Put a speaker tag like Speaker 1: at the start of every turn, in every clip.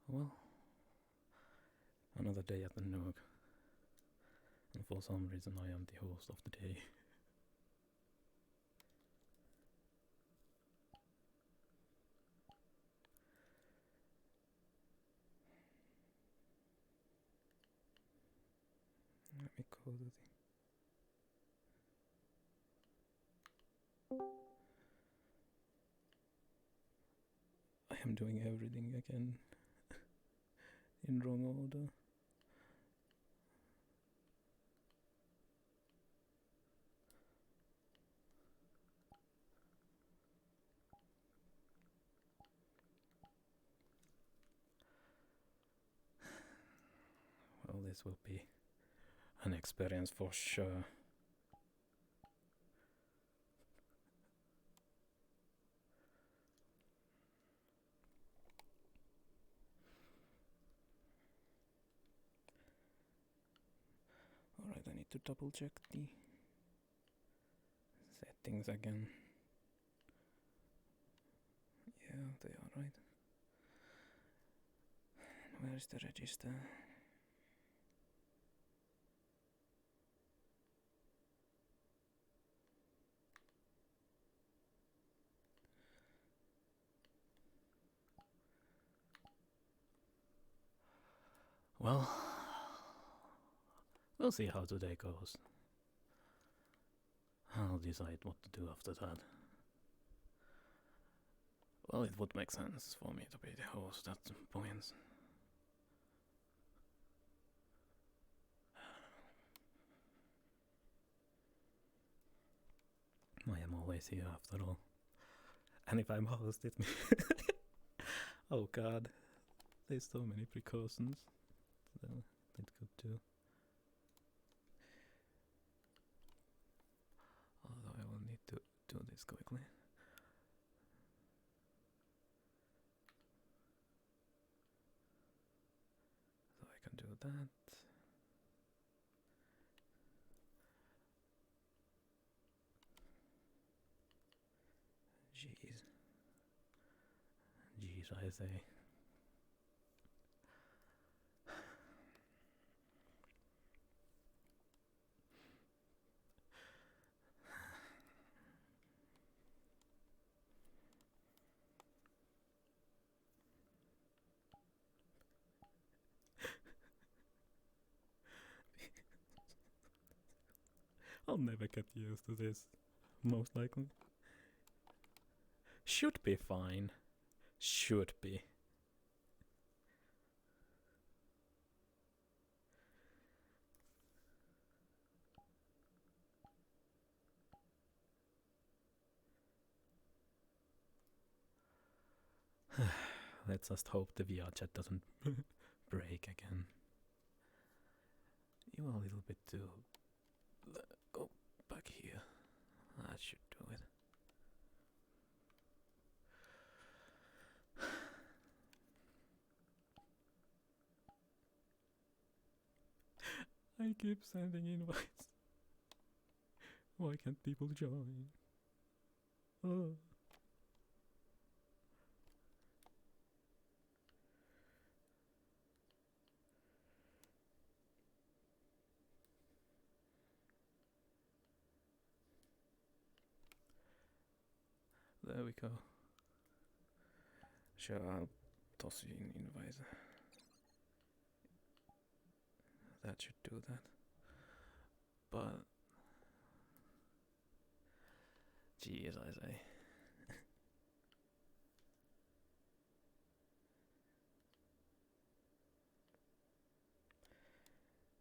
Speaker 1: Well, another day at the Nook, and for some reason I am the host of the day. Let me go to the... I am doing everything again in wrong order. Well, this will be an experience for sure. Alright, I need to double check the settings again. Yeah, they are right. Where's the register? Well, we'll see how today goes. I'll decide what to do after that. Well, it would make sense for me to be the host at points. I am always here after all. And if I'm hosted, oh god, there's so many precautions. So it could do. Although I will need to do this quickly. So I can do that. Jeez, I say. I'll never get used to this, most likely. Should be fine. Should be. Let's just hope the VRCHAT doesn't break again. You are a little bit too... Go back here. That should do it. I keep sending invites. Why can't people join? Oh. There we go. Sure, I'll toss you an invite. That should do that. But... Geez, I say.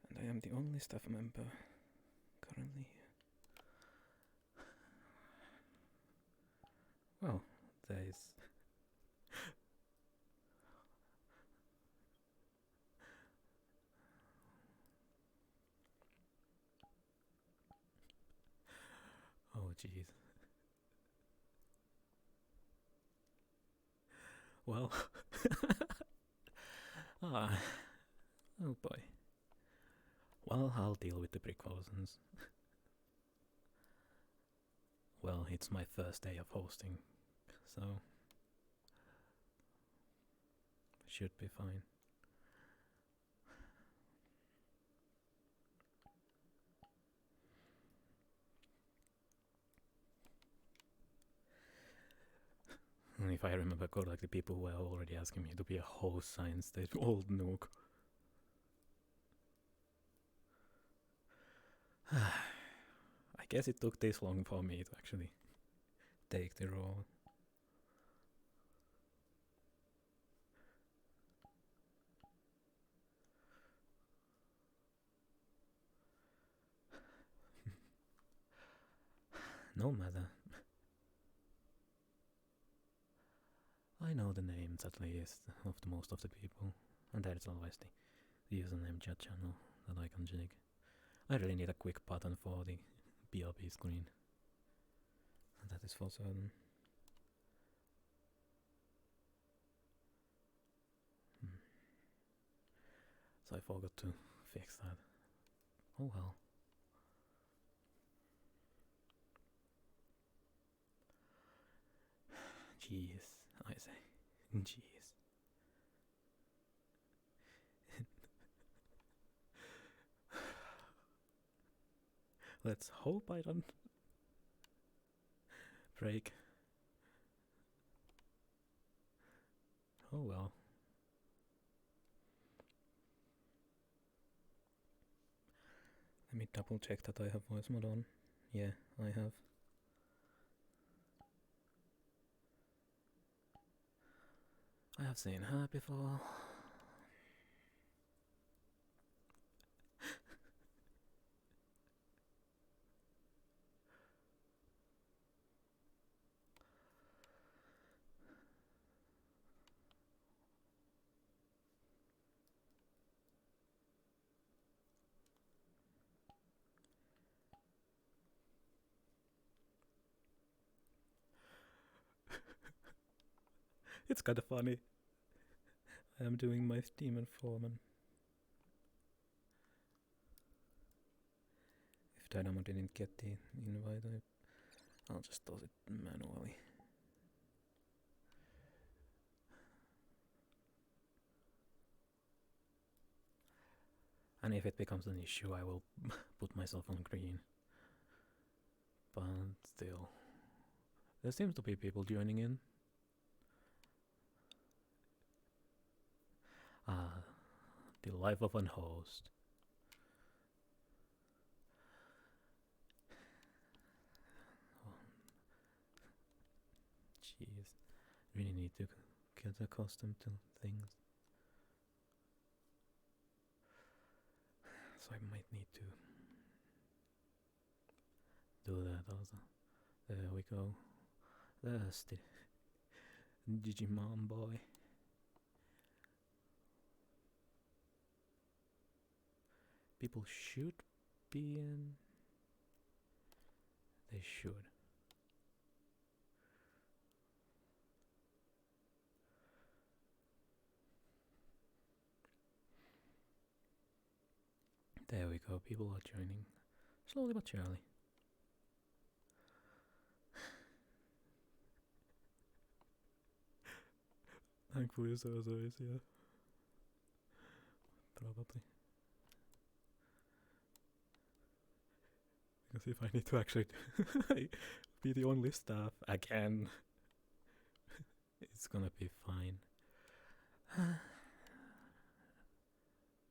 Speaker 1: And I am the only staff member currently here. Well, there is... Oh, jeez. Well... oh boy. Well, I'll deal with the precautions. Well, it's my first day of hosting, so... should be fine. And if I remember correctly, people were already asking me to be a host since the old nook. I guess it took this long for me to actually take the role. No matter. I know the names at least of the most of the people, and there's always the username chat channel that I can jig. I really need a quick button for the BRB screen. And that is for certain. So I forgot to fix that. Oh well. Jeez, I say. Jeez. Let's hope I don't break. Oh well. Let me double check that I have voice mode on. Yeah, I have. I have seen her before. It's kind of funny. I am doing my Demon Foreman. If Dynamo didn't get the invite, I'll just toss it manually. And if it becomes an issue, I will put myself on green. But still, there seems to be people joining in. The life of an host. Jeez, really need to get accustomed to things. So I might need to do that also. There we go. There's the Digimon boy. People should be in. They should. There we go, people are joining. Slowly but surely. Thankfully Zozo is here. Probably. Because if I need to actually be the only staff again, it's gonna be fine.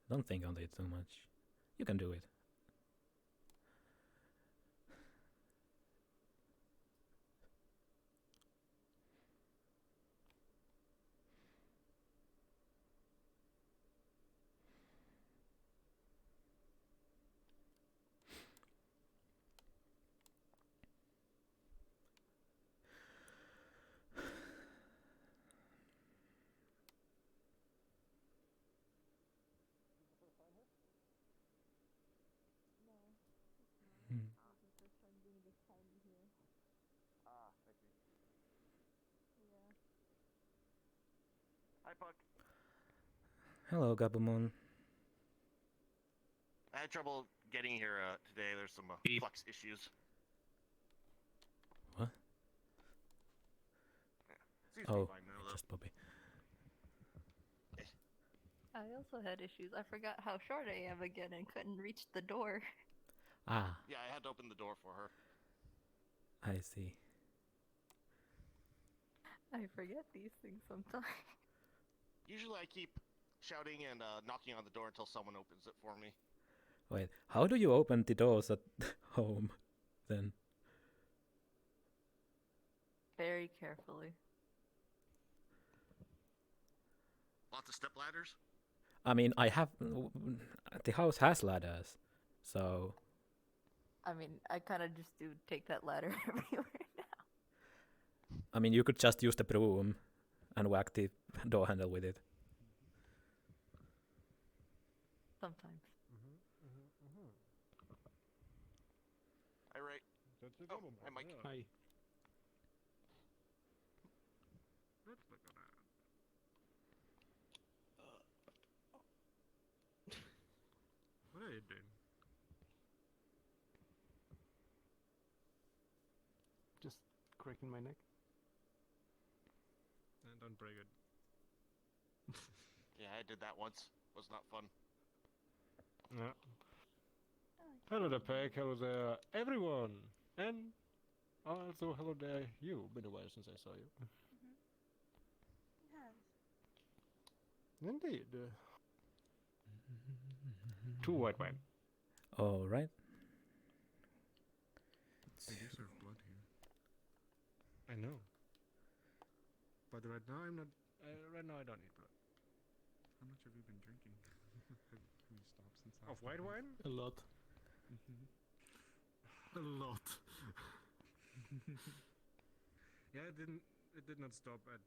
Speaker 1: Don't think on it too much. You can do it.
Speaker 2: Hi, Puck.
Speaker 1: Hello, Gabumon.
Speaker 2: I had trouble getting here today. There's some flux issues.
Speaker 1: What?
Speaker 2: Yeah. Seems to be fine now, though.
Speaker 1: Just Bobby.
Speaker 3: I also had issues. I forgot how short I am again and couldn't reach the door.
Speaker 1: Ah,
Speaker 2: Yeah, I had to open the door for her.
Speaker 1: I see.
Speaker 3: I forget these things sometimes.
Speaker 2: Usually I keep shouting and knocking on the door until someone opens it for me.
Speaker 1: Wait, how do you open the doors at home then?
Speaker 3: Very carefully.
Speaker 2: Lots of step ladders.
Speaker 1: I mean, I have. The house has ladders, so.
Speaker 3: I mean, I kind of just do take that ladder everywhere now.
Speaker 1: I mean, you could just use the broom and whack the door handle with it.
Speaker 3: Sometimes.
Speaker 2: Hi, Ray.
Speaker 4: That's a
Speaker 2: Oh,
Speaker 4: double
Speaker 2: hi, Mike.
Speaker 4: Yeah.
Speaker 5: Hi.
Speaker 4: Let's look at that. What are you doing?
Speaker 5: Just cracking my neck.
Speaker 4: And don't break it.
Speaker 2: Yeah, I did that once. Was not fun.
Speaker 4: Yeah. Hello there, Peg. Hello there, everyone. And also hello there, you. Been a while since I saw you. Indeed. 2 white wine.
Speaker 1: All right.
Speaker 4: I do serve blood here. I know. But right now I'm not. Right now I don't need blood.
Speaker 6: How much have you been drinking? have you stopped since
Speaker 4: Of
Speaker 6: last
Speaker 4: white
Speaker 6: night?
Speaker 4: wine?
Speaker 5: A lot.
Speaker 6: A lot.
Speaker 4: Yeah, it didn't. It did not stop at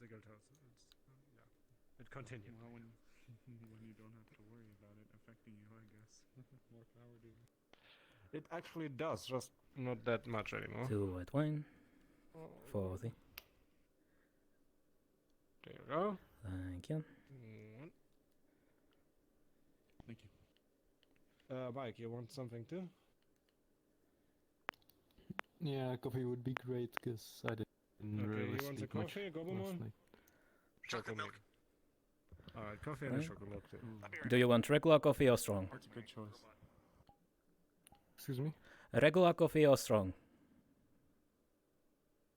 Speaker 4: the guild house. It's yeah. It continued.
Speaker 6: Well, when you don't have to worry about it affecting you, I guess. More power to you.
Speaker 4: It actually does, just not that much anymore.
Speaker 1: 2 white wine. 40.
Speaker 4: There you go.
Speaker 1: Thank you.
Speaker 6: Thank you.
Speaker 4: Mike, you want something too?
Speaker 5: Yeah, coffee would be great because I didn't
Speaker 4: Okay,
Speaker 5: really
Speaker 4: he wants a
Speaker 5: sleep much
Speaker 4: coffee, a
Speaker 5: last
Speaker 4: Gobelmon?
Speaker 5: night.
Speaker 2: Chocolate milk.
Speaker 4: Alright, coffee and a
Speaker 1: Right.
Speaker 4: chocolate milk too.
Speaker 2: I'll be right
Speaker 1: Do you want regular coffee or strong?
Speaker 6: That's a good choice.
Speaker 5: Excuse me?
Speaker 1: Regular coffee or strong?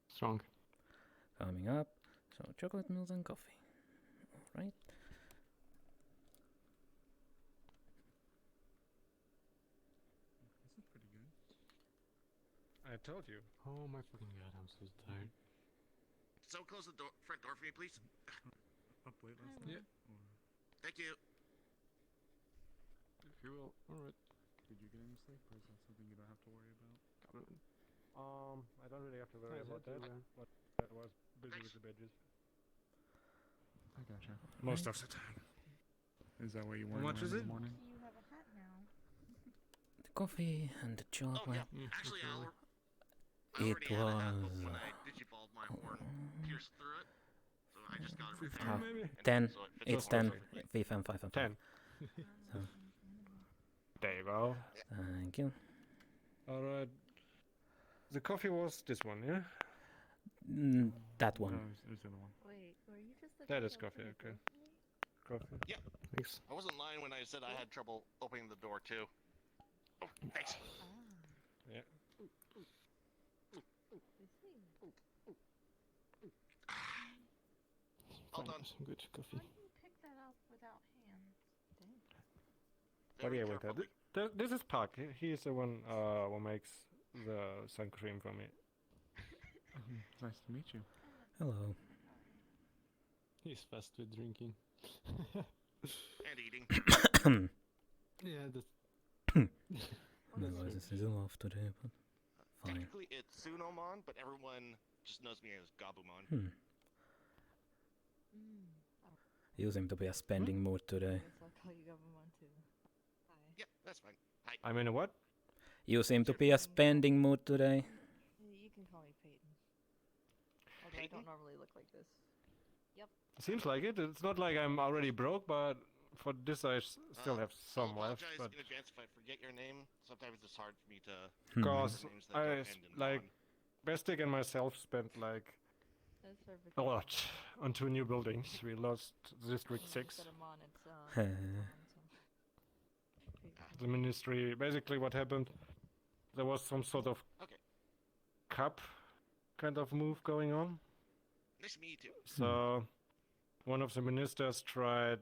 Speaker 5: Strong.
Speaker 1: Coming up. So chocolate milk and coffee. All right.
Speaker 6: This is pretty good.
Speaker 4: I told you.
Speaker 5: Oh my fucking god, I'm so tired.
Speaker 2: So close the front door for me, please.
Speaker 6: Up late last
Speaker 4: Yeah.
Speaker 6: night? Or
Speaker 2: Thank you.
Speaker 6: if you will.
Speaker 5: Alright.
Speaker 6: Did you get any sleep, or is that something you don't have to worry about?
Speaker 4: I don't really have to worry about that. But I was busy with the badges.
Speaker 6: I gotcha.
Speaker 4: Most of the time.
Speaker 6: Is that what you wear
Speaker 4: much is
Speaker 6: in
Speaker 4: it?
Speaker 6: the morning?
Speaker 3: You have a hat now.
Speaker 1: The coffee and the
Speaker 2: Oh
Speaker 1: chocolate.
Speaker 2: yeah. Actually, I
Speaker 1: It
Speaker 2: already had a hat
Speaker 1: was,
Speaker 2: when I digivolved my horn pierced through it, so I just got it repaired.
Speaker 1: How-
Speaker 4: Maybe.
Speaker 2: and
Speaker 1: 10.
Speaker 2: so it fits
Speaker 1: It's
Speaker 2: more
Speaker 1: 10.
Speaker 2: perfectly.
Speaker 1: 5 and 5 and 5.
Speaker 4: 10.
Speaker 1: So,
Speaker 4: There you go.
Speaker 1: thank you.
Speaker 4: Alright. The coffee was this one, yeah?
Speaker 1: That
Speaker 6: No,
Speaker 1: one.
Speaker 6: it was the other one.
Speaker 3: Wait, were you just
Speaker 4: That is coffee, okay. Coffee.
Speaker 5: Thanks.
Speaker 2: I wasn't lying when I said I had trouble opening the door too. Oh, thanks.
Speaker 4: Yeah.
Speaker 2: All
Speaker 5: Find
Speaker 2: done.
Speaker 5: some good coffee.
Speaker 3: How do you pick that up without hands? Dang.
Speaker 4: But
Speaker 2: Very
Speaker 4: yeah, wait,
Speaker 2: carefully.
Speaker 4: this is Pakk. He is the one who makes the sun cream for me.
Speaker 6: Nice to meet you.
Speaker 1: Hello.
Speaker 5: He's fast with drinking.
Speaker 2: And eating.
Speaker 5: Yeah, that's...
Speaker 1: My voice is a little off today, but fine.
Speaker 2: Technically, it's Sunomon, but everyone just knows me as Gabumon.
Speaker 1: You seem to be a spending mood today.
Speaker 3: Guess I'll call you Gabumon too. Hi.
Speaker 2: Yep, that's fine. Hi.
Speaker 4: I mean, what?
Speaker 1: You seem to be a spending mood today.
Speaker 3: You can call me Peyton. Although I
Speaker 2: Peyton?
Speaker 3: don't normally look like this.
Speaker 4: Seems like it. It's not like I'm already broke, but for this I still have
Speaker 2: I'll
Speaker 4: some left.
Speaker 2: apologize
Speaker 4: But
Speaker 2: in advance if I forget your name. Sometimes it's hard for me to
Speaker 1: Hmm.
Speaker 4: because
Speaker 2: names that
Speaker 4: I
Speaker 2: don't
Speaker 4: s-
Speaker 2: end in
Speaker 4: like
Speaker 2: mon.
Speaker 4: Bestic and myself spent like a lot on 2 new buildings. We lost District 6.
Speaker 3: Set 'em on its
Speaker 4: The ministry, basically what happened, there was some sort of
Speaker 2: Okay.
Speaker 4: cup kind of move going on.
Speaker 2: Nice to meet you too.
Speaker 4: So one of the ministers tried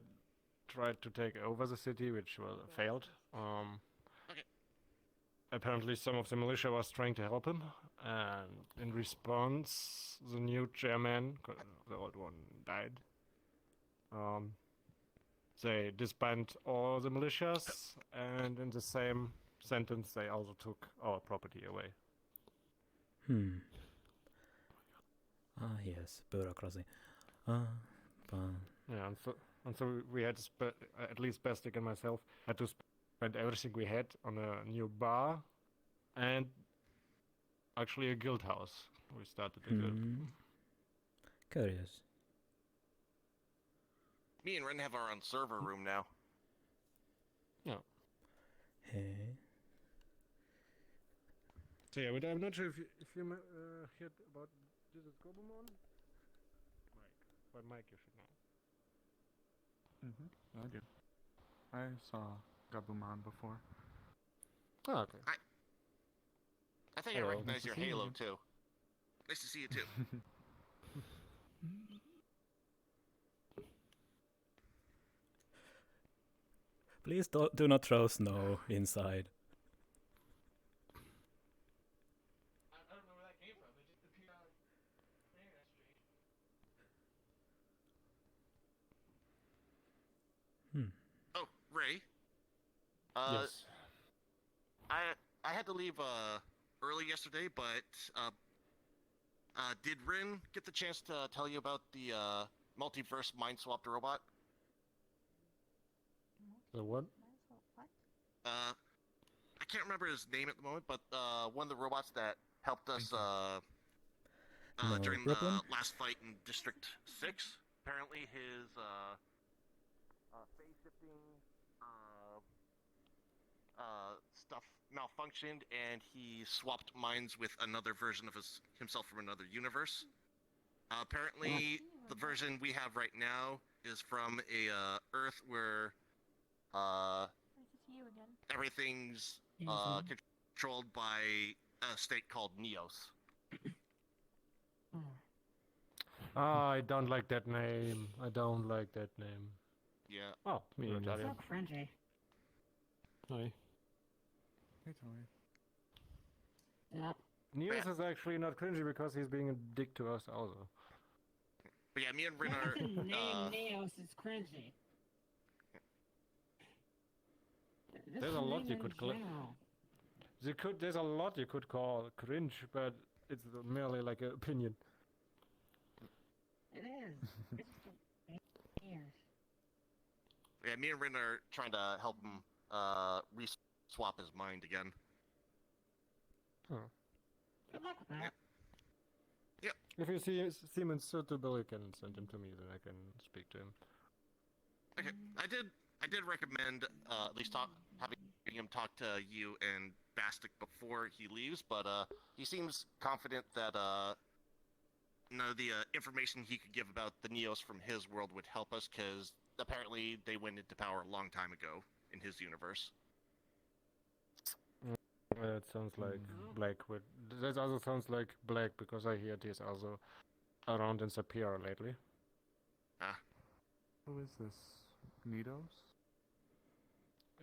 Speaker 4: to take over the city, which failed.
Speaker 2: Okay.
Speaker 4: Apparently some of the militia was trying to help him, and in response, the new chairman, the old one, died. They disbanded all the militias, and in the same sentence, they also took our property away.
Speaker 1: Ah, yes, bureaucracy. Fun.
Speaker 4: Yeah, and so we had to at least Bestik and myself had to spend everything we had on a new bar, and actually a guild house. We started a guild.
Speaker 1: Curious.
Speaker 2: Me and Ren have our own server room now.
Speaker 1: Hey.
Speaker 4: So yeah, but I'm not sure if you heard about this is Gobumon? Mike. But Mike, you should know.
Speaker 6: I do. I saw Gabuman before.
Speaker 4: Oh, okay.
Speaker 2: I think I
Speaker 4: Hello.
Speaker 2: recognize
Speaker 6: Nice to
Speaker 2: your
Speaker 6: see you
Speaker 2: halo
Speaker 6: again.
Speaker 2: too. Nice to see you too.
Speaker 1: Please do not throw snow inside.
Speaker 2: I don't know where that came from. It just appeared out of the internet stream. Oh, Ray.
Speaker 4: Yes.
Speaker 2: I had to leave early yesterday, but did Rin get the chance to tell you about the multiverse mind swapped robot?
Speaker 4: The what?
Speaker 3: What?
Speaker 2: I can't remember his name at the moment, but one of the robots that helped us
Speaker 1: No
Speaker 2: during
Speaker 1: problem.
Speaker 2: the last fight in District 6. Apparently his phase shifting stuff malfunctioned, and he swapped minds with another version of himself from another universe. Apparently, the version we have right now is from a Earth where
Speaker 3: Nice to see you again.
Speaker 2: everything's controlled by a state called Neos.
Speaker 4: I don't like that name. I don't like that name.
Speaker 2: Yeah.
Speaker 4: Oh, me
Speaker 5: Really?
Speaker 4: Italian.
Speaker 7: So cringy.
Speaker 4: Hi.
Speaker 6: Hey, Tony.
Speaker 7: Yep.
Speaker 4: Niels is actually not cringy because he's being a dick to us also.
Speaker 2: But yeah, me and Rin
Speaker 7: Look
Speaker 2: are.
Speaker 7: at the name Neos is cringy. Just
Speaker 4: There's a
Speaker 7: the
Speaker 4: lot
Speaker 7: name
Speaker 4: you
Speaker 7: in
Speaker 4: could
Speaker 7: general.
Speaker 4: There's a lot you could call cringe, but it's merely like an opinion.
Speaker 7: It is. It's just years.
Speaker 2: Yeah, me and Rin are trying to help him re-swap his mind again.
Speaker 7: Good luck with that.
Speaker 4: If you see him suitable, you can send him to me, then I can speak to him.
Speaker 2: Okay, I did recommend at least having him talk to you and Bastic before he leaves, but he seems confident that none of the information he could give about the Neos from his world would help us, because apparently they went into power a long time ago in his universe.
Speaker 4: That sounds like Black. That also sounds like Black because I hear he's also around in Sapira lately.
Speaker 6: Who is this? Nidos?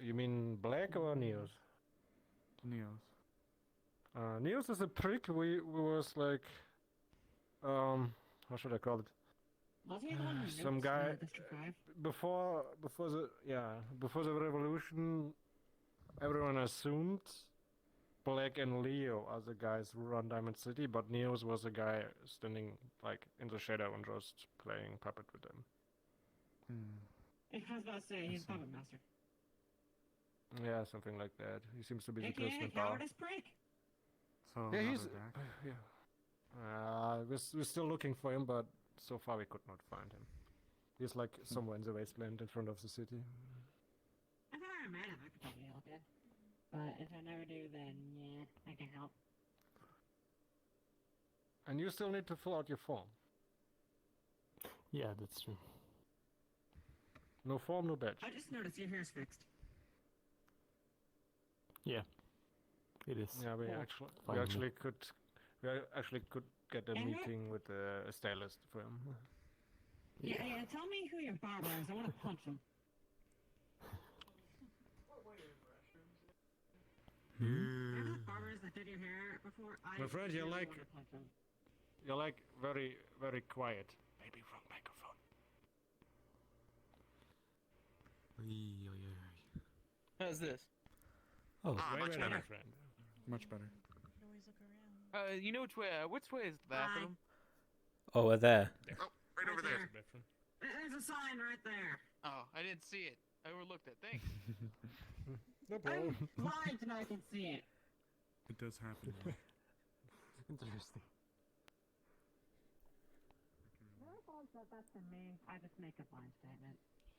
Speaker 4: You mean Black or Neos?
Speaker 6: Neos.
Speaker 4: Neos is a prick. We was like, how should I call it?
Speaker 7: Was he the one who
Speaker 4: Some
Speaker 7: nuked,
Speaker 4: guy
Speaker 7: District 5?
Speaker 4: before the revolution, everyone assumed Black and Leo are the guys who run Diamond City, but Neos was the guy standing like in the shadow and just playing puppet with them.
Speaker 7: I was about to say, he's puppet master.
Speaker 4: Yeah, something like that. He seems to be the person
Speaker 7: AKA
Speaker 4: in power.
Speaker 7: cowardice prick.
Speaker 6: So,
Speaker 4: Yeah,
Speaker 6: another
Speaker 4: he's
Speaker 6: deck?
Speaker 4: yeah. We're still looking for him, but so far we could not find him. He's like somewhere in the wasteland in front of the city.
Speaker 7: If I met him, I could probably help you. But if I never do, then yeah, I can help.
Speaker 4: And you still need to fill out your form.
Speaker 5: Yeah, that's true.
Speaker 4: No form, no badge.
Speaker 7: I just noticed your hair's fixed.
Speaker 5: Yeah, it is.
Speaker 4: Yeah, we
Speaker 5: finally.
Speaker 4: actually could get a
Speaker 7: And what-
Speaker 4: meeting with a stylist firm.
Speaker 7: Yeah, tell me who your barber is. I want to punch him. Remember the barbers that did your hair before?
Speaker 4: My friend, you're
Speaker 7: really
Speaker 4: like-
Speaker 7: wanna punch him.
Speaker 4: You're like very, very quiet. Maybe wrong microphone.
Speaker 8: How's this?
Speaker 1: Oh,
Speaker 2: Ah,
Speaker 4: Way
Speaker 2: much
Speaker 4: better, my
Speaker 2: better.
Speaker 4: friend.
Speaker 6: Much better.
Speaker 8: You know which way is the bathroom?
Speaker 1: oh, we're there.
Speaker 2: Oh, right over there.
Speaker 4: Different.
Speaker 7: There's a sign right there.
Speaker 8: Oh, I didn't see it. I overlooked it. Thanks.
Speaker 4: No
Speaker 7: I'm
Speaker 4: problem.
Speaker 7: blind and I can see it.
Speaker 6: It does happen. though.
Speaker 5: Interesting.
Speaker 7: That's for me. I just make a blind statement.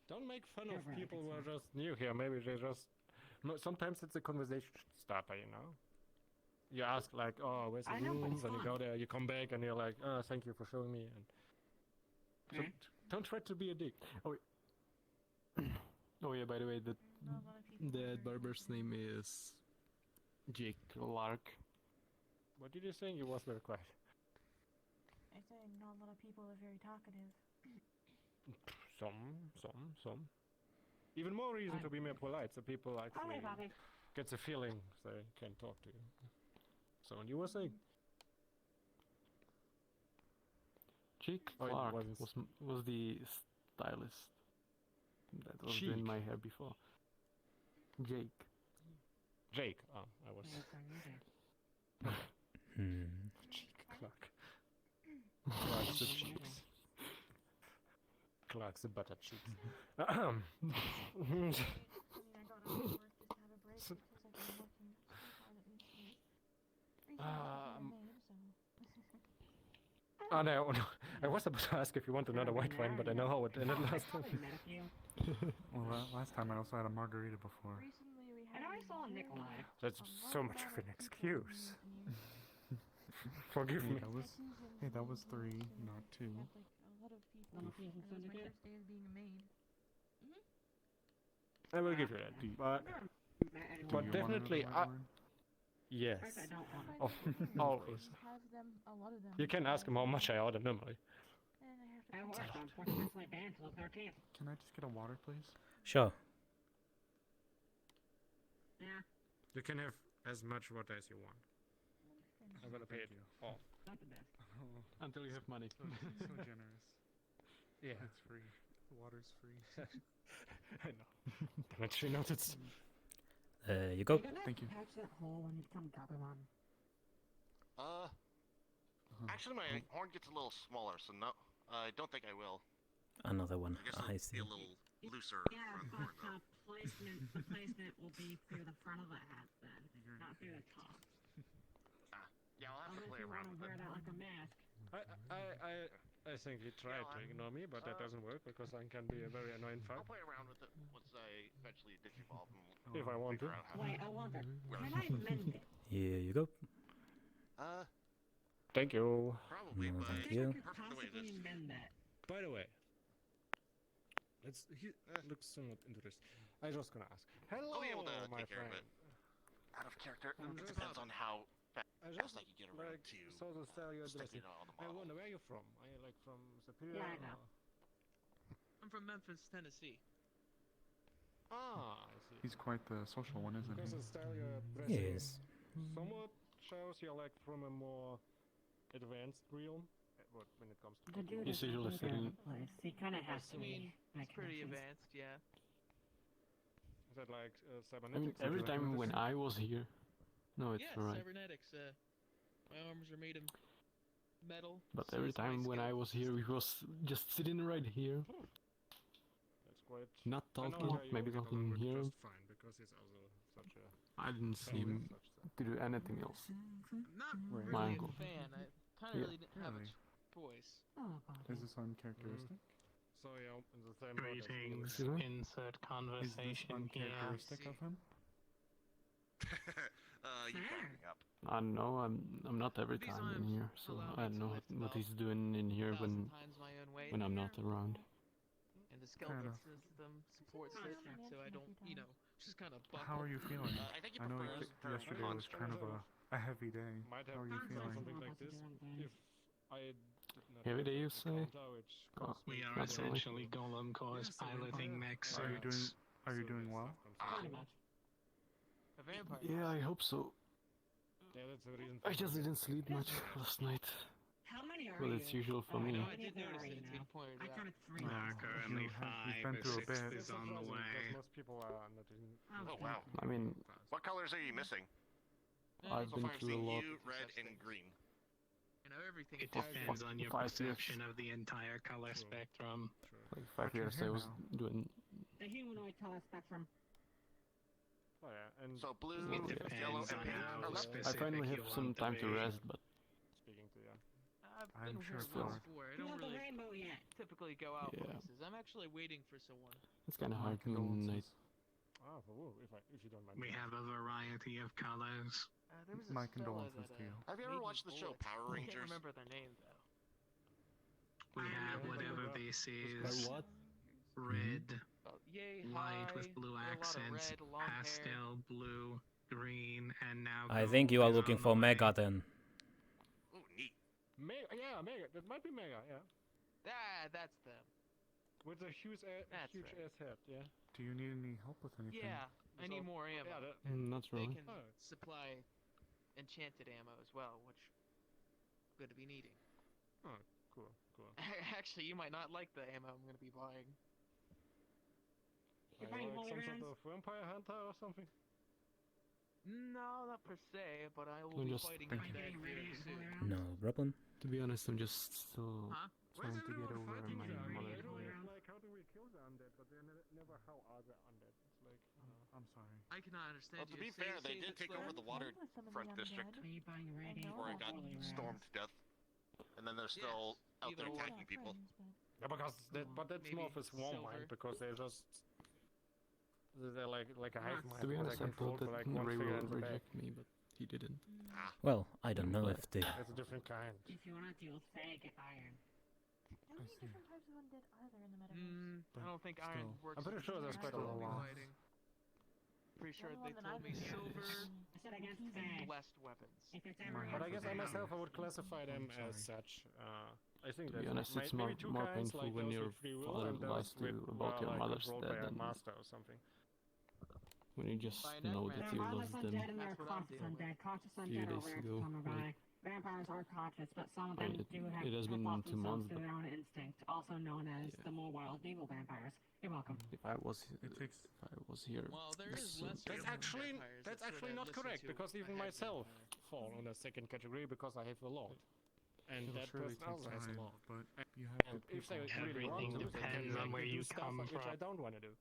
Speaker 4: Don't make fun
Speaker 7: You're
Speaker 4: of
Speaker 7: right,
Speaker 4: people who
Speaker 7: it's
Speaker 4: are just new here. Maybe they just. No, sometimes it's a conversation starter, you know. You ask like, "Oh, where's the
Speaker 7: I know, but
Speaker 4: rooms?"
Speaker 7: it's
Speaker 4: And you
Speaker 7: fun.
Speaker 4: go there. You come back, and you're like, "Oh, thank you for showing me." And so
Speaker 7: Hmm?
Speaker 4: don't try to be a dick.
Speaker 5: Oh yeah, by the way, the barber's name is Jake Lark.
Speaker 4: What did you say? You was very quiet.
Speaker 9: I say not a lot of people are very talkative.
Speaker 4: Some. Even more reason to be more polite, so people
Speaker 7: Oh,
Speaker 4: actually
Speaker 7: hey, Bobby.
Speaker 4: gets a feeling they can talk to you. So, and you were saying?
Speaker 5: Jake
Speaker 4: Oh, it
Speaker 5: Clark
Speaker 4: wasn't
Speaker 5: was the stylist that was
Speaker 4: Cheek.
Speaker 5: doing my hair before. Jake.
Speaker 4: Jake. Oh, I was.
Speaker 1: Hmm.
Speaker 4: Clark. Clark's the cheeks. Clark's the butter cheeks.
Speaker 9: I mean, I got out of work just to have a break
Speaker 4: So-
Speaker 9: because I've been working so hard at this week. Recently,
Speaker 4: Um,
Speaker 9: I made, so.
Speaker 4: Oh no, no, I was about to ask if you want another white wine, but I know how it ended last time.
Speaker 6: Well, last time I also had a margarita before.
Speaker 9: Recently, we
Speaker 7: I
Speaker 9: had.
Speaker 7: know I
Speaker 9: a
Speaker 7: saw
Speaker 9: very-
Speaker 7: Nikolai.
Speaker 4: That's
Speaker 9: a
Speaker 4: so
Speaker 9: lot
Speaker 4: much of an
Speaker 9: people
Speaker 4: excuse.
Speaker 9: in
Speaker 4: Forgive
Speaker 6: Hey,
Speaker 4: me.
Speaker 6: that was
Speaker 9: tattoos
Speaker 6: hey,
Speaker 9: and
Speaker 6: that was
Speaker 9: nails
Speaker 6: 3,
Speaker 9: and
Speaker 6: not 2.
Speaker 9: we had, like, a lot of people.
Speaker 7: Little people
Speaker 9: And it was my
Speaker 7: syndicate.
Speaker 9: first day of being a maid.
Speaker 4: I will give you that.
Speaker 6: Do you-
Speaker 4: But
Speaker 6: Do
Speaker 4: But
Speaker 6: you want
Speaker 4: definitely,
Speaker 6: another white wine?
Speaker 4: yes,
Speaker 7: I don't want it.
Speaker 4: Oh, always.
Speaker 9: He has them, a lot of them.
Speaker 4: You can ask him how much I order normally.
Speaker 9: And I have to
Speaker 7: I
Speaker 9: pay
Speaker 7: was.
Speaker 9: extra.
Speaker 7: Unfortunately, banned till the 13th.
Speaker 6: Can I just get a water, please?
Speaker 1: Sure.
Speaker 7: Yeah,
Speaker 4: You can have as much water as you want. I'm gonna pay it
Speaker 6: Thank you.
Speaker 4: all.
Speaker 7: not the best.
Speaker 6: Oh,
Speaker 5: Until you have money.
Speaker 6: so generous.
Speaker 4: Yeah,
Speaker 6: It's free. The water's free.
Speaker 4: I know. Damn it, she noticed.
Speaker 1: There you go.
Speaker 7: You're gonna
Speaker 6: Thank you.
Speaker 7: patch that hole when you come Gabumon.
Speaker 2: Actually, my horn gets a little smaller, so no, I don't think I will.
Speaker 1: Another one.
Speaker 2: I guess
Speaker 1: I
Speaker 2: it'll
Speaker 1: see.
Speaker 2: be a little looser
Speaker 7: Yeah,
Speaker 2: front
Speaker 7: but
Speaker 2: horn, though.
Speaker 7: the placement will be through the front of the hat then, not through the top.
Speaker 2: Yeah, I'll have to
Speaker 7: Unless
Speaker 2: play
Speaker 7: you want
Speaker 2: around
Speaker 7: to
Speaker 2: with
Speaker 7: wear
Speaker 2: it.
Speaker 7: it out like a mask.
Speaker 4: I think he tried to ignore me, but that doesn't work because I can be a very annoying
Speaker 2: I'll
Speaker 4: fuck.
Speaker 2: play around with it once I eventually digivolve and
Speaker 4: If I want to.
Speaker 2: figure out how
Speaker 7: Wait, I wonder, can I mend it?
Speaker 1: Here you go.
Speaker 4: Thank you.
Speaker 2: Probably,
Speaker 1: No,
Speaker 2: but
Speaker 1: thank
Speaker 7: I
Speaker 1: you.
Speaker 7: could
Speaker 2: perfect the way it
Speaker 7: possibly
Speaker 2: is.
Speaker 7: mend that.
Speaker 4: By the way, he looks somewhat interesting. I was just gonna ask. Hello,
Speaker 2: I'll be able to
Speaker 4: my
Speaker 2: take care of
Speaker 4: friend.
Speaker 2: it. Out of character,
Speaker 4: I'm
Speaker 2: it
Speaker 4: just-
Speaker 2: depends on how
Speaker 4: I
Speaker 2: fast
Speaker 4: just
Speaker 2: I can get around
Speaker 4: like
Speaker 2: to
Speaker 4: saw the style you're
Speaker 2: sticking
Speaker 4: dressing.
Speaker 2: it on the
Speaker 4: I
Speaker 2: model.
Speaker 4: wonder where you're from. Are you like from Superior?
Speaker 7: Yeah, I know.
Speaker 8: I'm from Memphis, Tennessee.
Speaker 4: Ah, I see.
Speaker 6: He's quite the social one, isn't
Speaker 4: Because
Speaker 6: he?
Speaker 4: the style you're dressing
Speaker 1: Yes.
Speaker 4: somewhat shows you're like from a more advanced realm. When it comes to
Speaker 7: The dude
Speaker 5: You
Speaker 7: is
Speaker 5: see, you're
Speaker 7: all over
Speaker 5: listening.
Speaker 7: the place. He kind of has
Speaker 8: I
Speaker 7: to
Speaker 8: mean,
Speaker 7: be.
Speaker 8: it's pretty advanced, yeah.
Speaker 4: is that like
Speaker 5: I mean,
Speaker 4: cybernetics?
Speaker 5: every
Speaker 6: like
Speaker 5: time when
Speaker 6: medicine?
Speaker 5: I was here. No, it's
Speaker 8: Yeah,
Speaker 5: alright.
Speaker 8: cybernetics. My arms are made of metal.
Speaker 5: But
Speaker 8: so
Speaker 5: every
Speaker 8: is my
Speaker 5: time when I
Speaker 8: skeleton
Speaker 5: was here, we was just sitting right here,
Speaker 4: That's quite.
Speaker 5: not
Speaker 4: I know
Speaker 5: talking,
Speaker 4: why you
Speaker 5: maybe
Speaker 4: get along
Speaker 5: talking
Speaker 4: with
Speaker 5: here.
Speaker 4: just fine because he's also such a
Speaker 5: I didn't see him
Speaker 4: such a-
Speaker 5: to do anything else.
Speaker 8: Not
Speaker 6: Right.
Speaker 8: really
Speaker 5: My
Speaker 8: a
Speaker 5: uncle.
Speaker 8: fan. I kind of
Speaker 5: Yeah.
Speaker 8: really didn't have
Speaker 6: Really?
Speaker 8: a choice.
Speaker 7: Oh, God.
Speaker 6: Is this uncharacteristic?
Speaker 4: So yeah, in the same boat as me.
Speaker 5: Excuse me?
Speaker 10: Insert
Speaker 6: Is this
Speaker 10: conversation here.
Speaker 6: uncharacteristic of him?
Speaker 2: you cracking up.
Speaker 5: I don't know. I'm not every
Speaker 8: These
Speaker 5: time in
Speaker 8: arms
Speaker 5: here, so
Speaker 8: allow
Speaker 5: I
Speaker 8: me
Speaker 5: don't
Speaker 8: to
Speaker 5: know
Speaker 8: lift
Speaker 5: what
Speaker 8: about
Speaker 5: he's doing in here
Speaker 8: 1,000 times my own weight.
Speaker 5: when I'm not around.
Speaker 8: And the skeletal
Speaker 6: enough.
Speaker 8: system supports it, so I don't, just kind of buckle.
Speaker 6: How are you feeling?
Speaker 2: I think he
Speaker 6: I know
Speaker 2: prefers turn
Speaker 6: yesterday was kind of a heavy day.
Speaker 4: Might
Speaker 6: How
Speaker 4: have
Speaker 6: are you
Speaker 4: done
Speaker 6: feeling?
Speaker 4: something like this if I did not
Speaker 5: Heavy
Speaker 4: have
Speaker 5: day, you
Speaker 4: the
Speaker 5: say?
Speaker 4: counter, which
Speaker 5: Oh,
Speaker 4: costs me
Speaker 5: We are
Speaker 4: more
Speaker 5: essentially
Speaker 4: to-
Speaker 5: Golem cause
Speaker 4: Yeah, so
Speaker 5: piloting
Speaker 4: yeah.
Speaker 5: mech
Speaker 6: Are you doing?
Speaker 5: suits.
Speaker 6: Are you
Speaker 4: so
Speaker 6: doing
Speaker 4: that
Speaker 6: well?
Speaker 4: stuff comes
Speaker 7: Pretty
Speaker 4: out.
Speaker 7: much.
Speaker 8: A vampire.
Speaker 5: Yeah, I hope so.
Speaker 4: Yeah, that's the reason.
Speaker 5: I
Speaker 4: for
Speaker 5: just
Speaker 4: my-
Speaker 5: didn't sleep much last night.
Speaker 7: How many are
Speaker 5: Well,
Speaker 7: you?
Speaker 5: it's usual for
Speaker 7: Oh,
Speaker 5: me.
Speaker 8: No,
Speaker 7: how
Speaker 8: I
Speaker 7: many
Speaker 8: did
Speaker 7: there
Speaker 8: notice
Speaker 7: are
Speaker 8: it
Speaker 7: you
Speaker 8: until you
Speaker 7: now?
Speaker 8: pointed
Speaker 7: I
Speaker 8: it out.
Speaker 7: counted 3.
Speaker 6: currently you've been through a bit.
Speaker 4: That's surprising because most people are not in.
Speaker 2: Oh wow.
Speaker 5: I mean,
Speaker 2: What colors are you missing?
Speaker 5: I've
Speaker 2: So
Speaker 5: been
Speaker 2: far I've
Speaker 5: through a
Speaker 2: seen
Speaker 5: lot.
Speaker 2: you, red, and green.
Speaker 8: Everything.
Speaker 5: It
Speaker 8: entirely
Speaker 5: depends on your
Speaker 8: 5 years.
Speaker 5: perception of the entire color
Speaker 4: True.
Speaker 5: spectrum.
Speaker 4: True.
Speaker 5: Like 5
Speaker 6: But you're
Speaker 5: years,
Speaker 6: here
Speaker 5: I was
Speaker 6: now.
Speaker 5: doing.
Speaker 7: The humanoid color spectrum.
Speaker 4: Oh yeah, and
Speaker 2: So blue,
Speaker 5: It
Speaker 4: depends
Speaker 2: yellow,
Speaker 5: depends
Speaker 2: and
Speaker 5: on
Speaker 2: pink
Speaker 5: how
Speaker 2: are left.
Speaker 4: specific
Speaker 5: I finally have
Speaker 4: you
Speaker 5: some
Speaker 4: want to
Speaker 5: time to
Speaker 4: be.
Speaker 5: rest, but
Speaker 4: speaking to you.
Speaker 8: I've
Speaker 6: I'm
Speaker 8: been
Speaker 6: sure
Speaker 8: here
Speaker 6: it's
Speaker 8: once
Speaker 6: hard.
Speaker 8: before. I
Speaker 7: You
Speaker 8: don't
Speaker 7: want the
Speaker 8: really
Speaker 7: rainbow yet?
Speaker 8: typically go out
Speaker 5: Yeah.
Speaker 8: places. I'm actually waiting for someone.
Speaker 5: it's kind of
Speaker 6: My
Speaker 5: hard when I.
Speaker 6: condolences.
Speaker 4: Oh, whoa, if you don't mind.
Speaker 5: We have a variety of colors.
Speaker 8: There was a
Speaker 6: My
Speaker 8: fella
Speaker 6: condolences
Speaker 8: that,
Speaker 6: to you.
Speaker 2: Have you ever
Speaker 8: made me
Speaker 2: watched the show
Speaker 8: bullets.
Speaker 2: Power
Speaker 8: I
Speaker 2: Rangers?
Speaker 8: can't remember their name though.
Speaker 5: We have
Speaker 4: yeah,
Speaker 5: whatever
Speaker 4: yeah.
Speaker 5: this
Speaker 4: Like
Speaker 5: is.
Speaker 4: what?
Speaker 5: Red,
Speaker 8: Oh, yay,
Speaker 5: white
Speaker 8: high,
Speaker 5: with blue
Speaker 8: a lot of
Speaker 5: accents,
Speaker 8: red, long hair.
Speaker 5: pastel, blue, green, and now.
Speaker 1: I think you are
Speaker 5: gold is
Speaker 1: looking
Speaker 5: on
Speaker 1: for
Speaker 5: the way.
Speaker 1: Mega then.
Speaker 2: Ooh, neat.
Speaker 4: Yeah, Mega. That might be Mega. Yeah,
Speaker 8: That's them.
Speaker 4: with a huge,
Speaker 8: That's
Speaker 4: huge
Speaker 8: right.
Speaker 4: ass head. Yeah.
Speaker 6: Do you need any help with anything?
Speaker 8: Yeah, I need more ammo.
Speaker 4: Yeah, that,
Speaker 5: Not
Speaker 8: They
Speaker 5: really.
Speaker 8: can
Speaker 4: Oh.
Speaker 8: supply enchanted ammo as well, which I'm going to be needing.
Speaker 4: cool.
Speaker 8: Actually, you might not like the ammo I'm going to be buying.
Speaker 7: You're
Speaker 4: Are
Speaker 7: buying
Speaker 4: you like some
Speaker 7: holy
Speaker 4: sort of vampire hunter or something?
Speaker 8: No, not per se, but I will
Speaker 5: I'm
Speaker 8: be
Speaker 5: just
Speaker 8: fighting
Speaker 6: Thank
Speaker 8: in
Speaker 6: you.
Speaker 8: that
Speaker 7: Getting ready
Speaker 8: very
Speaker 7: to
Speaker 8: soon.
Speaker 7: go around?
Speaker 1: No problem.
Speaker 5: To be honest, I'm just still
Speaker 8: Huh?
Speaker 5: trying to get over
Speaker 4: fighting
Speaker 5: my
Speaker 4: the
Speaker 7: mother-
Speaker 4: undead?
Speaker 7: Yeah.
Speaker 4: It's like, how do we kill the undead? But they're never how are the undead? It's like,
Speaker 6: I'm sorry.
Speaker 8: I cannot understand
Speaker 2: Well, to
Speaker 8: you.
Speaker 2: be
Speaker 8: Say-
Speaker 2: fair, they
Speaker 8: say
Speaker 2: did
Speaker 8: the
Speaker 2: take
Speaker 8: slow.
Speaker 2: over the waterfront district
Speaker 7: Are you buying ready?
Speaker 2: before it got
Speaker 7: Holy
Speaker 2: stormed to death. And then they're still out
Speaker 8: either
Speaker 2: there
Speaker 8: or.
Speaker 2: attacking people.
Speaker 4: yeah, because but that's more of
Speaker 8: Maybe
Speaker 4: a swarm
Speaker 8: silver.
Speaker 4: mind because they're just they're like a hive mind.
Speaker 5: To be
Speaker 4: and
Speaker 5: honest,
Speaker 4: they
Speaker 5: I
Speaker 4: control
Speaker 5: thought that
Speaker 4: like one
Speaker 5: Ray
Speaker 4: figure
Speaker 5: will
Speaker 4: in the back.
Speaker 5: reject me, but he didn't.
Speaker 1: Well, I don't know if the
Speaker 4: That's a different kind.
Speaker 7: If you want to deal fake, get iron.
Speaker 9: How many
Speaker 6: see.
Speaker 9: different types of undead are there in the metaverse?
Speaker 8: I don't think iron
Speaker 6: still.
Speaker 8: works.
Speaker 4: I'm pretty
Speaker 8: as
Speaker 4: sure there's
Speaker 8: much
Speaker 4: quite a
Speaker 8: as
Speaker 6: lot.
Speaker 8: lighting. Pretty sure
Speaker 9: only
Speaker 8: they
Speaker 9: one that
Speaker 8: told
Speaker 9: I've
Speaker 8: me
Speaker 9: been
Speaker 8: silver
Speaker 7: I said against
Speaker 8: and
Speaker 7: fake.
Speaker 8: blessed weapons.
Speaker 7: If it's
Speaker 6: My
Speaker 7: ever
Speaker 4: But I guess I
Speaker 7: against
Speaker 4: myself I
Speaker 7: fake.
Speaker 4: would classify them
Speaker 6: I'm
Speaker 4: as
Speaker 6: sorry.
Speaker 4: such. I think
Speaker 5: To be
Speaker 4: that's
Speaker 5: honest,
Speaker 4: like
Speaker 5: it's
Speaker 4: maybe two
Speaker 5: more
Speaker 4: kinds,
Speaker 5: painful
Speaker 4: like
Speaker 5: when
Speaker 4: those
Speaker 5: your
Speaker 4: with free will
Speaker 5: father
Speaker 4: and those
Speaker 5: lies to you
Speaker 4: with,
Speaker 5: about your
Speaker 4: like
Speaker 5: mother's
Speaker 4: controlled
Speaker 5: dead
Speaker 4: by a
Speaker 5: and-
Speaker 4: master or something.
Speaker 5: When you just
Speaker 8: By a
Speaker 5: know
Speaker 8: necromancer.
Speaker 5: that
Speaker 7: They're
Speaker 5: you
Speaker 7: harmless
Speaker 5: lost
Speaker 7: undead
Speaker 5: them.
Speaker 7: and they're
Speaker 8: That's what I'm
Speaker 7: cautious
Speaker 8: dealing with.
Speaker 7: undead. Cautious
Speaker 5: Few
Speaker 7: undead are
Speaker 5: days
Speaker 7: rare to
Speaker 5: ago,
Speaker 7: come by.
Speaker 5: like-
Speaker 7: Vampires are cautious, but some of
Speaker 5: I
Speaker 7: them
Speaker 5: mean,
Speaker 7: do have
Speaker 5: it has been
Speaker 7: off
Speaker 5: 2
Speaker 7: themselves
Speaker 5: months,
Speaker 7: to
Speaker 5: but
Speaker 7: their own instinct, also known as
Speaker 5: Yeah.
Speaker 7: the more wild evil vampires. You're welcome.
Speaker 5: if I was
Speaker 6: It takes.
Speaker 5: if I was here,
Speaker 8: Well, there is
Speaker 5: soon-
Speaker 8: lesser
Speaker 4: That's
Speaker 8: among
Speaker 4: actually
Speaker 8: vampires
Speaker 4: that's
Speaker 8: that
Speaker 4: actually
Speaker 8: sort of
Speaker 4: not
Speaker 8: listen
Speaker 4: correct
Speaker 8: to
Speaker 4: because
Speaker 8: a
Speaker 4: even
Speaker 8: head
Speaker 4: myself
Speaker 8: vampire.
Speaker 4: fall on the second category because I have the Lord, and
Speaker 6: It'll
Speaker 4: that
Speaker 6: surely
Speaker 4: person
Speaker 6: take
Speaker 4: also has a
Speaker 6: time,
Speaker 4: Lord.
Speaker 6: but you have
Speaker 4: And
Speaker 6: the
Speaker 4: if they
Speaker 6: people.
Speaker 4: really want
Speaker 5: Everything
Speaker 4: to, they can
Speaker 5: depends on
Speaker 4: make
Speaker 5: where
Speaker 4: me do
Speaker 5: you
Speaker 4: stuff
Speaker 5: come
Speaker 4: which I
Speaker 5: from.
Speaker 4: don't want to do.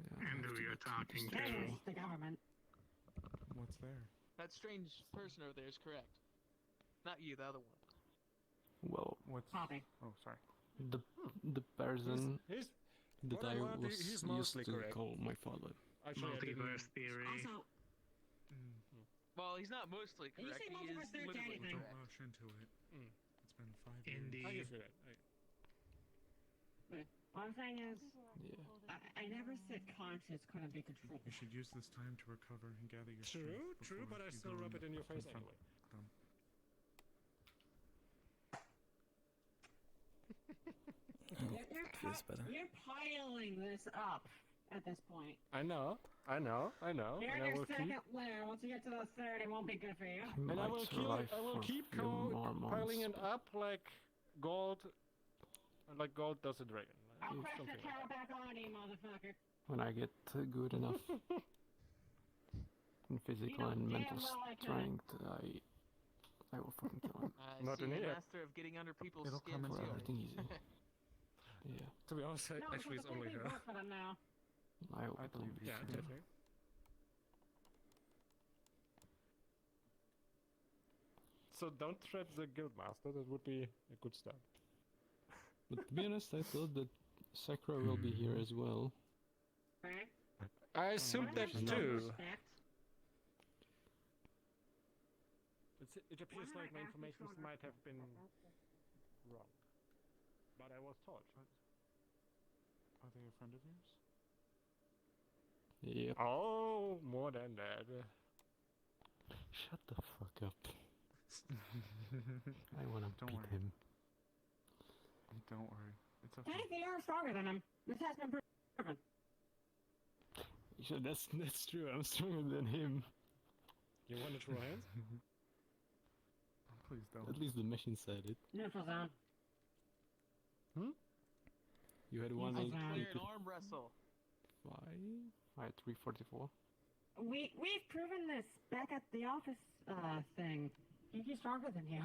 Speaker 5: yeah,
Speaker 7: And
Speaker 5: I have
Speaker 7: who
Speaker 5: to
Speaker 7: you're
Speaker 5: be
Speaker 7: talking
Speaker 5: straight.
Speaker 7: to. The government.
Speaker 6: What's there?
Speaker 8: That strange person over there is correct. Not you, the other one.
Speaker 5: Well,
Speaker 6: What's?
Speaker 7: Copy.
Speaker 6: Oh, sorry.
Speaker 5: the person
Speaker 4: He's
Speaker 5: that
Speaker 4: what I
Speaker 5: I
Speaker 4: want,
Speaker 5: was
Speaker 4: he's
Speaker 5: used
Speaker 4: mostly
Speaker 5: to
Speaker 4: correct.
Speaker 5: call my father.
Speaker 4: actually I didn't-
Speaker 7: Multiverse theory. Also,
Speaker 8: Well, he's not mostly
Speaker 7: Did you
Speaker 8: correct.
Speaker 7: say
Speaker 8: He
Speaker 7: multiverse
Speaker 8: is
Speaker 7: theory to
Speaker 8: literally
Speaker 7: anything?
Speaker 6: Don't
Speaker 8: correct.
Speaker 6: rush into it.
Speaker 4: Mm.
Speaker 6: It's been 5 years.
Speaker 5: Indeed.
Speaker 4: I give you that.
Speaker 7: what I'm saying is,
Speaker 5: Yeah.
Speaker 7: I never said conscience couldn't be controlled.
Speaker 6: You should use this time to recover and gather your
Speaker 4: True,
Speaker 6: strength.
Speaker 4: true,
Speaker 6: before
Speaker 4: but I
Speaker 6: you
Speaker 4: still
Speaker 6: go
Speaker 4: rub
Speaker 6: and
Speaker 4: it in your face
Speaker 6: confront
Speaker 4: anyway.
Speaker 6: them.
Speaker 1: feels better.
Speaker 7: You're piling this up at this point.
Speaker 4: I know, and
Speaker 7: You're
Speaker 4: I
Speaker 7: in your
Speaker 4: will keep,
Speaker 7: second layer. Once you get to the third, it won't be good for you.
Speaker 5: I
Speaker 4: and I
Speaker 5: might
Speaker 4: will
Speaker 5: survive
Speaker 4: I will
Speaker 5: for
Speaker 4: keep
Speaker 5: a few more
Speaker 4: piling
Speaker 5: months,
Speaker 4: it up like gold does a dragon.
Speaker 7: I'll
Speaker 4: Like,
Speaker 7: crash the
Speaker 4: something like
Speaker 7: tower back on you, motherfucker.
Speaker 5: when I get good enough in physical
Speaker 7: know
Speaker 5: and
Speaker 7: damn
Speaker 5: mental
Speaker 7: well I can.
Speaker 5: strength, I will fucking kill him
Speaker 4: Not
Speaker 8: See,
Speaker 4: in
Speaker 8: the
Speaker 4: here.
Speaker 8: master of getting under people's
Speaker 6: It'll
Speaker 8: skin
Speaker 6: come in
Speaker 5: for
Speaker 8: too.
Speaker 5: everything easy. Yeah,
Speaker 4: To be honest,
Speaker 7: No,
Speaker 4: actually,
Speaker 7: because
Speaker 4: it's only
Speaker 7: we
Speaker 4: her.
Speaker 7: work for them now.
Speaker 5: I hope
Speaker 6: I
Speaker 5: it will
Speaker 6: believe
Speaker 5: be
Speaker 6: you.
Speaker 4: Yeah,
Speaker 5: soon.
Speaker 4: definitely. So don't threat the guildmaster. That would be a good start.
Speaker 5: But to be honest, I thought that Sakura will be here as well.
Speaker 7: Right?
Speaker 4: I assumed that
Speaker 5: she's not.
Speaker 4: too.
Speaker 7: Respect.
Speaker 4: it appears like my information might have been wrong. But I was told.
Speaker 6: Are they a friend of yours?
Speaker 5: Yep.
Speaker 4: Oh, more than that.
Speaker 5: Shut the fuck up. I wanna
Speaker 6: Don't
Speaker 5: beat
Speaker 6: worry.
Speaker 5: him.
Speaker 6: Don't worry. It's okay.
Speaker 7: Technically, you're stronger than him. This has been proven.
Speaker 5: Sure, that's true. I'm stronger than him.
Speaker 4: You want to throw hands?
Speaker 6: Please don't.
Speaker 5: At least the machine said it.
Speaker 7: Neutral zone.
Speaker 5: You had one
Speaker 7: Neutral
Speaker 5: eight.
Speaker 7: zone.
Speaker 8: Clear an arm wrestle.
Speaker 5: 344.
Speaker 7: We've proven this back at the office thing. He's stronger than you.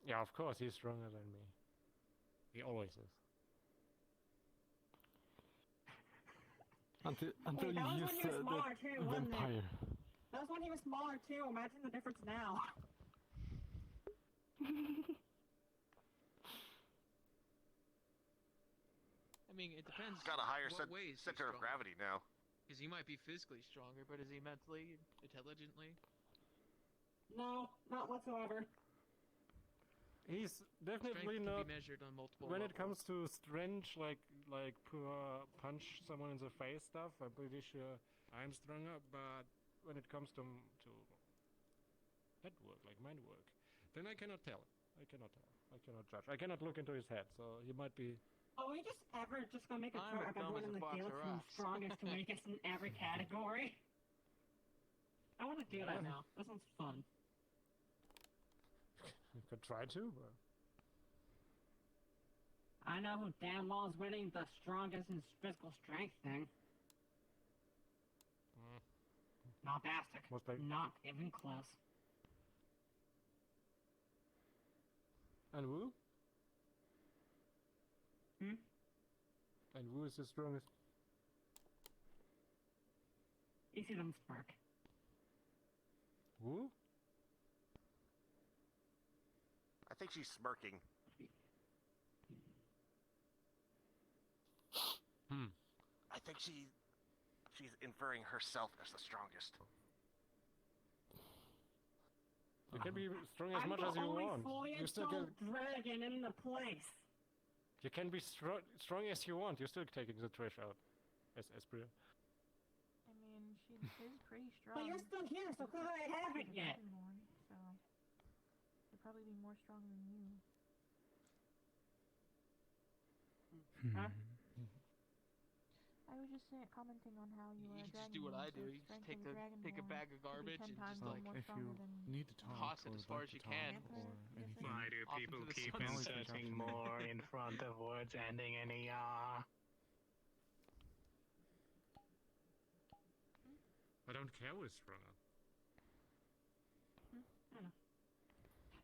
Speaker 4: Yeah, of course, he's stronger than me. He always is.
Speaker 5: Until
Speaker 7: Wait, that was
Speaker 5: you
Speaker 7: when he
Speaker 5: used
Speaker 7: was smaller too,
Speaker 5: the
Speaker 7: wasn't it?
Speaker 5: vampire.
Speaker 7: That was when he was smaller too. Imagine the difference now.
Speaker 8: I mean, it depends.
Speaker 2: He's got a higher
Speaker 8: what way is he
Speaker 2: center of
Speaker 8: stronger.
Speaker 2: gravity now.
Speaker 8: Because he might be physically stronger, but is he mentally, intelligently?
Speaker 7: No, not whatsoever.
Speaker 4: He's
Speaker 8: Strength
Speaker 4: definitely
Speaker 8: can
Speaker 4: not.
Speaker 8: be measured on multiple
Speaker 4: When it
Speaker 8: levels.
Speaker 4: comes to strength, like punch someone in the face stuff, I'm pretty sure I'm stronger. But when it comes to head work, like mind work, then I cannot tell. I cannot tell. I cannot judge. I cannot look into his head, so he might be.
Speaker 7: Are we just gonna make a
Speaker 8: I'm
Speaker 7: chart
Speaker 8: as
Speaker 7: of
Speaker 8: dumb
Speaker 7: everyone
Speaker 8: as
Speaker 7: in
Speaker 8: a
Speaker 7: the
Speaker 8: box
Speaker 7: guild
Speaker 8: of
Speaker 7: from
Speaker 8: rocks.
Speaker 7: strongest to weakest in every category? I want to do that
Speaker 4: Yeah.
Speaker 7: now. That sounds fun.
Speaker 4: You could try to, but
Speaker 7: I know who damn well is winning the strongest in physical strength thing. Not Bastic.
Speaker 4: most like.
Speaker 7: Not even close.
Speaker 4: And Wu?
Speaker 7: Hmm?
Speaker 4: And Wu is the strongest.
Speaker 7: You see them spark.
Speaker 4: Wu?
Speaker 2: I think she's smirking. I think she's inferring herself as the strongest.
Speaker 4: You can be strong as
Speaker 7: I'm
Speaker 4: much
Speaker 7: the
Speaker 4: as you
Speaker 7: only
Speaker 4: want.
Speaker 7: fully
Speaker 4: You still
Speaker 7: installed
Speaker 4: can.
Speaker 7: dragon in the place.
Speaker 4: You can be strong as you want. You're still taking the trash out. As Bria.
Speaker 9: I mean, she is pretty strong.
Speaker 7: But you're still here, so clearly I haven't
Speaker 9: She's a
Speaker 7: yet.
Speaker 9: Dragonborn, so she'd probably be more strong than you.
Speaker 7: Huh?
Speaker 9: I was just commenting on how you are
Speaker 8: You
Speaker 9: a
Speaker 8: can just do what I
Speaker 9: dragonborn,
Speaker 8: do.
Speaker 9: so
Speaker 8: You just
Speaker 9: strength
Speaker 8: take
Speaker 9: of
Speaker 8: take a
Speaker 9: dragonborn
Speaker 8: bag of
Speaker 9: could be
Speaker 8: garbage
Speaker 9: 10
Speaker 8: and
Speaker 9: times
Speaker 8: just
Speaker 9: more
Speaker 8: like
Speaker 9: more
Speaker 6: If
Speaker 9: stronger
Speaker 6: you
Speaker 9: than
Speaker 6: need to talk
Speaker 8: toss it
Speaker 6: or
Speaker 8: as far
Speaker 6: like
Speaker 8: as
Speaker 6: to
Speaker 8: you
Speaker 6: talk
Speaker 8: can.
Speaker 6: or
Speaker 9: Yes,
Speaker 6: anything.
Speaker 9: sir.
Speaker 10: Why do
Speaker 8: Off
Speaker 10: people
Speaker 8: into the
Speaker 10: keep
Speaker 8: sunset.
Speaker 10: inserting more in front of words ending in ER?
Speaker 4: I don't care who's stronger.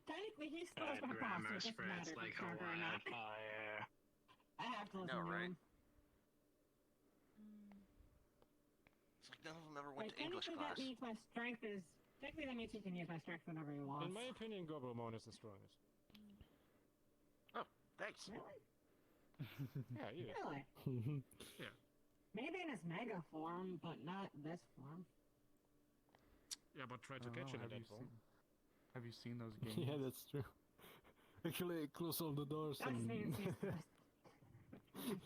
Speaker 7: Technically, he's still as my boss, so
Speaker 10: Grammar
Speaker 7: it doesn't
Speaker 10: spreads
Speaker 7: matter if
Speaker 10: like
Speaker 7: he's
Speaker 10: a
Speaker 7: stronger or not.
Speaker 10: wildfire.
Speaker 7: I have to listen
Speaker 2: No,
Speaker 7: to
Speaker 2: right?
Speaker 7: him.
Speaker 2: It's like none of them ever went
Speaker 7: Like,
Speaker 2: to English
Speaker 7: technically
Speaker 2: class.
Speaker 7: that means my strength is... Technically that means he can use my strength whenever he wants.
Speaker 4: In my opinion, Gobelmon is the strongest.
Speaker 2: Thanks.
Speaker 7: Really?
Speaker 4: Yeah, he is.
Speaker 7: Really?
Speaker 4: Yeah.
Speaker 7: Maybe in his mega form, but not this form.
Speaker 4: Yeah, but try
Speaker 6: I
Speaker 4: to
Speaker 6: don't
Speaker 4: catch
Speaker 6: know,
Speaker 4: him in that form.
Speaker 6: Have you seen those games?
Speaker 5: Yeah, that's true. Actually, close all the doors
Speaker 7: That just
Speaker 5: and...
Speaker 7: means he's the best.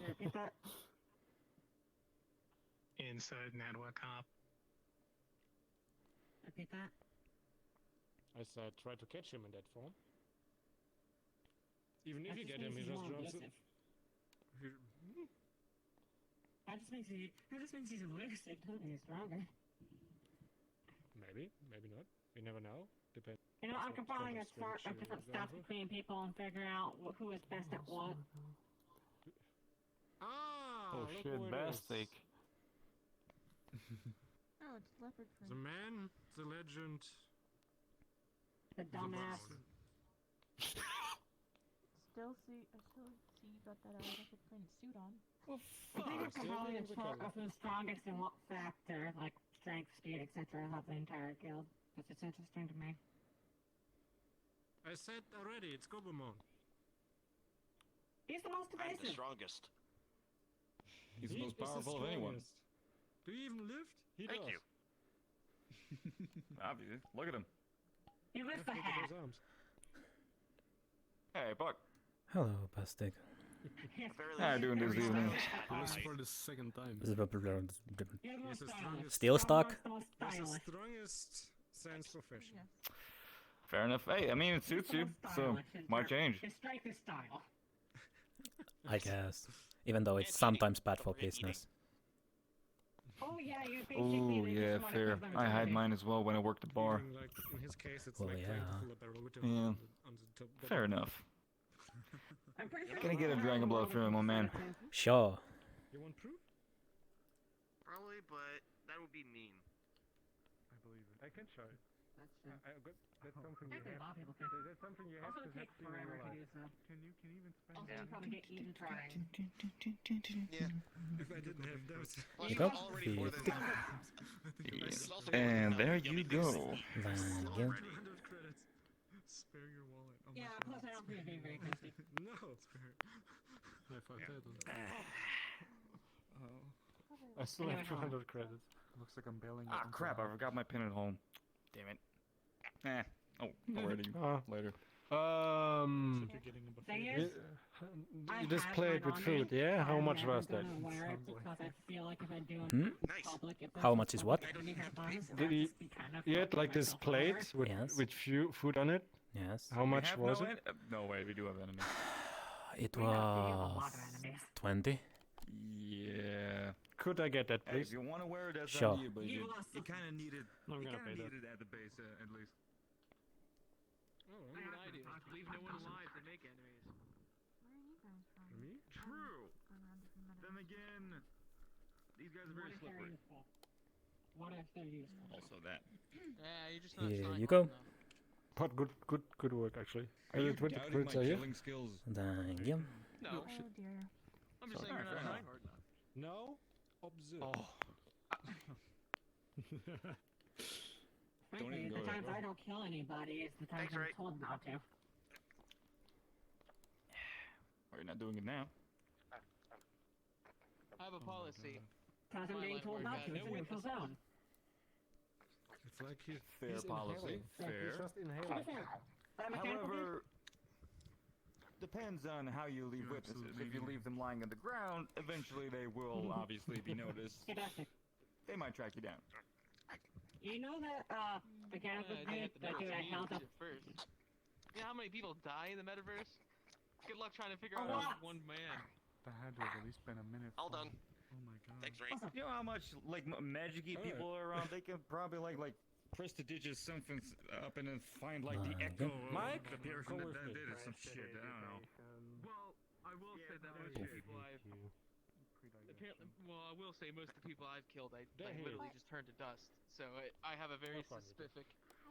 Speaker 7: Repeat that.
Speaker 10: Insert network hop.
Speaker 7: Repeat that.
Speaker 4: I said try to catch him in that form. Even if
Speaker 7: That
Speaker 4: you
Speaker 7: just
Speaker 4: get him, he
Speaker 7: means he's
Speaker 4: just
Speaker 7: more
Speaker 4: drops it.
Speaker 7: elusive. That just means he's elusive, not he's stronger.
Speaker 4: Maybe, maybe not. We never know. Depends.
Speaker 7: You know, I'm
Speaker 4: That's what
Speaker 7: compiling a
Speaker 4: kind of
Speaker 7: chart of
Speaker 4: strategy
Speaker 7: different
Speaker 4: you're
Speaker 7: stuff
Speaker 4: going for.
Speaker 7: between people and figure out who is best at what.
Speaker 4: Ah!
Speaker 5: Oh
Speaker 4: look
Speaker 5: shit,
Speaker 4: who it
Speaker 5: bass
Speaker 4: is.
Speaker 5: steak.
Speaker 9: Oh, it's leopard
Speaker 4: The
Speaker 9: print.
Speaker 4: man, the legend.
Speaker 7: The dumbass.
Speaker 9: I still see you got that leopard print suit on.
Speaker 7: I think I'm
Speaker 4: still
Speaker 7: compiling a
Speaker 4: being the
Speaker 7: chart
Speaker 4: color.
Speaker 7: of who's strongest in what factor, like strength, speed, etc. of the entire guild. Because it's interesting to me.
Speaker 4: I said already, it's Gobelmon.
Speaker 7: He's the most
Speaker 2: I'm the
Speaker 7: evasive.
Speaker 2: strongest.
Speaker 11: He's the
Speaker 4: He
Speaker 11: most
Speaker 4: is
Speaker 11: powerful of anyone.
Speaker 4: strongest. Do you even lift? He
Speaker 2: Thank
Speaker 4: does.
Speaker 2: you.
Speaker 11: Obviously. Look at him.
Speaker 7: You missed the
Speaker 6: Look at
Speaker 7: hat.
Speaker 6: those arms.
Speaker 11: Hey, Buck.
Speaker 1: Hello, Bastic.
Speaker 11: How you doing this evening?
Speaker 5: This for the second time.
Speaker 6: He's the
Speaker 1: Still stuck?
Speaker 6: That's the strongest science profession.
Speaker 11: Fair enough. Hey, I mean, it suits you, so why change?
Speaker 7: His strength is style.
Speaker 1: I guess. Even though it's sometimes bad for business.
Speaker 7: Oh yeah, you
Speaker 11: Oh, yeah, fair. I hide mine as well when I work the bar.
Speaker 6: Like, in his case, it's
Speaker 1: Well,
Speaker 6: like trying to
Speaker 1: yeah.
Speaker 6: fill a barrel with
Speaker 11: Yeah.
Speaker 6: on the top.
Speaker 11: Fair enough.
Speaker 7: I'm pretty sure
Speaker 11: Can I get a Dragon Blow through him, my man?
Speaker 1: Sure.
Speaker 6: You want proof?
Speaker 2: Probably, but that would be mean.
Speaker 4: I believe it. I can show it.
Speaker 7: That's true.
Speaker 4: That's something you
Speaker 7: Actually, a
Speaker 4: have.
Speaker 7: lot of people think.
Speaker 4: That's something you have
Speaker 7: Also,
Speaker 4: to
Speaker 7: it
Speaker 4: have
Speaker 7: takes
Speaker 4: seen in
Speaker 7: forever
Speaker 4: real
Speaker 7: to
Speaker 4: life.
Speaker 7: do so.
Speaker 6: Can you even spend
Speaker 7: Also,
Speaker 6: it?
Speaker 7: you probably get eaten trying.
Speaker 2: Yeah.
Speaker 6: If I didn't have those.
Speaker 2: Well,
Speaker 1: You
Speaker 2: you've
Speaker 1: go?
Speaker 2: already more than
Speaker 1: Tick.
Speaker 2: that.
Speaker 11: Yeah. And there you go.
Speaker 1: Then, yeah.
Speaker 6: 200 credits. Spare your wallet. Oh
Speaker 7: Yeah,
Speaker 6: my
Speaker 7: plus I
Speaker 6: God.
Speaker 7: don't think it's being very tasty.
Speaker 6: No, spare it.
Speaker 5: I fucked that one.
Speaker 6: Oh.
Speaker 4: I still have 200 credits.
Speaker 6: Looks like I'm bailing.
Speaker 11: Ah, crap, I forgot my pin at home. Damn it. Oh, already. Later.
Speaker 6: You're getting a buffet.
Speaker 7: Thing
Speaker 4: You,
Speaker 7: is, I
Speaker 4: you just
Speaker 7: have
Speaker 4: played
Speaker 7: mine
Speaker 4: with
Speaker 7: on
Speaker 4: food,
Speaker 7: me,
Speaker 4: yeah?
Speaker 7: but
Speaker 4: How
Speaker 7: I'm
Speaker 4: much
Speaker 7: never
Speaker 4: was that?
Speaker 7: gonna wear it
Speaker 6: Sounds like-
Speaker 7: because I feel like if I do it
Speaker 1: Hmm?
Speaker 2: Nice.
Speaker 7: public, if
Speaker 1: How
Speaker 7: this
Speaker 1: much is
Speaker 7: public
Speaker 1: what?
Speaker 7: and you have buns,
Speaker 4: Did
Speaker 7: I'd
Speaker 4: he-
Speaker 7: just be kind of
Speaker 4: You had
Speaker 7: fucking
Speaker 4: like this
Speaker 7: myself
Speaker 4: plate
Speaker 7: over.
Speaker 4: with
Speaker 1: Yes.
Speaker 4: food on it.
Speaker 1: Yes.
Speaker 4: How much was it?
Speaker 11: No way, we do have enemies.
Speaker 1: It
Speaker 7: We have a lot
Speaker 1: was
Speaker 7: of enemies.
Speaker 1: 20.
Speaker 11: Yeah.
Speaker 4: Could I get that,
Speaker 11: Hey,
Speaker 4: please?
Speaker 11: if you want to wear it, that's
Speaker 1: Sure.
Speaker 11: on you, but
Speaker 7: You
Speaker 11: you
Speaker 7: lost
Speaker 6: You
Speaker 7: some-
Speaker 6: kind of needed.
Speaker 5: I'm
Speaker 6: You
Speaker 5: gonna
Speaker 6: kind
Speaker 5: pay
Speaker 6: of
Speaker 5: that.
Speaker 6: needed at the base at least.
Speaker 8: Do what I do. Leave no one alive to make enemies.
Speaker 9: Where are you guys from?
Speaker 6: For me? True.
Speaker 9: Going around different
Speaker 6: Then
Speaker 9: metaverses.
Speaker 6: again, these guys are
Speaker 7: What
Speaker 6: very
Speaker 7: if they're
Speaker 6: slippery.
Speaker 7: useful? What if they're useful?
Speaker 11: Also that.
Speaker 8: Yeah, you're just not
Speaker 1: Here
Speaker 8: trying
Speaker 1: you
Speaker 8: hard
Speaker 1: go.
Speaker 8: enough.
Speaker 4: But good work actually.
Speaker 11: Are you
Speaker 4: 20
Speaker 11: doubting
Speaker 4: credits
Speaker 11: my
Speaker 4: are here?
Speaker 11: killing skills?
Speaker 1: Then, yeah.
Speaker 8: No,
Speaker 9: Oh dear.
Speaker 8: I'm just
Speaker 11: Sorry,
Speaker 8: saying you're
Speaker 11: fair
Speaker 8: not
Speaker 11: enough.
Speaker 8: trying hard enough.
Speaker 6: No. Observe.
Speaker 11: Oh.
Speaker 7: Frankly,
Speaker 11: even
Speaker 7: the
Speaker 11: go there.
Speaker 7: times I don't kill anybody is the times
Speaker 2: Thanks,
Speaker 7: I'm
Speaker 2: Ray.
Speaker 7: told not to.
Speaker 11: Well, you're not doing it now.
Speaker 8: I have a policy.
Speaker 7: Because I'm
Speaker 8: My
Speaker 7: being
Speaker 8: life
Speaker 7: told
Speaker 8: works
Speaker 7: not
Speaker 8: out.
Speaker 7: to.
Speaker 8: No
Speaker 7: It's a neutral
Speaker 8: witnesses.
Speaker 7: zone.
Speaker 6: It's like
Speaker 11: Fair
Speaker 6: he's
Speaker 11: policy.
Speaker 6: inhaling.
Speaker 11: Fair.
Speaker 4: Just
Speaker 7: To be
Speaker 4: inhale.
Speaker 7: fair, that mechanical dude,
Speaker 11: However, depends on how you leave
Speaker 6: You
Speaker 11: witnesses.
Speaker 6: absolutely
Speaker 11: If you
Speaker 6: do.
Speaker 11: leave them lying on the ground, eventually they will obviously be noticed.
Speaker 7: fantastic.
Speaker 11: They might track you down.
Speaker 7: You know that mechanical
Speaker 8: They
Speaker 7: dude
Speaker 8: have to
Speaker 7: that do
Speaker 8: notice
Speaker 7: that
Speaker 8: me
Speaker 7: count up?
Speaker 8: first. You know how many people die in the metaverse? Good luck trying to figure
Speaker 7: A
Speaker 8: out
Speaker 7: lot.
Speaker 8: one man.
Speaker 6: That had to have at least been a minute.
Speaker 2: All
Speaker 6: long.
Speaker 2: done.
Speaker 6: Oh my god.
Speaker 2: Thanks, Ray.
Speaker 7: Awesome.
Speaker 11: You know how much like magic-y
Speaker 6: Alright.
Speaker 11: people are around? They can probably like prestidigit something up and then find like the
Speaker 1: My
Speaker 11: echo.
Speaker 1: God.
Speaker 11: of
Speaker 6: Mike,
Speaker 11: the person
Speaker 6: come
Speaker 11: that
Speaker 6: with me.
Speaker 11: did it. Some shit. I don't know.
Speaker 8: Well, I will say that most of the people I've apparently, well, I will say most of the people I've killed, I
Speaker 4: They hate
Speaker 8: literally
Speaker 9: you.
Speaker 8: just turned to dust. So I have a very
Speaker 4: That's fine, you do.
Speaker 8: specific
Speaker 9: Hi,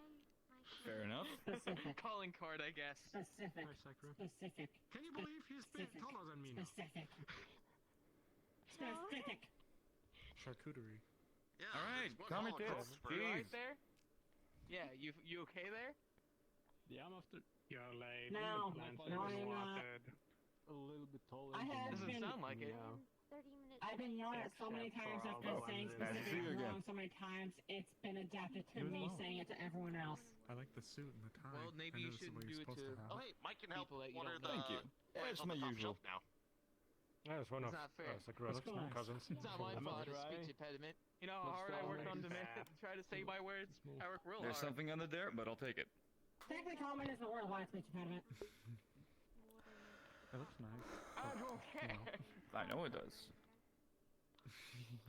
Speaker 9: Mike.
Speaker 11: Fair enough.
Speaker 7: Specific.
Speaker 8: calling card, I guess.
Speaker 7: Specific. Specific.
Speaker 6: Can you believe he's a bit
Speaker 7: Specific.
Speaker 6: taller than me now?
Speaker 7: Specific.
Speaker 9: No.
Speaker 7: Specific.
Speaker 6: Charcuterie.
Speaker 2: Yeah.
Speaker 11: All right,
Speaker 2: there's one
Speaker 11: comment
Speaker 2: Holocaust
Speaker 11: this.
Speaker 2: for-
Speaker 8: You
Speaker 11: Jeez.
Speaker 8: alright there? Yeah, you okay there?
Speaker 5: Yeah, I'm after
Speaker 10: You're late.
Speaker 7: No,
Speaker 10: the plants
Speaker 7: no,
Speaker 10: are
Speaker 7: I'm not.
Speaker 10: watered.
Speaker 5: a little bit taller.
Speaker 7: I have
Speaker 8: Doesn't
Speaker 7: been-
Speaker 8: sound like it.
Speaker 5: Yeah.
Speaker 9: 30 minutes.
Speaker 7: I've been yelled at so many
Speaker 10: Except
Speaker 7: times
Speaker 10: for
Speaker 7: after
Speaker 10: all the
Speaker 7: saying
Speaker 10: ones
Speaker 11: that- Nice to see you
Speaker 7: specific
Speaker 11: again.
Speaker 7: wrong so many times, it's been adapted to
Speaker 6: You as
Speaker 7: me
Speaker 6: well.
Speaker 7: saying it to everyone else.
Speaker 6: I like the suit and the tie.
Speaker 8: Well, maybe
Speaker 6: I
Speaker 8: you
Speaker 6: know this is
Speaker 8: shouldn't
Speaker 6: what
Speaker 8: do
Speaker 6: you're
Speaker 8: it
Speaker 6: supposed
Speaker 8: to-
Speaker 6: to have.
Speaker 2: Oh, hey, Mike can help
Speaker 8: People that you
Speaker 2: water
Speaker 8: don't
Speaker 2: the
Speaker 8: know.
Speaker 11: Thank you.
Speaker 2: plants
Speaker 11: That's
Speaker 2: on
Speaker 11: my
Speaker 2: the top
Speaker 11: usual.
Speaker 2: shelf now.
Speaker 4: That's one
Speaker 8: It's
Speaker 4: of
Speaker 8: not fair.
Speaker 4: Sakura's
Speaker 7: That's cool.
Speaker 4: cousins.
Speaker 8: It's not my
Speaker 5: I'm
Speaker 8: fault.
Speaker 5: gonna
Speaker 8: It's
Speaker 5: try.
Speaker 8: speech impediment. You know how
Speaker 5: Let's
Speaker 8: hard I
Speaker 5: try.
Speaker 8: worked on
Speaker 10: Next
Speaker 8: demand to try to say my words.
Speaker 5: Small.
Speaker 8: I work real
Speaker 11: There's
Speaker 8: hard.
Speaker 11: something under there, but I'll take it.
Speaker 7: Technically, common is the word why it's speech impediment.
Speaker 6: That looks nice.
Speaker 8: I don't care.
Speaker 11: I know it does.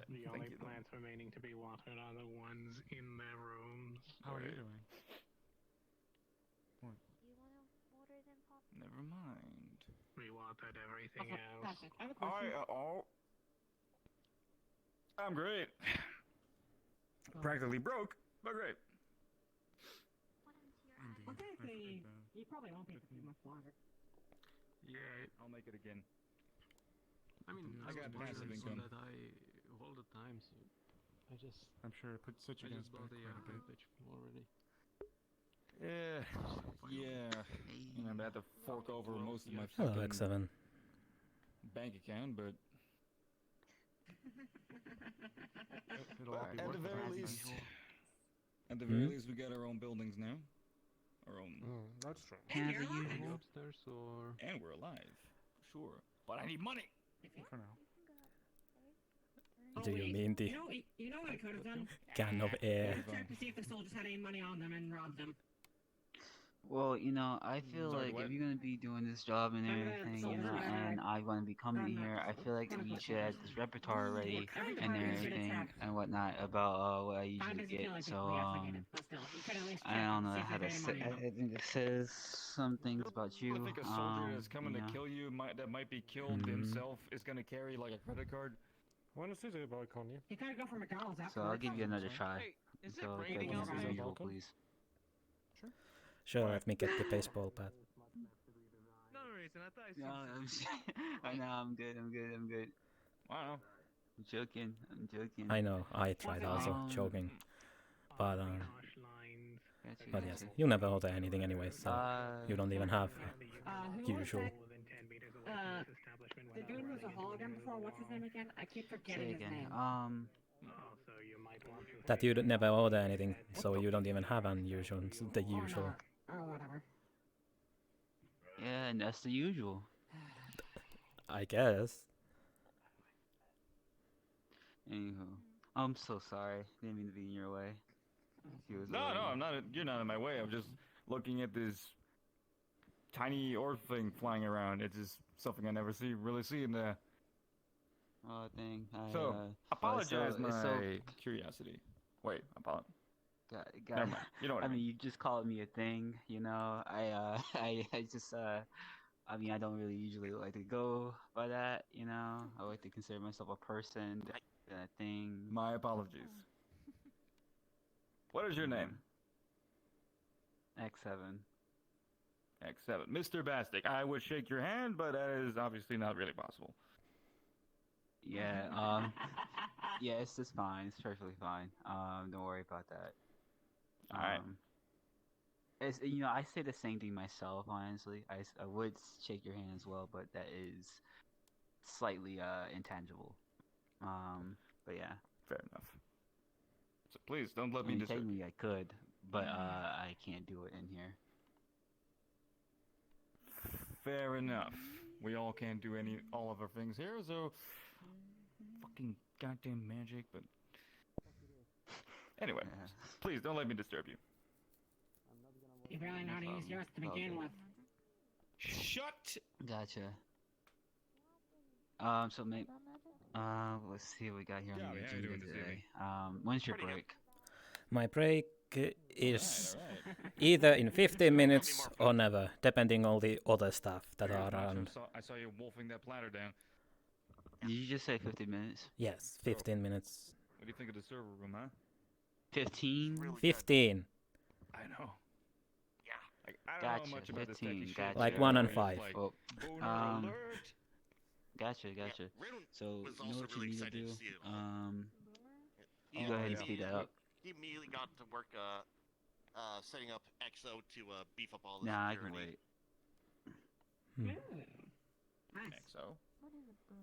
Speaker 10: The
Speaker 11: Thank
Speaker 10: only
Speaker 11: you, though.
Speaker 10: plants remaining to be watered are the ones in their rooms.
Speaker 6: How are you
Speaker 11: Alright.
Speaker 6: doing?
Speaker 9: Do you want to water them, Pop?
Speaker 11: Never mind.
Speaker 10: We watered everything else.
Speaker 7: Fantastic. I have a question.
Speaker 11: I'm great. Practically broke, but great.
Speaker 9: What happened to your
Speaker 6: Indeed.
Speaker 9: eye?
Speaker 7: Well,
Speaker 6: I
Speaker 7: technically,
Speaker 6: figured that.
Speaker 7: you probably won't be too much longer.
Speaker 11: Yeah, I'll make it again.
Speaker 5: I mean,
Speaker 6: I
Speaker 5: I
Speaker 6: got
Speaker 5: was
Speaker 6: passive
Speaker 5: wondering so
Speaker 6: income.
Speaker 5: that all the time, so I just
Speaker 6: I'm sure it puts such
Speaker 5: I
Speaker 6: against
Speaker 5: just bought
Speaker 6: back
Speaker 5: the
Speaker 6: quite a bit.
Speaker 5: pitch already.
Speaker 11: Yeah, yeah. And I had to fork over most of my
Speaker 1: Hello,
Speaker 11: fucking
Speaker 1: X7.
Speaker 11: bank account, but
Speaker 6: It'll all be
Speaker 11: at
Speaker 6: worth
Speaker 11: the
Speaker 6: it
Speaker 11: very
Speaker 6: eventually.
Speaker 11: least, at the
Speaker 1: Hmm?
Speaker 11: very least, we got our own buildings now. our own.
Speaker 4: That's true.
Speaker 5: Can
Speaker 7: you're
Speaker 5: the
Speaker 7: alive.
Speaker 5: usual upstairs or?
Speaker 11: And we're alive, sure. But I need money.
Speaker 6: For now.
Speaker 1: Do you
Speaker 7: wait,
Speaker 1: mean the
Speaker 7: You know what I could have done?
Speaker 1: can of
Speaker 7: I
Speaker 1: air?
Speaker 7: could check to see if the soldiers had any money on them and robbed them.
Speaker 12: Well, you know, I feel
Speaker 11: Sorry,
Speaker 12: like
Speaker 11: what?
Speaker 12: if you're gonna be doing this job and everything, you know, and I want to be coming here, I feel like we should have this repertoire already and everything and whatnot about what I usually get. So, I don't know how to say. I think it says some things about you.
Speaker 11: I think a soldier that's coming
Speaker 12: you
Speaker 11: to
Speaker 12: know.
Speaker 11: kill you, that might be killed himself, is gonna carry like a credit card.
Speaker 4: When is it about Connie?
Speaker 7: You gotta go for McDonald's after.
Speaker 12: So I'll give you another try.
Speaker 8: Hey, is it
Speaker 12: So
Speaker 8: raining
Speaker 12: take it as
Speaker 8: outside?
Speaker 12: usual, please.
Speaker 1: Sure, let me get the baseball bat.
Speaker 8: No reason. I thought
Speaker 12: No,
Speaker 8: I
Speaker 12: I know, I'm good.
Speaker 11: I don't know.
Speaker 12: I'm joking.
Speaker 1: I know, I tried also joking, but yes, you never order anything anyway, so you don't even have usual.
Speaker 7: The dude was a hologram before. What's his name again? I keep forgetting
Speaker 12: Say
Speaker 7: his
Speaker 12: again.
Speaker 7: name.
Speaker 1: That you never order anything, so you don't even have unusual, the usual.
Speaker 7: Oh, whatever.
Speaker 12: Yeah, and that's the usual.
Speaker 1: I guess.
Speaker 12: Anywho, I'm so sorry. Didn't mean to be in your way.
Speaker 11: No, I'm not. You're not in my way. I'm just looking at this tiny orb thing flying around. It's just something I never really see in there.
Speaker 12: Oh, dang.
Speaker 11: So, apologize my curiosity. Wait, apologize. Never mind. You know what I mean.
Speaker 12: You just called me a thing, you know. I just I mean, I don't really usually like to go by that, you know. I like to consider myself a person, that thing.
Speaker 11: My apologies. What is your name?
Speaker 12: X7.
Speaker 11: X7. Mr. Bastic, I would shake your hand, but that is obviously not really possible.
Speaker 12: Yeah, yeah, it's just fine. It's perfectly fine. Don't worry about that.
Speaker 11: Alright.
Speaker 12: It's, you know, I say the same thing myself, honestly. I would shake your hand as well, but that is slightly intangible. But yeah.
Speaker 11: Fair enough. So please don't let me disturb.
Speaker 12: Technically I could, but I can't do it in here.
Speaker 11: Fair enough. We all can't do all of our things here, so fucking goddamn magic, but anyway, please don't let me disturb you.
Speaker 7: You barely know how to use yours to begin with.
Speaker 11: Shut!
Speaker 12: Gotcha. So maybe, let's see what we got here on the agenda today. When's your break?
Speaker 1: My break is either in 15 minutes or never, depending on the other stuff that are around.
Speaker 11: I saw you wolfing that platter down.
Speaker 12: Did you just say 15 minutes?
Speaker 1: Yes, 15 minutes.
Speaker 11: What do you think of the server room, huh?
Speaker 12: 15?
Speaker 1: 15.
Speaker 11: I know.
Speaker 2: Yeah.
Speaker 11: Like, I don't
Speaker 12: Gotcha,
Speaker 11: know much about this
Speaker 12: 15,
Speaker 11: techie shit.
Speaker 12: gotcha.
Speaker 1: Like 1 and
Speaker 11: It's
Speaker 1: 5.
Speaker 11: like,
Speaker 12: Oh,
Speaker 11: boner alert.
Speaker 12: Gotcha.
Speaker 2: Yeah,
Speaker 12: So,
Speaker 2: was
Speaker 12: you know
Speaker 2: also
Speaker 12: what you
Speaker 2: really
Speaker 12: need to
Speaker 2: excited
Speaker 12: do?
Speaker 2: to see it.
Speaker 12: You go ahead and speed that up.
Speaker 2: He immediately got to work setting up XO to beef up all the
Speaker 12: Nah, I can
Speaker 2: security.
Speaker 12: wait.
Speaker 7: Nice.
Speaker 11: So,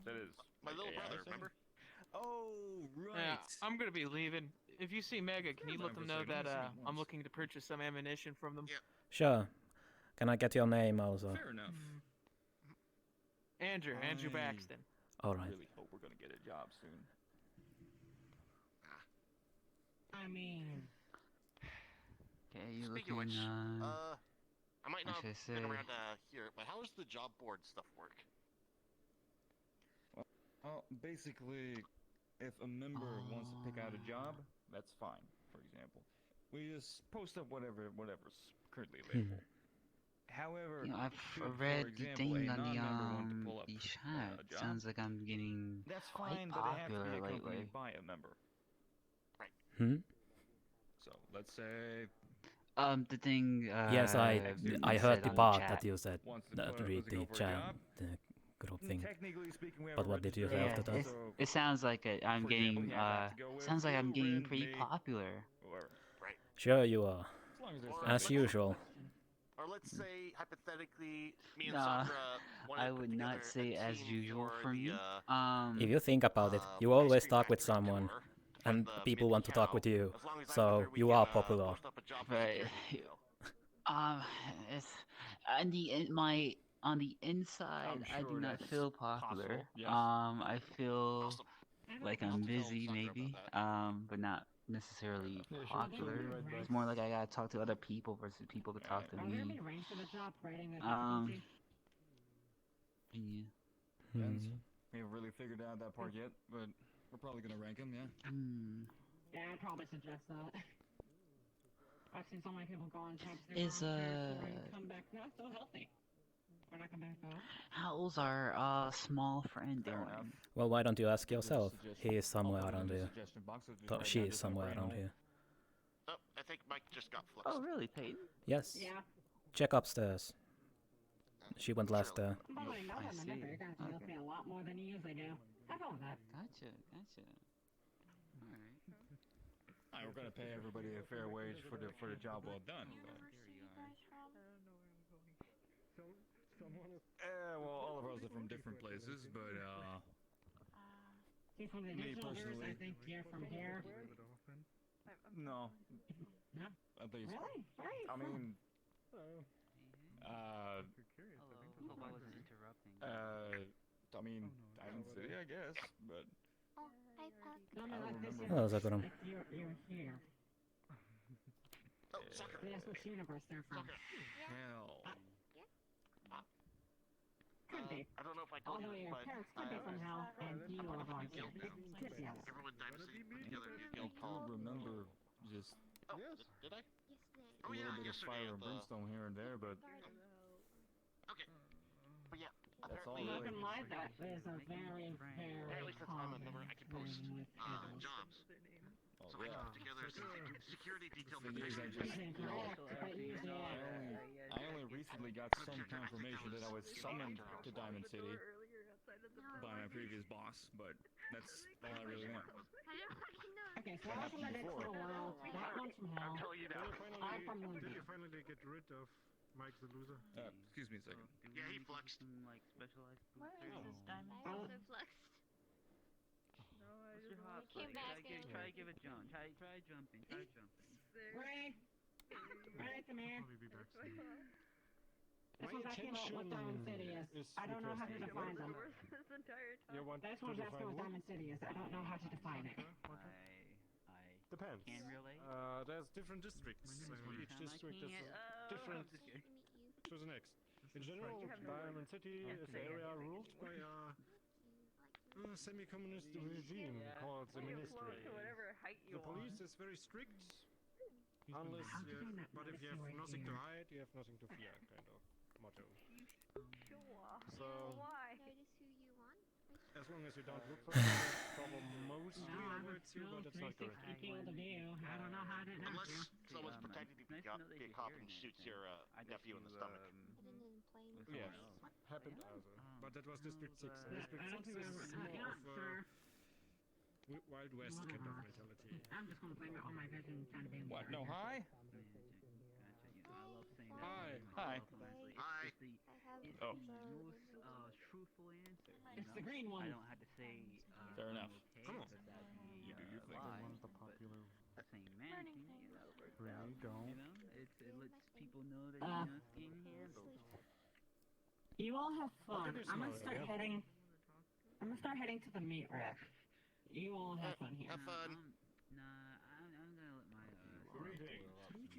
Speaker 11: that is
Speaker 2: My little
Speaker 11: AI
Speaker 2: brother,
Speaker 11: thing?
Speaker 2: remember?
Speaker 11: Oh, right.
Speaker 8: Yeah, I'm gonna be leaving. If you see Mega, can you let them know that I'm
Speaker 11: once.
Speaker 8: looking to purchase some ammunition from them?
Speaker 2: Yeah.
Speaker 1: Sure. Can I get your name also?
Speaker 11: Fair enough.
Speaker 8: Andrew
Speaker 11: I-
Speaker 8: Baxton.
Speaker 1: Alright.
Speaker 11: Really hope we're gonna get a job soon.
Speaker 7: I mean,
Speaker 12: Okay, you
Speaker 2: Speaking
Speaker 12: looking,
Speaker 2: of which, I might not
Speaker 12: what
Speaker 2: have
Speaker 12: should I
Speaker 2: been
Speaker 12: say?
Speaker 2: around here, but how does the job board stuff work?
Speaker 11: Well, basically, if a member wants to pick out a job, that's fine. For example, we just post up whatever's currently available. However,
Speaker 12: you know, I've
Speaker 11: should,
Speaker 12: read
Speaker 11: for
Speaker 12: the
Speaker 11: example,
Speaker 12: thing
Speaker 11: a
Speaker 12: on the
Speaker 11: non-member want to pull up
Speaker 12: VRCHAT.
Speaker 11: a job,
Speaker 12: Sounds like I'm getting
Speaker 11: that's
Speaker 12: quite
Speaker 11: fine, but it has to
Speaker 12: popular
Speaker 11: be
Speaker 12: lately.
Speaker 11: accompanied by a member.
Speaker 1: Hmm?
Speaker 11: So let's say
Speaker 12: The thing.
Speaker 1: Yes, I heard
Speaker 12: said
Speaker 1: the
Speaker 12: on
Speaker 1: part
Speaker 12: chat.
Speaker 1: that you said.
Speaker 11: wants to
Speaker 1: That
Speaker 11: put-
Speaker 1: read
Speaker 11: wants to
Speaker 1: the
Speaker 11: go for a
Speaker 1: chat,
Speaker 11: job,
Speaker 1: the group thing.
Speaker 11: technically speaking, we have
Speaker 1: But
Speaker 11: a
Speaker 1: what did you say
Speaker 11: registered
Speaker 12: Yeah,
Speaker 1: after that?
Speaker 11: so
Speaker 12: it sounds like I'm
Speaker 11: for example,
Speaker 12: getting.
Speaker 11: you have to go with
Speaker 12: Sounds like I'm
Speaker 11: you,
Speaker 12: getting
Speaker 11: Ren,
Speaker 12: pretty
Speaker 11: me,
Speaker 12: popular.
Speaker 11: whoever.
Speaker 1: Sure you are.
Speaker 11: As long as there's
Speaker 2: Or
Speaker 1: As
Speaker 11: something.
Speaker 1: usual.
Speaker 2: Or let's say, hypothetically, me and
Speaker 12: Nah,
Speaker 2: Sakura wanted
Speaker 12: I
Speaker 2: to put
Speaker 12: would
Speaker 2: together
Speaker 12: not say
Speaker 2: a
Speaker 12: as
Speaker 2: team
Speaker 12: usual
Speaker 2: for
Speaker 12: from
Speaker 2: the,
Speaker 12: you.
Speaker 1: If you think about it, you
Speaker 2: ice
Speaker 1: always
Speaker 2: cream
Speaker 1: talk with
Speaker 2: factory
Speaker 1: someone,
Speaker 2: tour
Speaker 1: and
Speaker 2: from the
Speaker 1: people
Speaker 2: Mini
Speaker 1: want to talk with
Speaker 2: Cow.
Speaker 1: you,
Speaker 2: As long as I'm
Speaker 1: so
Speaker 2: there, we
Speaker 1: you
Speaker 2: can,
Speaker 1: are popular.
Speaker 2: post up a job for
Speaker 12: Right.
Speaker 2: security, so.
Speaker 12: Um, it's on the inside, I do not feel popular.
Speaker 11: Yes.
Speaker 12: I feel
Speaker 2: Awesome.
Speaker 12: like
Speaker 2: I'll
Speaker 12: I'm
Speaker 2: tell
Speaker 12: busy
Speaker 2: Sucker
Speaker 12: maybe.
Speaker 2: about that.
Speaker 12: But not necessarily
Speaker 11: Yeah, sure,
Speaker 12: popular.
Speaker 11: she'll be right back.
Speaker 12: It's more like I gotta talk to other people versus people to talk to
Speaker 7: Are there
Speaker 12: me.
Speaker 7: any ranks for the job rating that
Speaker 12: Yeah.
Speaker 11: Depends. We haven't really figured out that part yet, but we're probably gonna rank him, yeah?
Speaker 7: Yeah, I'd probably suggest that. I've seen so many people go on jobs
Speaker 12: Is
Speaker 7: and come back not so healthy. Or not come back though.
Speaker 12: how's our small friend doing?
Speaker 1: Well, why don't you ask
Speaker 11: Give us a
Speaker 1: yourself?
Speaker 11: suggestion.
Speaker 1: He is somewhere
Speaker 11: I'll put it in
Speaker 1: around
Speaker 11: the
Speaker 1: here.
Speaker 11: suggestion box, so just
Speaker 1: Though
Speaker 11: write
Speaker 1: she
Speaker 11: down
Speaker 1: is
Speaker 11: just that
Speaker 1: somewhere
Speaker 11: brain
Speaker 1: around
Speaker 11: hole.
Speaker 1: here.
Speaker 2: Oh, I think Mike just got flexed.
Speaker 12: Oh, really, Peyton?
Speaker 1: Yes.
Speaker 7: Yeah.
Speaker 1: Check upstairs. She went last there.
Speaker 7: By the way, now
Speaker 12: I
Speaker 7: that I remember,
Speaker 12: see.
Speaker 7: you're gonna have to pay a lot more than you usually do. Have fun with that.
Speaker 12: Gotcha. Alright.
Speaker 11: Alright, we're gonna pay everybody a fair wage for the job well done. Well, all of us are from different places, but
Speaker 7: See, from the
Speaker 11: me
Speaker 7: initial verse, I
Speaker 11: personally,
Speaker 7: think you're from here.
Speaker 11: no.
Speaker 7: No?
Speaker 11: At least,
Speaker 7: Really? Right.
Speaker 11: I mean,
Speaker 12: Hello. Hope I wasn't interrupting.
Speaker 11: I mean, Diamond City, I guess, but
Speaker 9: Oh, hi, Puck.
Speaker 7: No,
Speaker 11: I
Speaker 7: no,
Speaker 11: don't
Speaker 7: like this
Speaker 11: remember.
Speaker 1: Hello, Zakaram.
Speaker 7: like you're here.
Speaker 2: Oh, Sucker.
Speaker 7: That's which universe they're from.
Speaker 11: hell.
Speaker 7: Could be.
Speaker 2: I don't know if I told
Speaker 7: Although
Speaker 2: you,
Speaker 7: your
Speaker 2: but
Speaker 7: parents could be from hell, and you are going to. Could be us.
Speaker 2: everyone Diamond City put together a new
Speaker 11: I
Speaker 2: guild
Speaker 11: can't
Speaker 2: called.
Speaker 11: remember just
Speaker 2: Oh, did I?
Speaker 11: a
Speaker 2: Oh yeah,
Speaker 11: little bit of
Speaker 2: yesterday
Speaker 11: fire
Speaker 2: at
Speaker 11: and
Speaker 2: the.
Speaker 11: brimstone here and there, but
Speaker 2: Okay, but yeah,
Speaker 11: that's all
Speaker 2: apparently.
Speaker 7: I'm not
Speaker 11: really.
Speaker 7: gonna lie, that is a very, very
Speaker 2: Apparently, since I'm a
Speaker 7: common
Speaker 2: member, I can post
Speaker 7: thing with elves.
Speaker 2: jobs.
Speaker 11: Oh,
Speaker 2: So I
Speaker 11: yeah.
Speaker 2: put together a security detail
Speaker 11: Thing is, I
Speaker 2: protection.
Speaker 11: just,
Speaker 7: Incorrect, but usually
Speaker 11: I only recently got some confirmation that I was summoned to Diamond City by my previous boss, but that's all I really want.
Speaker 7: Okay, so I from the next little while. That one's from hell. I'm from
Speaker 4: Did
Speaker 7: Moonbeam.
Speaker 4: you finally get rid of Mike the loser?
Speaker 11: Excuse me a second.
Speaker 2: Yeah, he flexed.
Speaker 12: Some like specialized
Speaker 3: Where is
Speaker 12: boosters?
Speaker 3: this diamond?
Speaker 9: I also flexed.
Speaker 12: What's your hot
Speaker 9: Came
Speaker 12: buddy?
Speaker 9: back
Speaker 12: Try
Speaker 9: and-
Speaker 12: give it jump. Try jumping.
Speaker 7: Ray! Ray, come here.
Speaker 4: Probably be back soon.
Speaker 7: This one's asking about what Diamond City is. I don't know how to define them.
Speaker 4: You want
Speaker 7: This
Speaker 4: to
Speaker 7: one's asking
Speaker 4: define
Speaker 7: what
Speaker 4: what?
Speaker 7: Diamond City is. I don't know how to define it.
Speaker 12: I
Speaker 4: Depends.
Speaker 12: can relate.
Speaker 4: There's different districts. So each district is different. To the next. In general, Diamond City is an area ruled by a semi-communist regime called the Ministry. The police is very strict, unless but if you have nothing to hide, you have nothing to fear, kind of motto. So,
Speaker 9: Notice who you want.
Speaker 4: as long as you don't look for them, problem mostly avoids you, but it's not correct.
Speaker 7: 360 killed a view. I don't know how to not
Speaker 2: Unless
Speaker 7: you.
Speaker 2: someone's pretending to be a cop and shoots your nephew in the stomach.
Speaker 9: Hidden in plain
Speaker 4: Yes,
Speaker 9: sight.
Speaker 4: happened also. But that was District 6.
Speaker 7: I
Speaker 4: District
Speaker 7: don't
Speaker 4: 6
Speaker 7: think
Speaker 4: is
Speaker 7: I'm
Speaker 4: more
Speaker 7: not
Speaker 4: of
Speaker 7: sure.
Speaker 4: Wild West kind of mentality.
Speaker 7: I'm just gonna blame it on my vision trying to be
Speaker 11: What? No, hi?
Speaker 4: Hi.
Speaker 11: Hi.
Speaker 2: Hi.
Speaker 9: I have
Speaker 11: Oh.
Speaker 9: the
Speaker 12: Truthful answer.
Speaker 7: It's the green one.
Speaker 12: I don't have to say.
Speaker 11: Fair enough.
Speaker 12: Okay,
Speaker 4: Come on.
Speaker 12: because that'd be,
Speaker 11: You do your thing.
Speaker 12: lie,
Speaker 6: One of the
Speaker 12: but
Speaker 6: popular.
Speaker 12: saying managing, works
Speaker 6: Really
Speaker 12: out.
Speaker 6: don't.
Speaker 12: You know, it lets people know that it's being handled.
Speaker 7: You all have fun.
Speaker 4: did you
Speaker 7: I'm gonna
Speaker 4: smell it,
Speaker 7: start
Speaker 4: yeah?
Speaker 7: heading. I'm gonna start heading to the meat rack. You all have fun here.
Speaker 2: Have fun.
Speaker 12: Nah, I'm gonna let my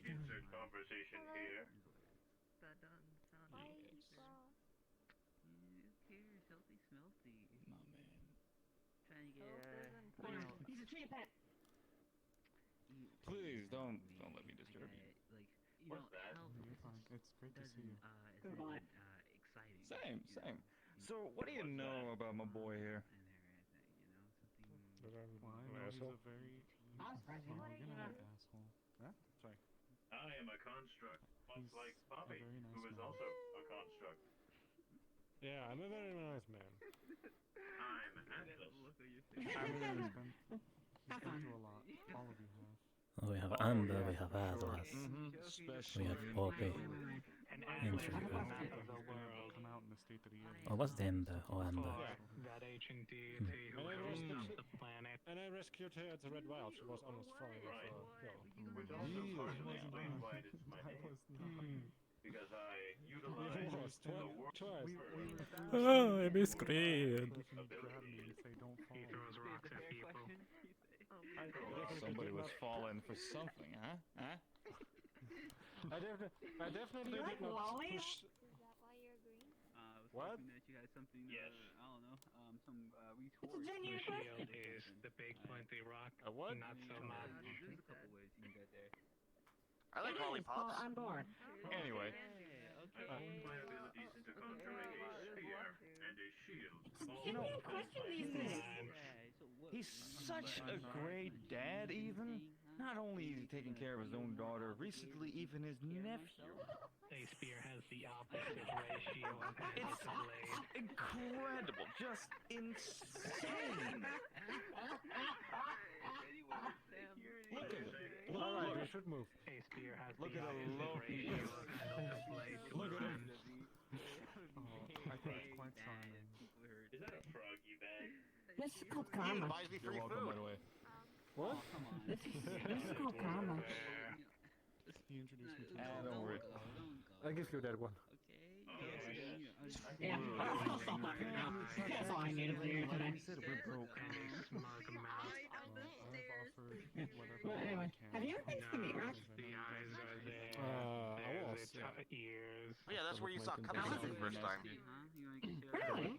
Speaker 10: Insert conversation here.
Speaker 9: Why bra?
Speaker 12: Who cares? Healthy, smelty.
Speaker 11: My man.
Speaker 12: Trying to get
Speaker 7: He's a tree pet.
Speaker 11: Please don't let me disturb you.
Speaker 12: Like
Speaker 10: What's that?
Speaker 12: health
Speaker 6: You're fine. It's great to see you.
Speaker 12: isn't
Speaker 7: Goodbye.
Speaker 12: exciting.
Speaker 11: Same,
Speaker 12: you know,
Speaker 11: same. So, what do you know about my boy here?
Speaker 12: and everything, you know, something.
Speaker 4: But I'm
Speaker 6: Well, I
Speaker 4: an
Speaker 6: know he's
Speaker 4: asshole.
Speaker 6: a very
Speaker 7: I was surprised you
Speaker 6: well,
Speaker 7: were
Speaker 6: you know,
Speaker 7: here.
Speaker 6: asshole. Huh? Sorry.
Speaker 10: I am a construct, much
Speaker 6: He's
Speaker 10: like
Speaker 6: a
Speaker 10: Bobby,
Speaker 6: very nice
Speaker 10: who is
Speaker 6: man.
Speaker 10: also a construct.
Speaker 4: Yeah, I'm a very nice man.
Speaker 10: I'm Atlas.
Speaker 6: I mean, he's been through a lot. All of you have.
Speaker 1: We have Amber, we have Atlas.
Speaker 11: Especially.
Speaker 1: We have Poppy.
Speaker 10: An
Speaker 1: Atlas
Speaker 10: atlas
Speaker 1: is
Speaker 10: of
Speaker 1: a
Speaker 10: the
Speaker 1: map
Speaker 10: map of the
Speaker 6: Come
Speaker 10: world.
Speaker 6: out in the state that he is.
Speaker 1: Oh, what's the Ember? Oh, Ember.
Speaker 10: For that ancient deity who
Speaker 4: And I rescued,
Speaker 10: the planet.
Speaker 4: and I rescued her at the Red Wild. She was almost falling off a hill.
Speaker 6: Partially explain why it is my name. Because I utilize the word
Speaker 4: Twice.
Speaker 1: Oh, I miscreated.
Speaker 6: grab me and say don't fall.
Speaker 10: He throws rocks at people.
Speaker 11: Somebody was falling for something, huh? Huh?
Speaker 4: I definitely
Speaker 7: You
Speaker 4: did
Speaker 7: like
Speaker 4: not
Speaker 7: lollies?
Speaker 4: push.
Speaker 9: Is that why you're green?
Speaker 13: I was
Speaker 4: What?
Speaker 13: hoping that you had something,
Speaker 6: Yes.
Speaker 13: I don't know, some
Speaker 7: It's a
Speaker 13: retort.
Speaker 7: genuine
Speaker 10: The shield is the big pointy rock.
Speaker 4: A what?
Speaker 10: Not so much.
Speaker 13: There's a couple ways you can get there.
Speaker 2: I like
Speaker 7: It is,
Speaker 2: lollipops.
Speaker 7: on board.
Speaker 11: Anyway,
Speaker 6: I own my abilities into conjuring a spear and a shield.
Speaker 7: Give me a question these days.
Speaker 11: he's such a great dad, even. Not only is he taking care of his own daughter, recently even his nephew.
Speaker 10: A spear has the opposite ratio of hand to blade.
Speaker 11: Incredible, just insane. Look at it.
Speaker 4: All right, we should move.
Speaker 10: A spear has
Speaker 11: Look
Speaker 10: the
Speaker 11: at the
Speaker 10: opposite
Speaker 11: low
Speaker 10: ratio of hand to blade.
Speaker 11: Look at him.
Speaker 6: I think it's quite charming.
Speaker 10: Is that a froggy bag?
Speaker 7: This is called
Speaker 2: He
Speaker 7: karma.
Speaker 2: buys me
Speaker 11: You're
Speaker 2: free
Speaker 11: welcome, by
Speaker 2: food.
Speaker 11: the way.
Speaker 4: What?
Speaker 7: This is called karma.
Speaker 6: He introduced me to
Speaker 11: Don't worry.
Speaker 4: I give you that one.
Speaker 7: Yeah. That's all I needed to hear today.
Speaker 11: We're broke.
Speaker 10: Smug mouth.
Speaker 6: I've offered whatever
Speaker 7: Well, anyway,
Speaker 6: I can.
Speaker 7: have you ever been to the Earth?
Speaker 10: The eyes are there.
Speaker 4: I was,
Speaker 10: There's the ears.
Speaker 2: Oh, yeah, that's where you saw Cupcake for the first time.
Speaker 7: Really?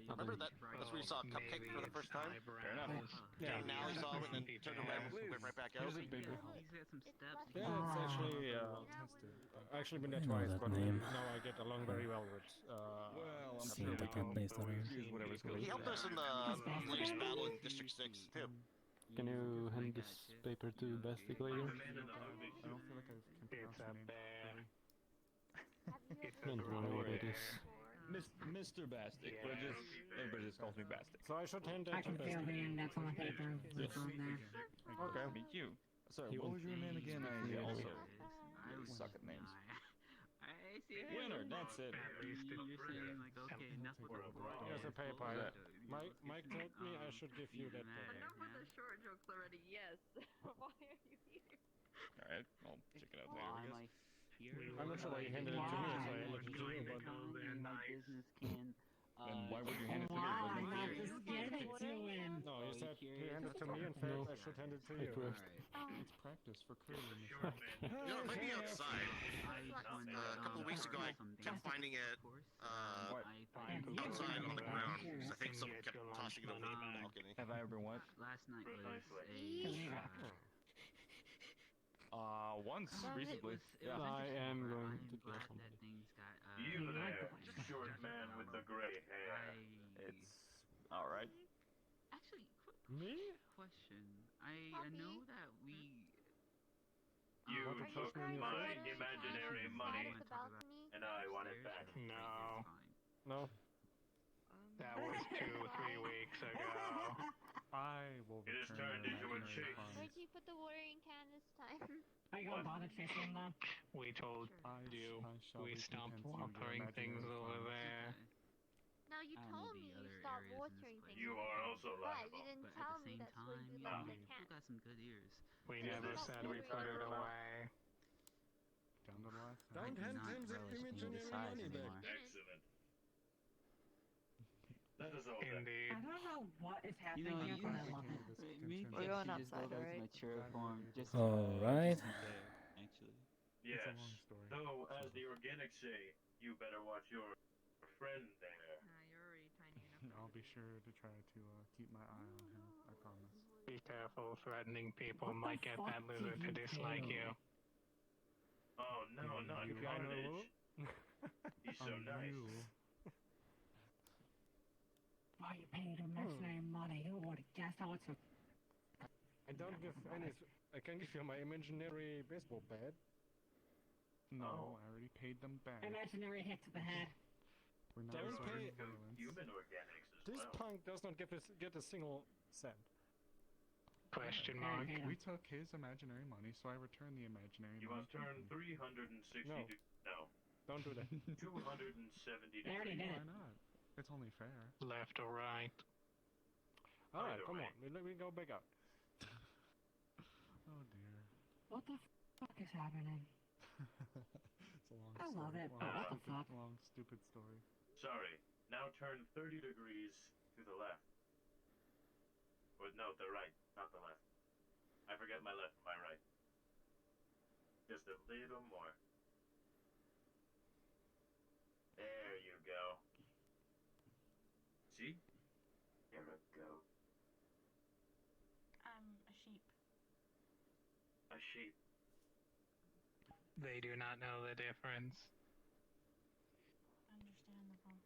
Speaker 2: Remember that? That's where you saw Cupcake for the first time?
Speaker 11: Fair enough.
Speaker 4: Yeah.
Speaker 2: And now he saw it and then turned around and went right back out.
Speaker 4: Here's a baby.
Speaker 13: He's got some steps.
Speaker 4: Yeah, it's actually. I've actually been there twice,
Speaker 1: that
Speaker 4: but
Speaker 1: name.
Speaker 4: now I get along very well with.
Speaker 11: Well, I'm
Speaker 1: See if I can place that around.
Speaker 11: use whatever skills
Speaker 2: He
Speaker 11: you
Speaker 2: helped
Speaker 11: have.
Speaker 2: us in the latest battle in District 6, too.
Speaker 5: Can you hand this paper to Bastic later?
Speaker 6: I don't feel like I can pronounce your name correctly.
Speaker 5: Don't worry about this.
Speaker 11: Mr. Bastic, but just everybody just calls me Bastic.
Speaker 4: So I should hand
Speaker 7: I
Speaker 4: that to
Speaker 7: can feel
Speaker 4: Best.
Speaker 7: the index on the paper. It's on there.
Speaker 4: Okay.
Speaker 11: Meet you. Sorry,
Speaker 5: He
Speaker 11: what
Speaker 5: won't-
Speaker 11: was your name again? I also suck at names.
Speaker 13: I see.
Speaker 11: Winner, that's it.
Speaker 13: You're saying like, okay, enough with the
Speaker 4: Here's a paper. Mike told me I should give you that paper.
Speaker 3: Enough with the short jokes already, yes. Why are you here?
Speaker 11: Alright, I'll check it out later, I guess.
Speaker 4: I'm not sure why you handed it to me, so I handed it to you, but.
Speaker 13: My business can.
Speaker 11: Then why would you hand it to me? It
Speaker 7: Why
Speaker 11: wasn't
Speaker 7: not
Speaker 11: clear.
Speaker 7: just give it to him?
Speaker 4: No, you said you handed it to me. In fact, I should hand it to you.
Speaker 6: It's practice for clearing this.
Speaker 2: You know, it might be outside. A couple of weeks ago, I kept finding it outside on the ground. 'Cause I think someone kept tossing it over the balcony.
Speaker 11: Have I ever what?
Speaker 13: Last night was
Speaker 11: Once recently. Yeah.
Speaker 5: I am going to kill
Speaker 13: that
Speaker 5: somebody.
Speaker 13: things got.
Speaker 6: You there, short man with the gray hair.
Speaker 11: It's alright.
Speaker 13: Actually, quick
Speaker 4: Me?
Speaker 13: question. I know that we.
Speaker 6: You
Speaker 9: Are you
Speaker 6: took
Speaker 9: guys
Speaker 6: my
Speaker 9: literally
Speaker 6: imaginary
Speaker 9: on the
Speaker 6: money,
Speaker 9: side of the balcony?
Speaker 6: and I want it back.
Speaker 10: No,
Speaker 4: No.
Speaker 10: that was 2-3 weeks ago.
Speaker 6: I will
Speaker 10: It has
Speaker 6: return
Speaker 10: turned
Speaker 6: your
Speaker 10: into a
Speaker 6: imaginary
Speaker 10: chase.
Speaker 6: funds.
Speaker 9: Where'd you put the watering can this time?
Speaker 7: Are you going bother fishing though?
Speaker 10: We told you.
Speaker 6: I shall
Speaker 10: We
Speaker 6: recompense
Speaker 10: stopped
Speaker 6: you your
Speaker 10: watering things
Speaker 6: imaginary
Speaker 10: over
Speaker 6: funds.
Speaker 10: there.
Speaker 9: No, you
Speaker 13: I don't
Speaker 9: told
Speaker 13: know
Speaker 9: me
Speaker 13: the
Speaker 9: you
Speaker 13: other
Speaker 9: stopped
Speaker 13: areas in this
Speaker 9: watering
Speaker 13: place.
Speaker 9: things.
Speaker 6: You are also
Speaker 9: But
Speaker 6: liable.
Speaker 9: you didn't
Speaker 13: But
Speaker 9: tell
Speaker 13: at the
Speaker 9: me
Speaker 13: same
Speaker 9: that's where
Speaker 13: time,
Speaker 9: you
Speaker 13: you
Speaker 9: left the
Speaker 13: people
Speaker 9: cat.
Speaker 13: got some good ears.
Speaker 10: We
Speaker 9: Yeah,
Speaker 10: never
Speaker 9: that's
Speaker 10: said
Speaker 9: what
Speaker 10: we
Speaker 9: we
Speaker 10: put it
Speaker 9: were
Speaker 10: away.
Speaker 6: Down the line.
Speaker 4: Don't hand him the imaginary money back.
Speaker 6: Excellent. That is all then.
Speaker 10: Indeed.
Speaker 7: I don't know what is
Speaker 12: You
Speaker 7: happening
Speaker 12: know,
Speaker 7: here,
Speaker 12: you
Speaker 7: but I love it.
Speaker 12: maybe
Speaker 3: We're going
Speaker 12: I should just go
Speaker 3: outside,
Speaker 12: back to
Speaker 3: alright?
Speaker 12: mature form. Just
Speaker 1: Alright.
Speaker 12: actually.
Speaker 6: Yes. It's a long story. Though, as the organics say, you better watch your friend there.
Speaker 3: You're already tiny enough.
Speaker 6: I'll be sure to try to keep my eye on him. I promise.
Speaker 10: Be careful, threatening people
Speaker 7: What the
Speaker 10: might get that
Speaker 7: fuck
Speaker 10: lizard to
Speaker 7: did you
Speaker 10: dislike
Speaker 7: do?
Speaker 10: you.
Speaker 6: Oh no, not
Speaker 4: You got no
Speaker 6: carnage. He's so nice.
Speaker 7: Why you paid imaginary money? Who would have guessed how it's a...
Speaker 4: I don't give any. I can give you my imaginary baseball bat.
Speaker 6: No, I already paid them back.
Speaker 7: Imaginary hit to the head.
Speaker 6: We're not
Speaker 4: Don't
Speaker 6: resorting
Speaker 4: pay-
Speaker 6: to violence.
Speaker 11: Human organics as
Speaker 4: This punk does not get a single cent.
Speaker 10: Question mark.
Speaker 7: Okay,
Speaker 6: We took his imaginary money, so I returned the imaginary
Speaker 11: You
Speaker 6: money.
Speaker 11: must turn 360.
Speaker 4: No.
Speaker 11: No.
Speaker 4: Don't do that.
Speaker 11: 270
Speaker 7: They already
Speaker 11: degrees.
Speaker 7: did
Speaker 6: Why
Speaker 7: it.
Speaker 6: not? It's only fair.
Speaker 10: Left or right.
Speaker 4: Alright,
Speaker 6: Either
Speaker 4: come
Speaker 6: way.
Speaker 4: on. We go back out. Oh dear.
Speaker 7: What the fuck is happening?
Speaker 4: It's a long
Speaker 7: I love
Speaker 4: story.
Speaker 7: it, but what the fuck?
Speaker 4: Long, stupid story.
Speaker 6: Sorry. Now turn 30 degrees to the left. Or no, the right, not the left. I forget my left and my right. Just a little more. There you go. See? You're a goat.
Speaker 9: I'm a sheep.
Speaker 6: A sheep.
Speaker 10: They do not know the difference.
Speaker 9: Understandable.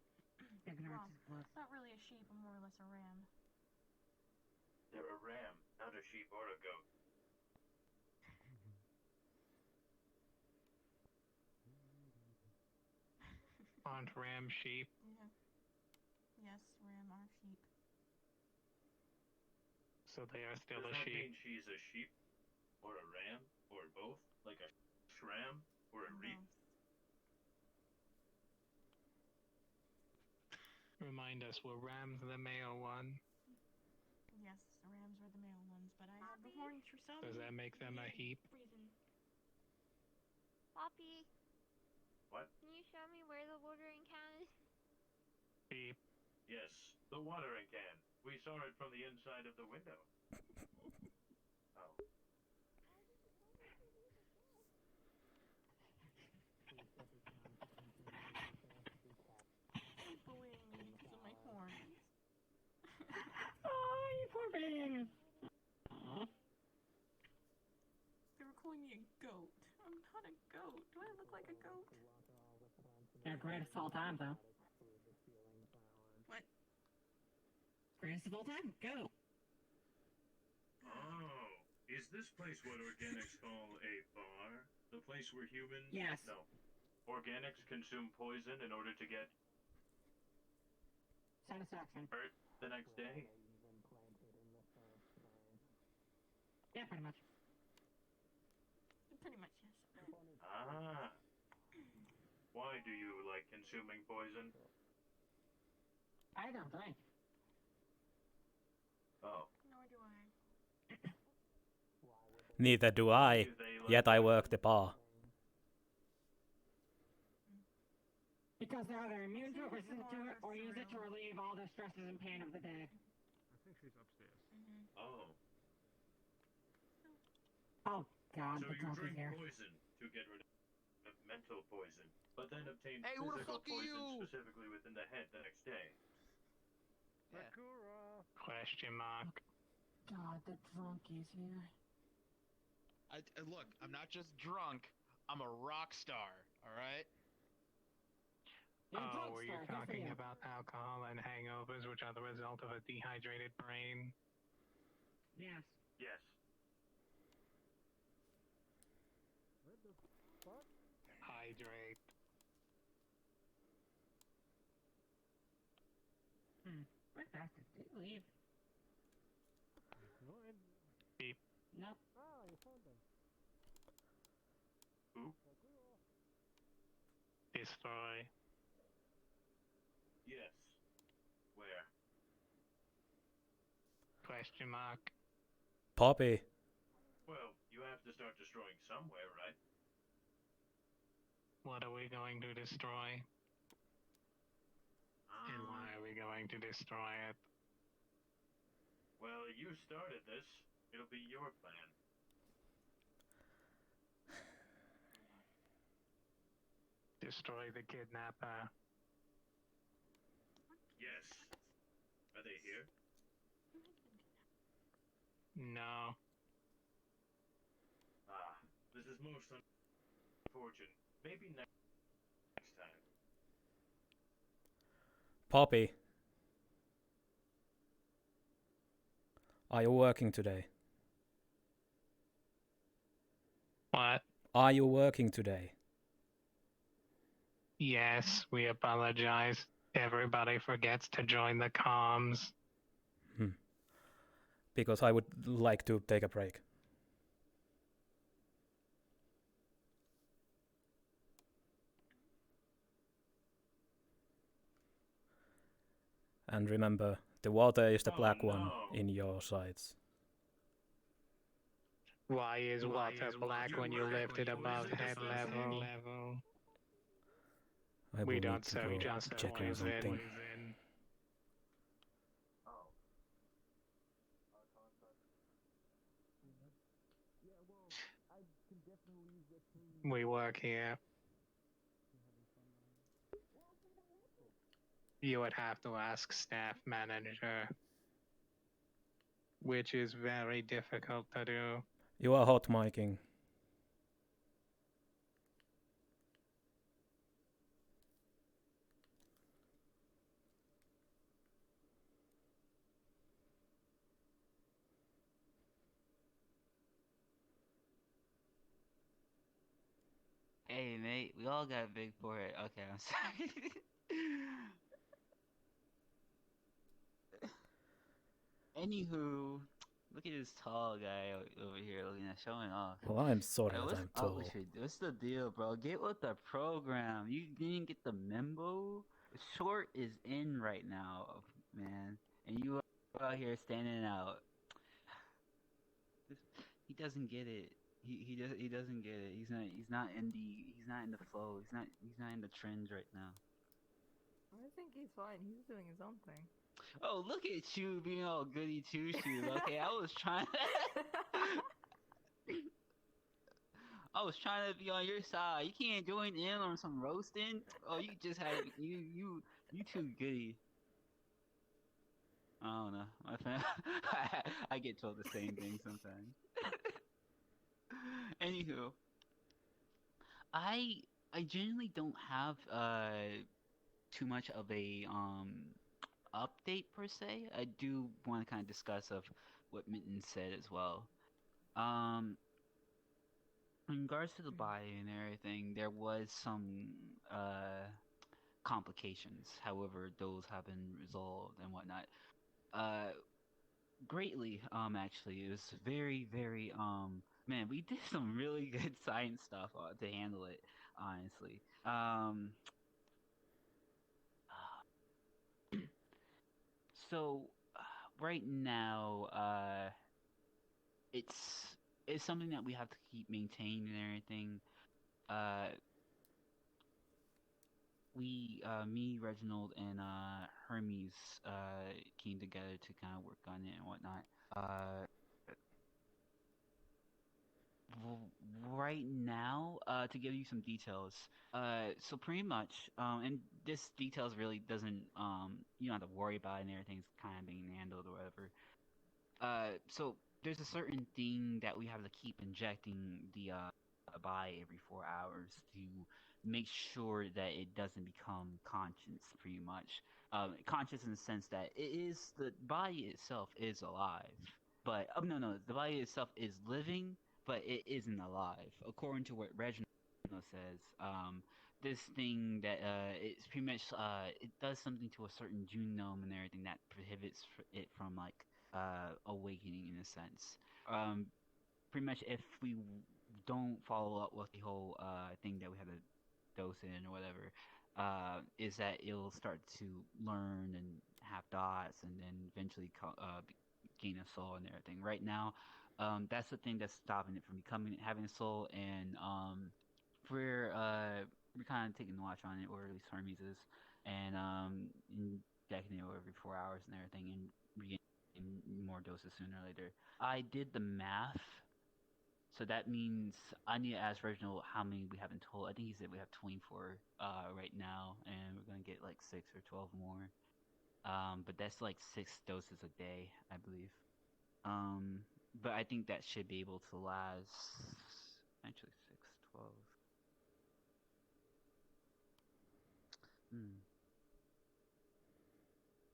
Speaker 7: Ignorance
Speaker 9: Well,
Speaker 7: is bliss.
Speaker 9: not really a sheep, I'm more or less a ram.
Speaker 6: They're a ram, not a sheep or a goat.
Speaker 10: Aren't ram sheep?
Speaker 9: Yeah. Yes, ram are sheep.
Speaker 10: So they are still
Speaker 6: Does
Speaker 10: a
Speaker 6: that
Speaker 10: sheep.
Speaker 6: mean she's a sheep? Or a ram? Or both? Like a shram? Or a reap?
Speaker 10: Remind us, were rams the male one?
Speaker 9: Yes, the rams are the male ones, but I have the horns for some.
Speaker 10: Does that make them a heap?
Speaker 9: reason.
Speaker 14: Poppy,
Speaker 6: What?
Speaker 14: can you show me where the watering can is?
Speaker 10: Heap.
Speaker 6: Yes, the watering can. We saw it from the inside of the window. Oh.
Speaker 9: They're bullying me because of my horns.
Speaker 7: Oh, you poor baby.
Speaker 9: They were calling me a goat. I'm not a goat. Do I look like a goat?
Speaker 7: They're greatest of all time, though.
Speaker 9: What?
Speaker 7: Greatest of all time. Go.
Speaker 6: Oh, is this place what organics call a bar? The place where humans...
Speaker 7: Yes.
Speaker 6: No. Organics consume poison in order to get
Speaker 7: Satisfaction.
Speaker 6: hurt the next day?
Speaker 7: Yeah, pretty much.
Speaker 9: Pretty much, yes.
Speaker 6: Ah. Why do you like consuming poison?
Speaker 7: I don't drink.
Speaker 6: Oh.
Speaker 9: Nor do I.
Speaker 1: Neither do I, yet I work the bar.
Speaker 7: Because they're either immune to it, resistant to it, or use it to relieve all the stresses and pain of the day.
Speaker 4: I think she's upstairs.
Speaker 6: Oh.
Speaker 7: Oh, God,
Speaker 6: So
Speaker 7: the
Speaker 6: you
Speaker 7: drunk is
Speaker 6: drink
Speaker 7: here.
Speaker 6: poison to get rid of mental poison, but then obtain
Speaker 5: Hey, who the
Speaker 6: physical
Speaker 5: fuck are
Speaker 6: poison
Speaker 5: you?
Speaker 6: specifically within the head the next day.
Speaker 4: Sakura.
Speaker 10: Question mark.
Speaker 7: God, the drunk is here.
Speaker 5: Look, I'm not just drunk. I'm a rock star. All right.
Speaker 7: You're a
Speaker 10: Oh,
Speaker 7: drunk
Speaker 10: were you
Speaker 7: star, good for
Speaker 10: talking
Speaker 7: you.
Speaker 10: about alcohol and hangovers, which are the result of a dehydrated brain?
Speaker 7: Yes.
Speaker 6: Yes.
Speaker 4: What the fuck?
Speaker 10: Hydrate.
Speaker 7: Where bastard? Did you leave?
Speaker 4: No,
Speaker 10: Beep.
Speaker 7: Nope.
Speaker 4: Ah, you found them.
Speaker 6: Who?
Speaker 10: Destroy.
Speaker 6: Yes. Where?
Speaker 10: Question mark.
Speaker 1: Poppy.
Speaker 6: Well, you have to start destroying somewhere, right?
Speaker 10: What are we going to destroy? And why are we going to destroy it?
Speaker 6: Well, you started this. It'll be your plan.
Speaker 10: Destroy the kidnapper.
Speaker 6: Yes. Are they here?
Speaker 10: No.
Speaker 6: Ah, this is most unfortunate. Maybe next time.
Speaker 1: Poppy. Are you working today?
Speaker 10: What?
Speaker 1: Are you working today?
Speaker 10: Yes, we apologize. Everybody forgets to join the comms.
Speaker 1: Because I would like to take a break. And remember, The water is the
Speaker 6: Oh,
Speaker 1: black one
Speaker 6: no.
Speaker 1: in your sights.
Speaker 10: Why is
Speaker 6: Why
Speaker 10: water
Speaker 6: is
Speaker 10: black
Speaker 6: water
Speaker 10: when you
Speaker 6: black
Speaker 10: lift
Speaker 6: when
Speaker 10: it
Speaker 6: you
Speaker 10: above
Speaker 6: lift it
Speaker 10: head
Speaker 6: above head
Speaker 10: level?
Speaker 1: I
Speaker 10: We
Speaker 1: will
Speaker 10: don't
Speaker 1: need to
Speaker 10: serve
Speaker 1: go
Speaker 10: just
Speaker 1: check on something.
Speaker 10: poison.
Speaker 6: Oh.
Speaker 10: We work here. You would have to ask staff manager, which is very difficult to do.
Speaker 1: You are hot micing.
Speaker 12: Hey, mate, we all got a big forehead. Okay, I'm sorry. Anywho, look at this tall guy over here looking at showing off.
Speaker 1: Well, I'm sorry
Speaker 12: Hey,
Speaker 1: that
Speaker 12: what's
Speaker 1: I'm
Speaker 12: up with
Speaker 1: tall.
Speaker 12: you? What's the deal, bro? Get with the program. You didn't get the memo? Short is in right now, man. And you are out here standing out. He doesn't get it. He doesn't get it. He's not in the flow. He's not in the trends right now.
Speaker 3: I think he's fine. He's doing his own thing.
Speaker 12: Oh, look at you being all goody two shoes. Okay, I was trying to be on your side. You can't join in on some roasting. Oh, you just had you too goody. I don't know. My fam I get told the same thing sometimes. Anywho, I genuinely don't have too much of a update per se. I do want to kind of discuss of what Mitten said as well. In regards to the body and everything, there was some complications. However, those have been resolved and whatnot. Greatly, actually, it was very, man, we did some really good science stuff to handle it, honestly. So right now, it's something that we have to keep maintaining and everything. Me, Reginald, and Hermes came together to kind of work on it and whatnot. Right now, to give you some details, so pretty much, and this details really doesn't, you don't have to worry about it and everything's kind of being handled or whatever. So there's a certain thing that we have to keep injecting the by every 4 hours to make sure that it doesn't become conscious, pretty much. Conscious in the sense that the body itself is alive, but no, the body itself is living, but it isn't alive, according to what Reginald says. This thing that it's pretty much it does something to a certain genome and everything that prohibits it from like awakening in a sense. Pretty much if we don't follow up with the whole thing that we have to dose in or whatever, is that it'll start to learn and have thoughts and then eventually gain a soul and everything. Right now, that's the thing that's stopping it from having a soul, and we're kind of taking the watch on it, or at least Hermes is, and injecting it every 4 hours and everything, and regain more doses sooner or later. I did the math, so that means I need to ask Reginald how many we have in total. I think he said we have 24 right now, and we're gonna get like 6 or 12 more. But that's like 6 doses a day, I believe. But I think that should be able to last. Actually, 6, 12.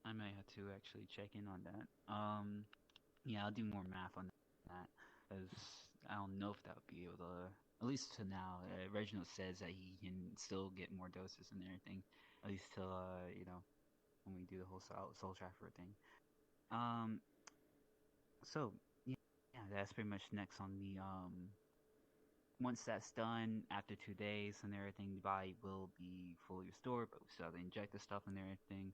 Speaker 12: I might have to actually check in on that. Yeah, I'll do more math on that, because I don't know if that would be able to. At least to now, Reginald says that he can still get more doses and everything. At least till when we do the whole soul tracker thing. So yeah, that's pretty much next on the Once that's done, after 2 days and everything, the body will be fully restored, but we still have to inject the stuff and everything.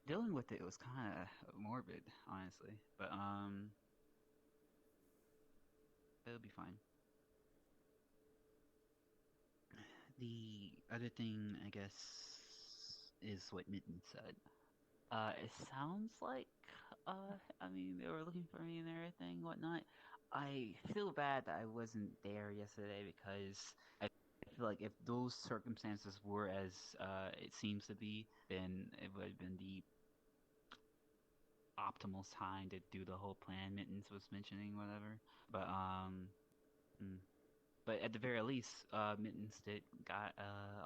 Speaker 12: dealing with it was kind of morbid, honestly. But it'll be fine. The other thing, I guess, is what Mitten said. It sounds like, I mean, they were looking for me and everything, whatnot. I feel bad that I wasn't there yesterday because I feel like if those circumstances were as it seems to be, then it would have been the optimal time to do the whole plan Mittens was mentioning, whatever. But but at the very least, Mittens did got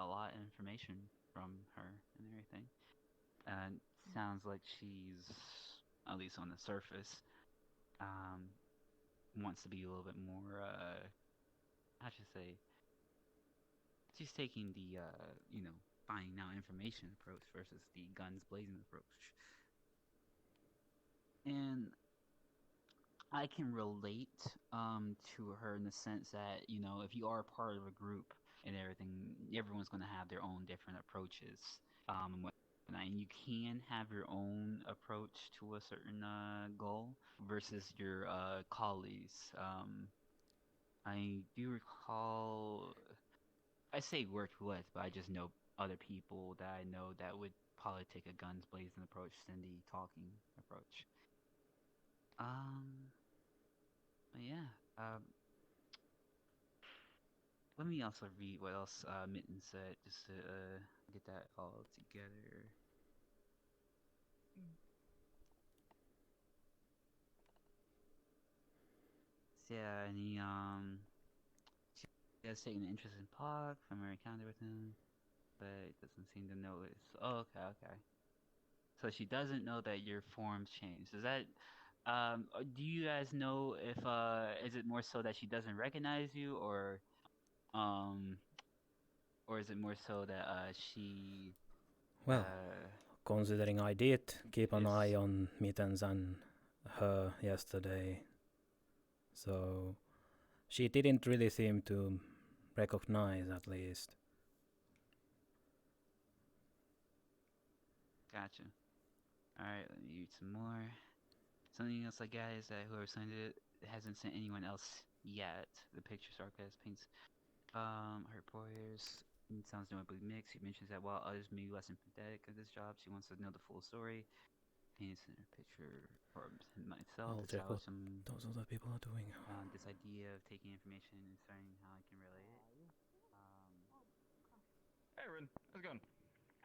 Speaker 12: a lot of information from her and everything. And sounds like she's, at least on the surface, wants to be a little bit more, I should say, she's taking the, finding out information approach versus the guns blazing approach. And I can relate to her in the sense that, if you are part of a group and everything, everyone's going to have their own different approaches. And you can have your own approach to a certain goal versus your colleagues. I do recall, I say worked with, but I just know other people that I know that would probably take a guns blazing approach than the talking approach. But yeah. Let me also read what else Mitten said, just to get that all together. So yeah, and he has taken an interest in Pakk from her encounter with him, but doesn't seem to notice. Oh, okay. So she doesn't know that your forms changed. Is that do you guys know if is it more so that she doesn't recognize you, or is it more so that she
Speaker 1: Well, considering I did keep an eye on Mittens and her yesterday, so she didn't really seem to recognize, at least.
Speaker 12: Gotcha. Alright, let me read some more. Something else I got is that whoever signed it hasn't sent anyone else yet. The picture sarcasm paints her employers. It sounds notably mixed. He mentions that while others may be less empathetic of this job, she wants to know the full story. Paints in a picture for myself.
Speaker 1: I'll check what those other people are doing.
Speaker 12: This idea of taking information and starting how I can relate it.
Speaker 11: Hey, Rin, how's it going?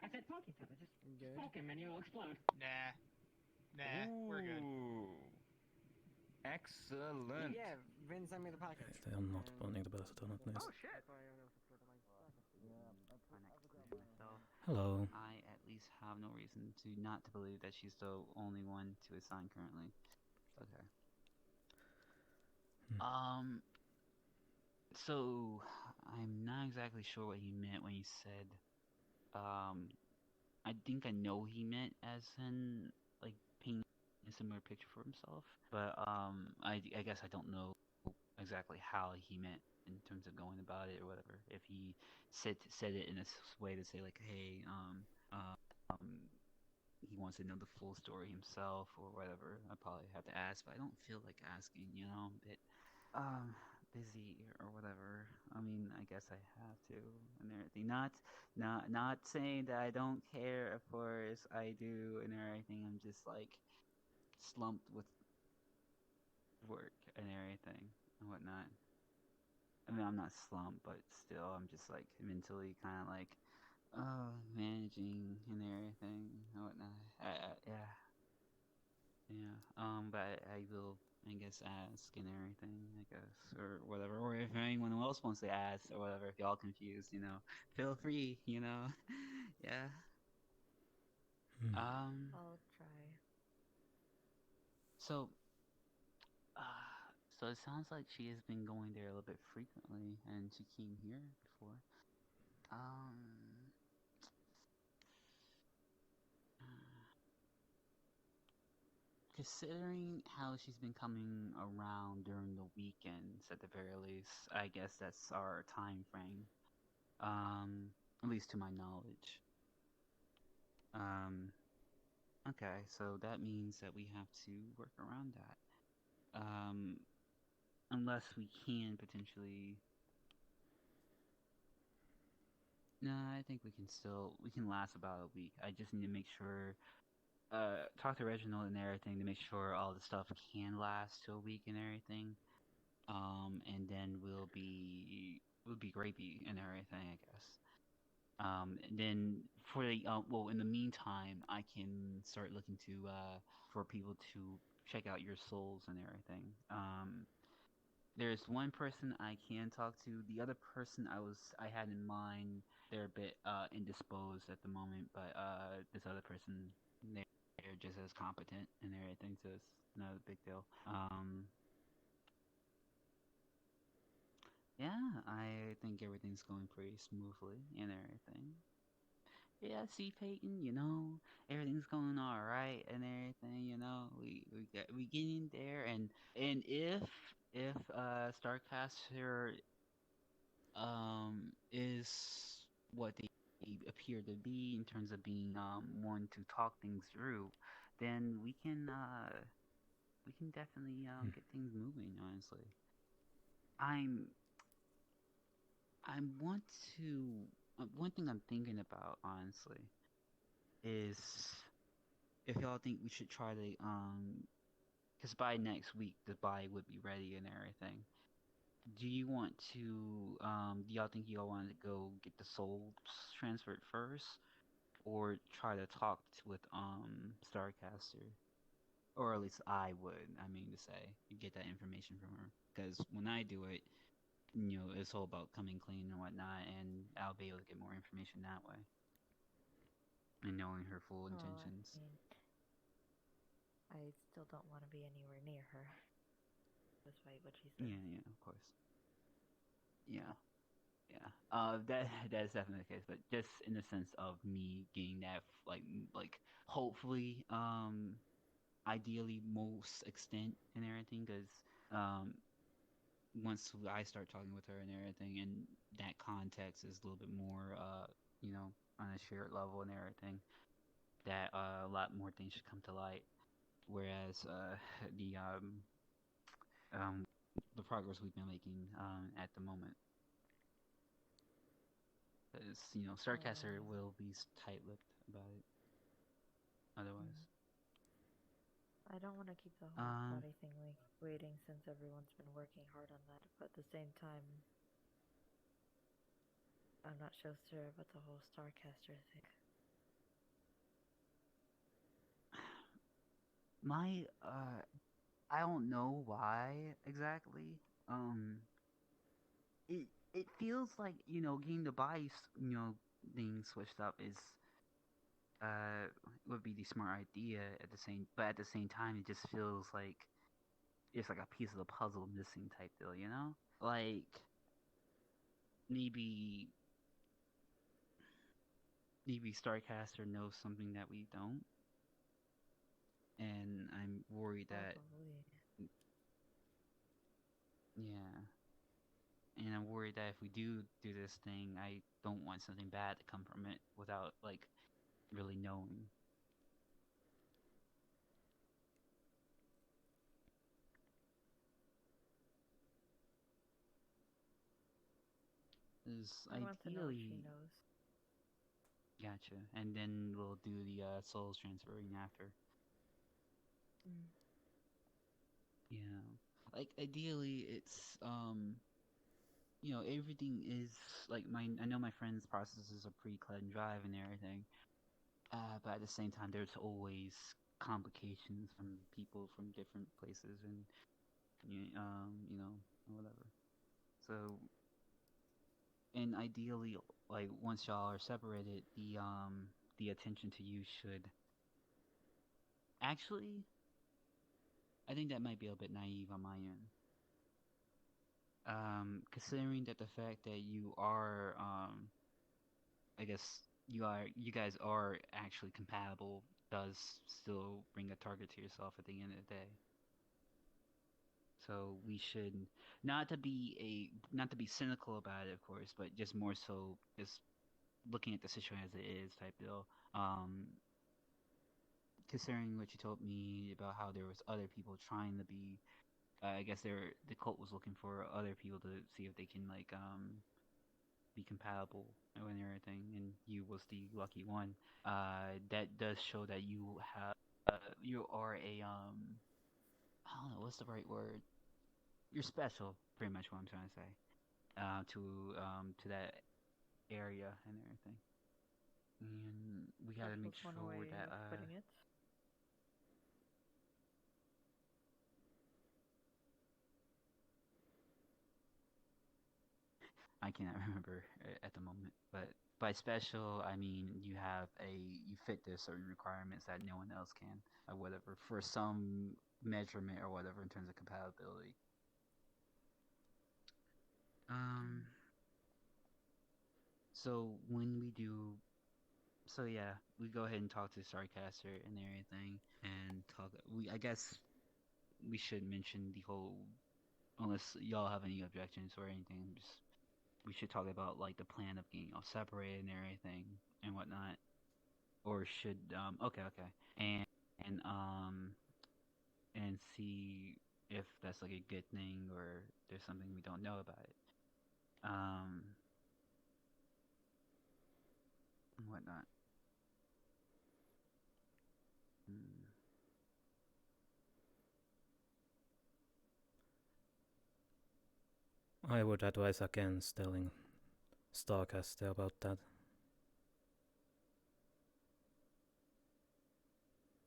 Speaker 7: I said poke each other. Just poke him and you'll explode.
Speaker 8: Nah, we're good.
Speaker 11: Excellent.
Speaker 7: Yeah, Vin sent me the package.
Speaker 1: They are not wanting the best on at least.
Speaker 8: Oh shit!
Speaker 1: Hello.
Speaker 12: I at least have no reason to not to believe that she's the only one to assign currently. Okay. So I'm not exactly sure what he meant when he said I think I know he meant as in like painting a similar picture for himself, but I guess I don't know exactly how he meant in terms of going about it or whatever. If he said it in a way to say like, hey, he wants to know the full story himself or whatever, I probably have to ask, but I don't feel like asking, I'm a bit busy or whatever. I mean, I guess I have to and everything. Not saying that I don't care, of course I do and everything. I'm just like slumped with work and everything and whatnot. I mean, I'm not slumped, but still, I'm just like mentally kind of like, managing and everything and whatnot. Yeah. But I will, I guess, ask and everything, I guess, or whatever. Or if anyone else wants to ask or whatever, if y'all confused, feel free, Yeah.
Speaker 3: I'll try.
Speaker 12: So it sounds like she has been going there a little bit frequently, and she came here before. Considering how she's been coming around during the weekends, at the very least, I guess that's our time frame. At least to my knowledge. Okay, so that means that we have to work around that. Unless we can potentially. No, I think we can last about a week. I just need to make sure talk to Reginald and everything to make sure all the stuff can last to a week and everything. And then we'll be gravy and everything, I guess. And then for the well, in the meantime, I can start looking to for people to check out your souls and everything. There's one person I can talk to. The other person I had in mind, they're a bit indisposed at the moment, but this other person, they're just as competent and everything, so it's not a big deal. Yeah, I think everything's going pretty smoothly and everything. Yeah, see, Peyton, everything's going all right and everything. We getting there, and if Starcaster is what they appear to be in terms of being one to talk things through, then we can definitely get things moving. Honestly, I'm I want to. One thing I'm thinking about, honestly, is if y'all think we should try to because by next week the buy would be ready and everything. Do you want to do y'all think y'all want to go get the souls transferred first, or try to talk with Starcaster, or at least I would. I mean to say, you get that information from her, because when I do it, it's all about coming clean and whatnot, and I'll be able to get more information that way. And knowing her full intentions.
Speaker 3: I still don't want to be anywhere near her, despite what she said.
Speaker 12: Yeah, of course. Yeah. That is definitely the case, but just in the sense of me getting that, like hopefully, ideally most extent and everything, because once I start talking with her and everything, and that context is a little bit more, on a shared level and everything, that a lot more things should come to light. Whereas the progress we've been making at the moment, because Starcaster will be tight-lipped about it. Otherwise.
Speaker 3: I don't want to keep the whole body thing waiting since everyone's been working hard on that, but at the same time, I'm not so sure about the whole Starcaster thing.
Speaker 12: I don't know why exactly. It feels like getting the body thing switched up is would be the smart idea but at the same time it just feels like it's like a piece of the puzzle missing type deal, like maybe Starcaster knows something that we don't, and I'm worried that and I'm worried that if we do this thing, I don't want something bad to come from it without really knowing.
Speaker 3: I want to know if she knows.
Speaker 12: Gotcha. And then we'll do the souls transferring after. Yeah. Ideally it's everything is I know my friends' processes are pretty cut and dry and everything. But at the same time there's always complications from people from different places and whatever. So, and ideally, once y'all are separated, the attention to you should. Actually, I think that might be a bit naive on my end. Considering that the fact that you are, I guess you guys are actually compatible, does still bring a target to yourself at the end of the day. So we should not to be cynical about it, of course, but just more so just looking at the situation as it is type deal. considering what you told me about how there was other people trying to be, I guess the cult was looking for other people to see if they can like be compatible and everything, and you was the lucky one. That does show that you have you are a I don't know what's the right word. You're special, pretty much what I'm trying to say. To that area and everything. And we gotta make
Speaker 3: That's
Speaker 12: sure
Speaker 3: one way
Speaker 12: that
Speaker 3: of putting it.
Speaker 12: I cannot remember at the moment, but by special I mean you fit the certain requirements that no one else can, or whatever, for some measurement or whatever in terms of compatibility. So when we do, so yeah, we go ahead and talk to Starcaster and everything, and talk. I guess we should mention the whole, unless y'all have any objections or anything. Just we should talk about like the plan of getting all separated and everything and whatnot, or should okay, and um and see if that's like a good thing or there's something we don't know about it. And whatnot.
Speaker 1: I would advise against telling Starcaster about that.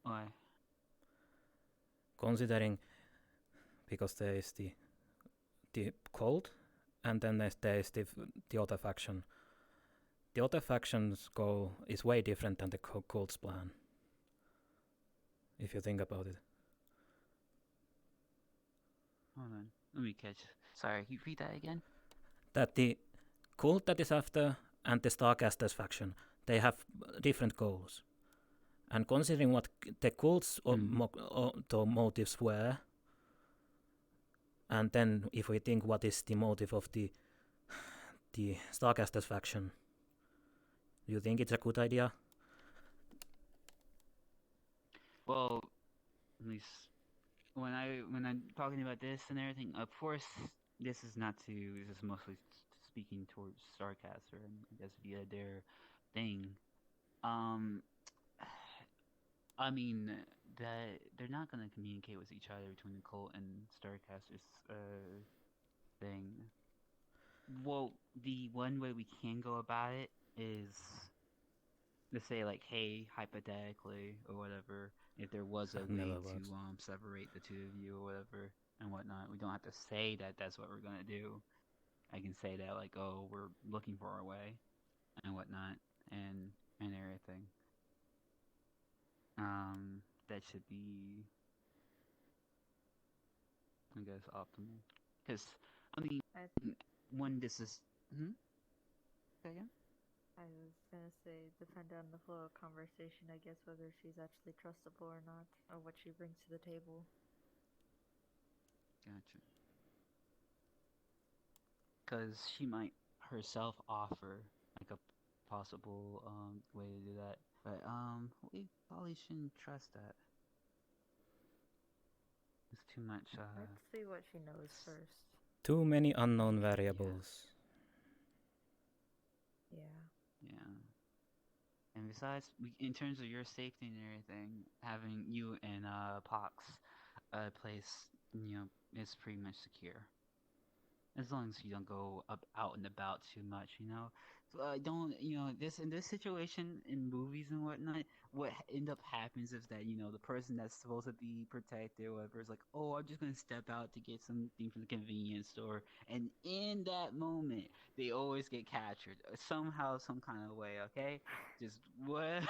Speaker 12: Why?
Speaker 1: Considering, because there is the cult, and then there is the other faction. The other faction's goal is way different than the cult's plan, if you think about it.
Speaker 12: Hold on, let me catch. Sorry, can you read that again?
Speaker 1: That the cult that is after and the Starcaster's faction, they have different goals. And considering what the cult's motives were, and then if we think what is the motive of the Starcaster's faction, do you think it's a good idea?
Speaker 12: Well, at least when I'm talking about this and everything, of course, this is mostly speaking towards Starcaster and I guess via their thing. I mean that they're not gonna communicate with each other between the cult and Starcaster's thing. Well, the one way we can go about it is to say like, hey, hypothetically or whatever, if there was a way to separate the two of you or whatever and whatnot, we don't have to say that that's what we're gonna do. I can say that like, oh, we're looking for our way and whatnot and everything. That should be, I guess, optimal. Because I mean, when this is, say again?
Speaker 3: I was gonna say, depend on the flow of conversation, I guess, whether she's actually trustable or not, or what she brings to the table.
Speaker 12: Gotcha. Because she might herself offer like a possible way to do that, but we probably shouldn't trust that. It's too much.
Speaker 3: Let's see what she knows first.
Speaker 1: Too many unknown variables.
Speaker 3: Yeah.
Speaker 12: And besides, in terms of your safety and everything, having you and Pox place, is pretty much secure. As long as you don't go out and about too much, So, don't, in this situation in movies and whatnot, what happens is that, the person that's supposed to be protected or whatever is like, oh, I'm just going to step out to get something from the convenience store. And in that moment, they always get captured somehow, some kind of way, okay? Just what?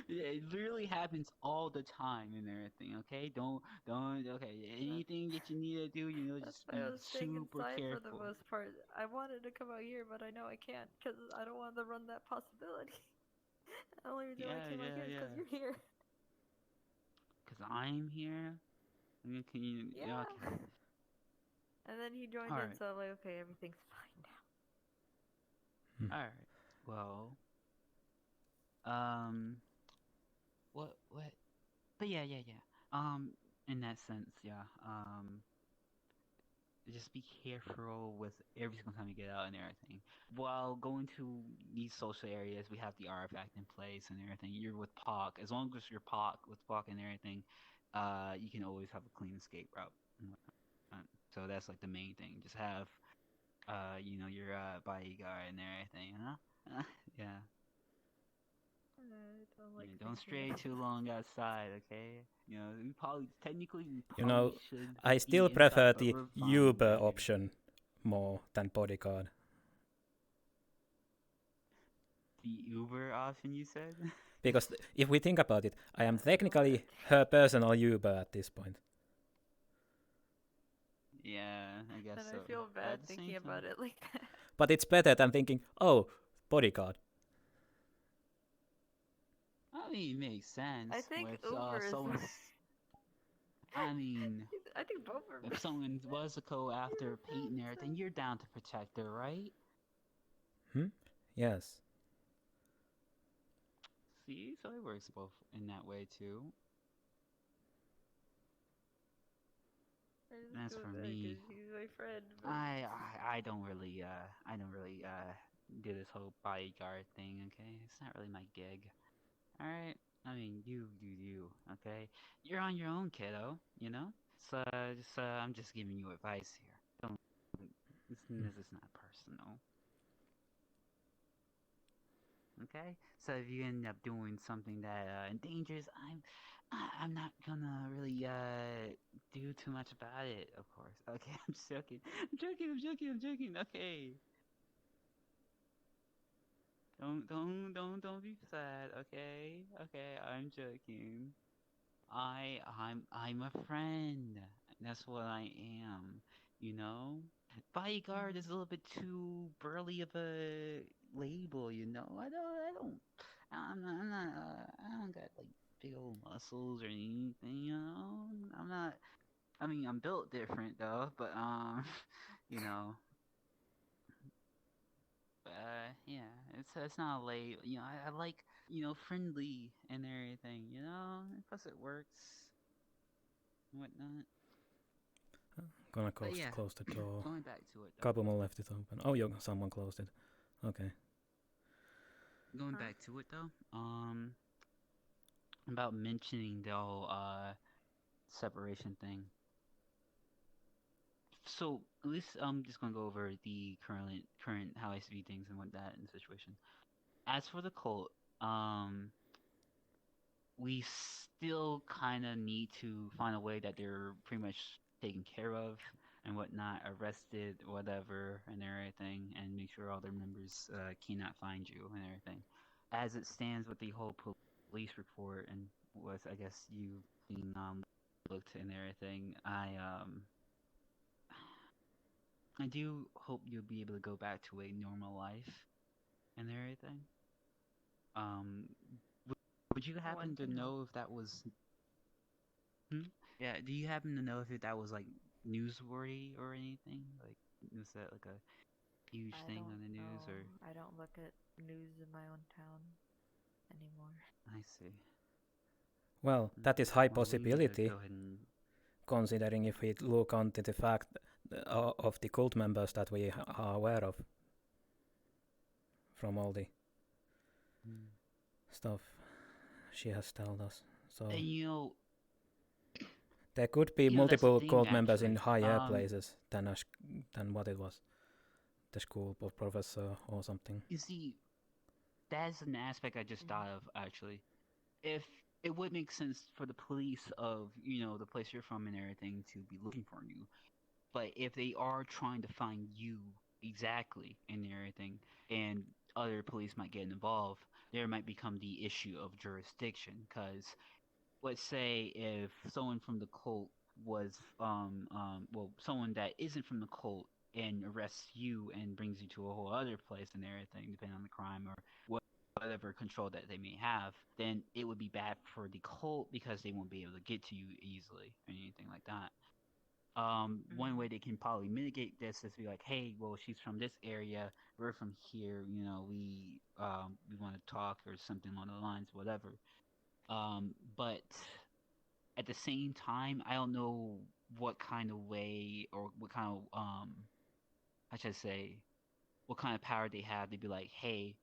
Speaker 12: It literally happens all the time and everything, okay? Okay, anything that you need to do, just be super careful.
Speaker 3: For the most part, I wanted to come out here, but I know I can't because I don't want to run that possibility. The only reason I came out here is because you're here.
Speaker 12: Because I'm here? I mean, can you...
Speaker 3: Yeah.
Speaker 12: Okay.
Speaker 3: And then he joined in, so I'm like, okay, everything's fine now.
Speaker 12: Alright. Well... What But yeah. In that sense, yeah. Just be careful with every single time you get out and everything. While going to these social areas, we have the artifact in place and everything. You're with Pakk. As long as you're with Pakk and everything, you can always have a clean escape route. So that's like the main thing. Just have, your bodyguard and everything. Yeah. Don't stray too long outside, okay? We probably should.
Speaker 1: I still prefer the Uber option more than bodyguard.
Speaker 12: The Uber option, you said?
Speaker 1: Because if we think about it, I am technically her personal Uber at this point.
Speaker 12: Yeah, I guess so.
Speaker 3: And I feel bad thinking about it like that.
Speaker 1: But it's better than thinking, oh, bodyguard.
Speaker 12: I mean, it makes sense.
Speaker 3: I think Uber is...
Speaker 12: I mean,
Speaker 3: I think both are...
Speaker 12: If someone was to go after Peyton there, then you're down to protect her, right?
Speaker 1: Yes.
Speaker 12: See, so it works both in that way too. As for me,
Speaker 3: she's my friend.
Speaker 12: I don't really do this whole bodyguard thing. Okay, it's not really my gig. All right. I mean, you do you. Okay, you're on your own, kiddo. So I'm just giving you advice here. Don't. This is not personal. Okay, so if you end up doing something that endangers, I'm not gonna really do too much about it, of course. Okay, I'm just joking. I'm joking. Okay. Don't be sad. Okay. I'm joking. I'm a friend. That's what I am. Bodyguard is a little bit too burly of a label. I don't got like big old muscles or anything. I'm not. I mean, I'm built different though, but yeah, it's not a label. I like friendly and everything. Plus it works. And whatnot.
Speaker 1: Gonna close the door.
Speaker 12: Going back to it.
Speaker 1: Couple more left it open. Oh, someone closed it. Okay.
Speaker 12: Going back to it though. About mentioning the whole separation thing. So at least I'm just gonna go over the current how I see things and whatnot in the situation. As for the cult, we still kind of need to find a way that they're pretty much taken care of and whatnot, arrested, whatever, and everything, and make sure all their members cannot find you and everything. As it stands with the whole police report and with, I guess, you being looked and everything, I do hope you'll be able to go back to a normal life and everything. Would you happen to know if that was... Yeah, do you happen to know if that was like newsworthy or anything? Like, was that like a huge thing on the news or?
Speaker 3: I don't look at news in my own town anymore.
Speaker 12: I see.
Speaker 1: Well, that is high possibility, considering if we look onto the fact of the cult members that we are aware of from all the stuff she has told us. So there could be multiple cult members in higher places than what it was, the school of professor or something.
Speaker 12: You see, that's an aspect I just thought of actually. If it would make sense for the police of the place you're from and everything to be looking for you, but if they are trying to find you exactly and everything, and other police might get involved, there might become the issue of jurisdiction. Because let's say if someone from the cult was someone that isn't from the cult and arrests you and brings you to a whole other place and everything, depending on the crime or whatever control that they may have, then it would be bad for the cult because they won't be able to get to you easily or anything like that. One way they can probably mitigate this is be like, hey, well, she's from this area, we're from here, we want to talk or something along the lines, whatever. But at the same time, I don't know what kind of way or what kind of how should I say, what kind of power they have to be like, hey,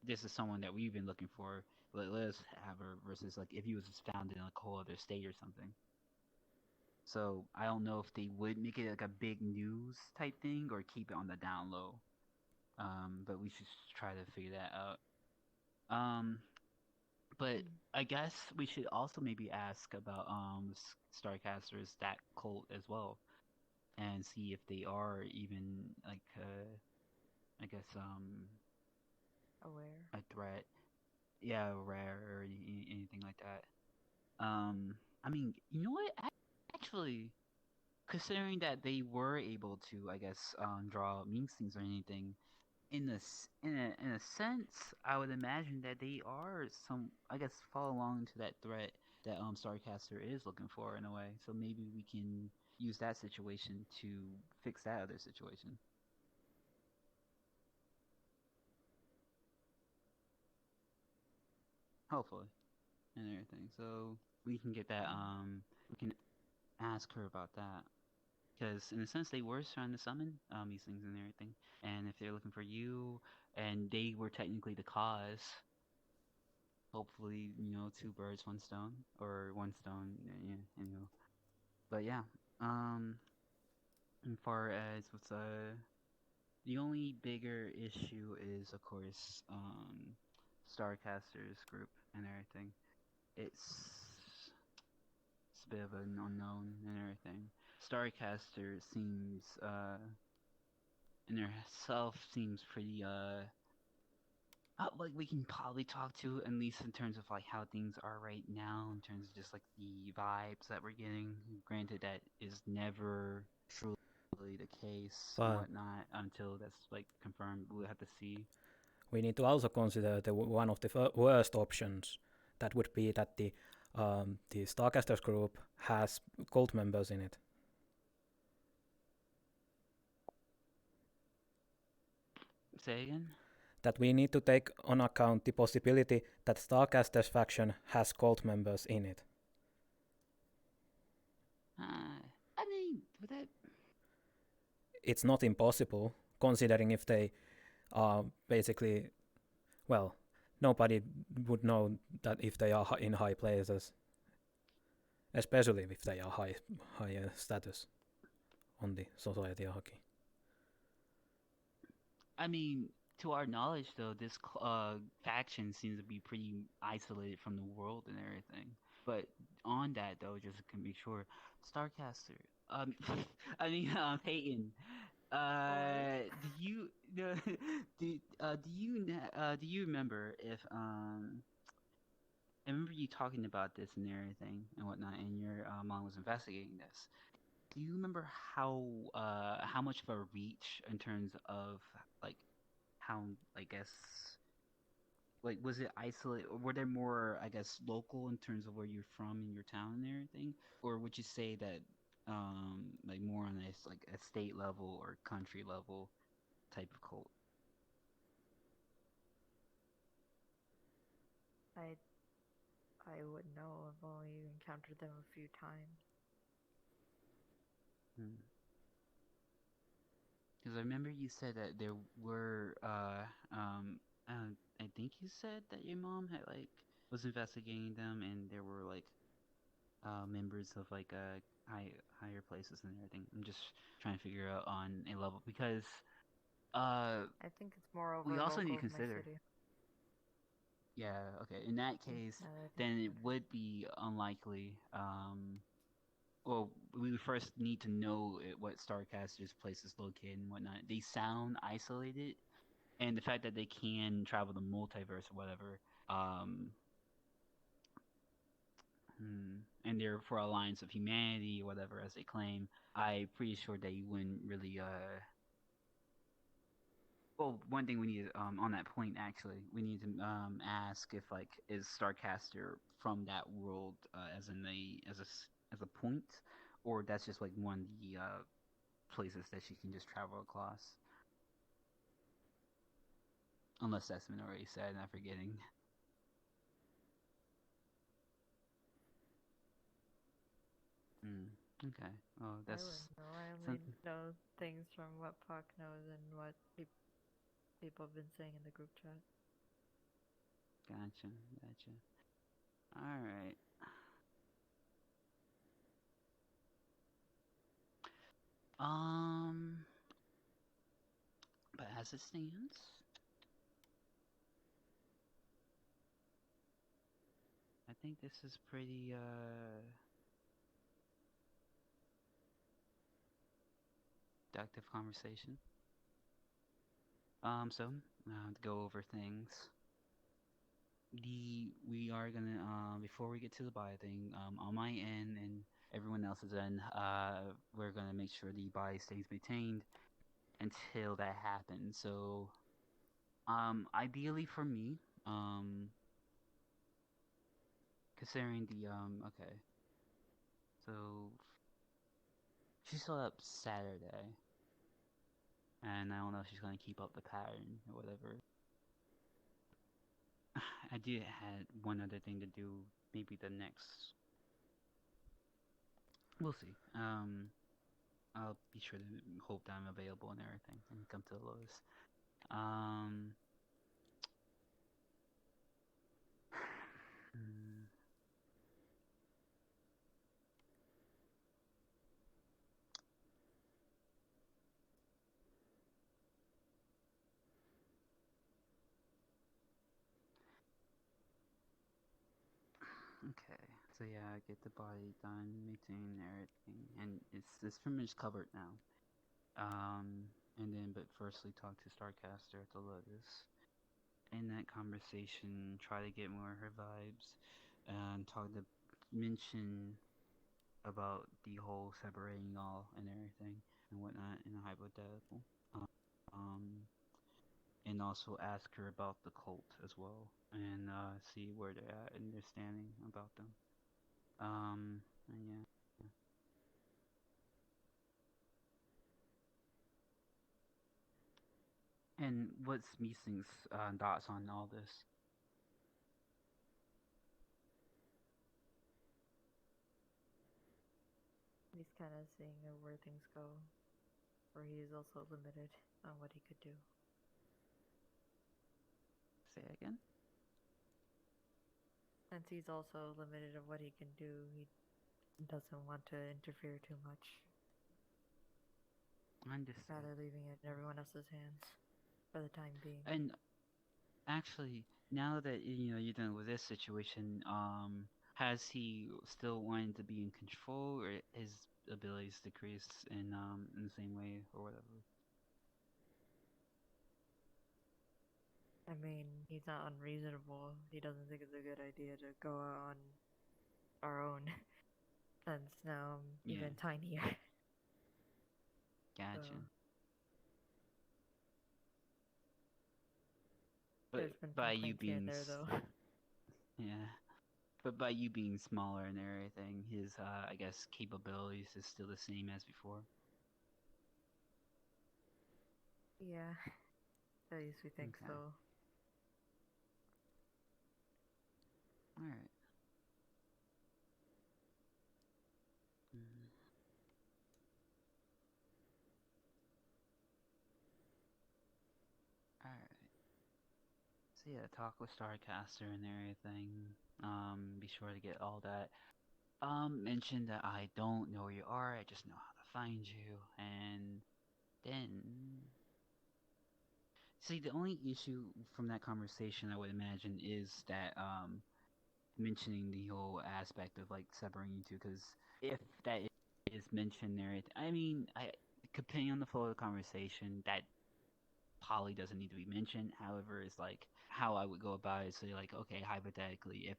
Speaker 12: this is someone that we've been looking for. Let's have her versus like if he was just found in like a whole other state or something. So I don't know if they would make it like a big news type thing or keep it on the down low. But we should try to figure that out. But I guess we should also maybe ask about Starcasters that cult as well, and see if they are even like I guess
Speaker 3: aware,
Speaker 12: a threat, yeah, rare or anything like that. I mean, you know what? Actually, considering that they were able to, I guess, draw meme scenes or anything, in a sense, I would imagine that they are I guess, fall along to that threat that Starcaster is looking for in a way. So maybe we can use that situation to fix that other situation. Hopefully, and everything. So we can get that. We can ask her about that. Because in a sense, they were trying to summon these things and everything. And if they're looking for you, and they were technically the cause, hopefully, two birds, one stone, or one stone, But yeah, as far as what's the only bigger issue is, of course, Starcaster's group and everything. It's a bit of an unknown and everything. Starcaster seems, in herself seems pretty, like we can probably talk to, at least in terms of like how things are right now, in terms of just like the vibes that we're getting. Granted, that is never truly the case and whatnot until that's like confirmed. We'll have to see.
Speaker 1: We need to also consider one of the worst options. That would be that the Starcasters group has cult members in it.
Speaker 12: Say again?
Speaker 1: That we need to take on account the possibility that Starcasters faction has cult members in it.
Speaker 12: I mean, would that...
Speaker 1: It's not impossible, considering if they are basically, well, nobody would know that if they are in high places, especially if they are higher status on the society hierarchy.
Speaker 12: I mean, to our knowledge, though, this faction seems to be pretty isolated from the world and everything. But on that, though, just to be sure, Starcaster, I mean, Peyton, do you remember if I remember you talking about this and everything and whatnot, and your mom was investigating this. Do you remember how much of a reach in terms of like how, I guess, like, was it isolated, or were there more, I guess, local in terms of where you're from in your town and everything, or would you say that like more on this like a state level or country level type of cult?
Speaker 3: I would know. I've only encountered them a few times.
Speaker 12: Because I remember you said that there were I think you said that your mom had like was investigating them, and there were like members of like higher places and everything. I'm just trying to figure out on a level, because
Speaker 3: I think it's more over
Speaker 12: we also need to
Speaker 3: local of my
Speaker 12: consider.
Speaker 3: city.
Speaker 12: Yeah, okay. In that case, then it would be unlikely. Well, we would first need to know what Starcaster's place is located and whatnot. They sound isolated, and the fact that they can travel the multiverse or whatever, and they're for Alliance of Humanity or whatever, as they claim, I'm pretty sure they wouldn't really, Well, one thing we need, on that point, actually, we need to ask if, like, is Starcaster from that world, as a point, or that's just like one of the places that she can just travel across. Unless that's been already said and I'm forgetting. Okay. Oh,
Speaker 3: I
Speaker 12: that's
Speaker 3: wouldn't know. I only
Speaker 12: something.
Speaker 3: know things from what Pakk knows and what people have been saying in the group chat.
Speaker 12: Gotcha. Gotcha. All right. But as it stands, I think this is pretty productive conversation. So to go over things, we are gonna before we get to the buy thing, on my end and everyone else's end, we're gonna make sure the buy stays maintained until that happens. So, ideally for me, considering the okay, so she's still up Saturday, and I don't know if she's gonna keep up the pattern or whatever. I do had one other thing to do, maybe the next. We'll see. I'll be sure to hope that I'm available and everything and come to the Lotus. Okay, so yeah, I get the body done, maintain everything, and it's pretty much covered now. And then, but firstly, talk to Starcaster at the Lotus. In that conversation, try to get more of her vibes, and talk to mention about the whole separating all and everything and whatnot in a hypothetical. Um, and also ask her about the cult as well, and see where they're at and their standing about them. And yeah. And what's Meesing's thoughts on all this?
Speaker 3: He's kind of seeing where things go, where he is also limited on what he could do.
Speaker 12: Say again?
Speaker 3: Since he's also limited of what he can do, he doesn't want to interfere too much.
Speaker 12: Understood.
Speaker 3: Rather leaving it in everyone else's hands for the time being.
Speaker 12: And actually, now that you're done with this situation, has he still wanted to be in control, or his abilities decrease in the same way, or whatever?
Speaker 3: I mean, he's not unreasonable. He doesn't think it's a good idea to go out on our own, since now I'm even tinier.
Speaker 12: Gotcha.
Speaker 3: So,
Speaker 12: But by you being
Speaker 3: there, though.
Speaker 12: Yeah. But by you being smaller and everything, his I guess capabilities is still the same as before.
Speaker 3: Yeah. At least we think so.
Speaker 12: Alright. Alright. So yeah, talk with Starcaster and everything. Be sure to get all that. Mention that I don't know where you are, I just know how to find you, and then... See, the only issue from that conversation, I would imagine, is that, mentioning the whole aspect of, like, separating you two, because if that is mentioned there, I mean, depending on the flow of the conversation, that probably doesn't need to be mentioned. However, it's like, how I would go about it, so like, okay, hypothetically, if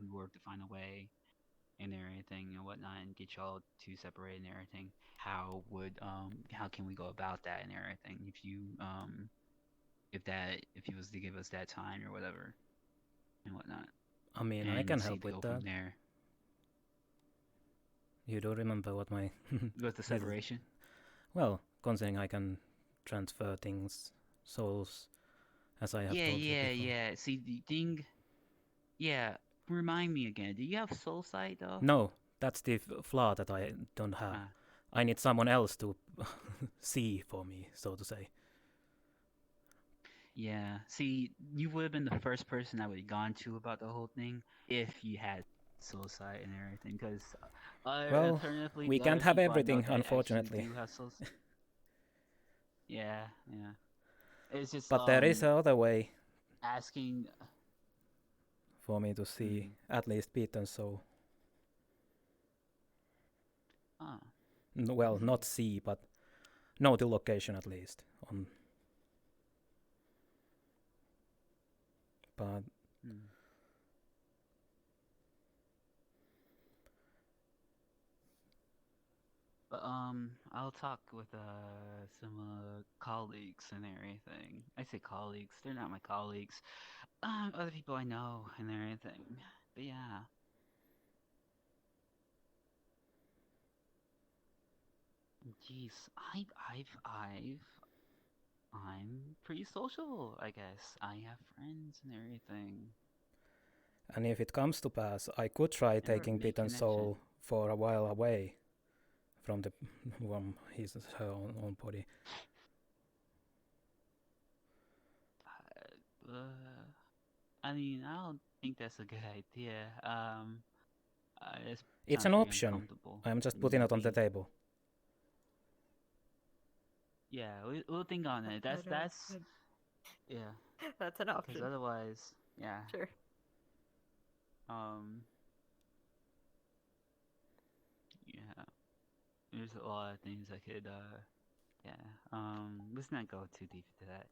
Speaker 12: we were to find a way, and everything and whatnot, and get y'all two separated and everything, how can we go about that and everything, if you was to give us that time or whatever and whatnot.
Speaker 1: I mean,
Speaker 12: and
Speaker 1: I can help with that.
Speaker 12: There.
Speaker 1: You do remember what my
Speaker 12: with the separation?
Speaker 1: Well, considering I can transfer things, souls, as I have told you before.
Speaker 12: Yeah. See, the thing... Yeah, remind me again, do you have soul sight, though?
Speaker 1: No, That's the flaw that I don't have.
Speaker 12: Ah.
Speaker 1: I need someone else to see for me, so to say.
Speaker 12: Yeah. See, you would have been the first person I would have gone to about the whole thing if you had soul sight and everything. Because
Speaker 1: Well,
Speaker 12: alternatively,
Speaker 1: we
Speaker 12: the
Speaker 1: can't
Speaker 12: other
Speaker 1: have
Speaker 12: people I know
Speaker 1: everything,
Speaker 12: that actually
Speaker 1: unfortunately.
Speaker 12: do have soul sight. Yeah, yeah. It's just
Speaker 1: But there is another way
Speaker 12: asking
Speaker 1: for me to see at least Beaton's soul.
Speaker 12: Ah.
Speaker 1: Well, not see, but know the location at least. But
Speaker 12: But I'll talk with some colleagues and everything. I say colleagues; they're not my colleagues. Other people I know and everything. But yeah. Jeez, I'm pretty sociable, I guess. I have friends and everything.
Speaker 1: and if it comes to pass, I could try taking Beaton's soul for a while away from her own body.
Speaker 12: I mean, I don't think that's a good idea.
Speaker 1: It's an option. I'm just putting it on the table.
Speaker 12: Yeah, we'll think on it. That's yeah.
Speaker 3: That's an option.
Speaker 12: Because otherwise, yeah.
Speaker 3: Sure.
Speaker 12: Yeah. There's a lot of things I could yeah. Let's not go too deep into that.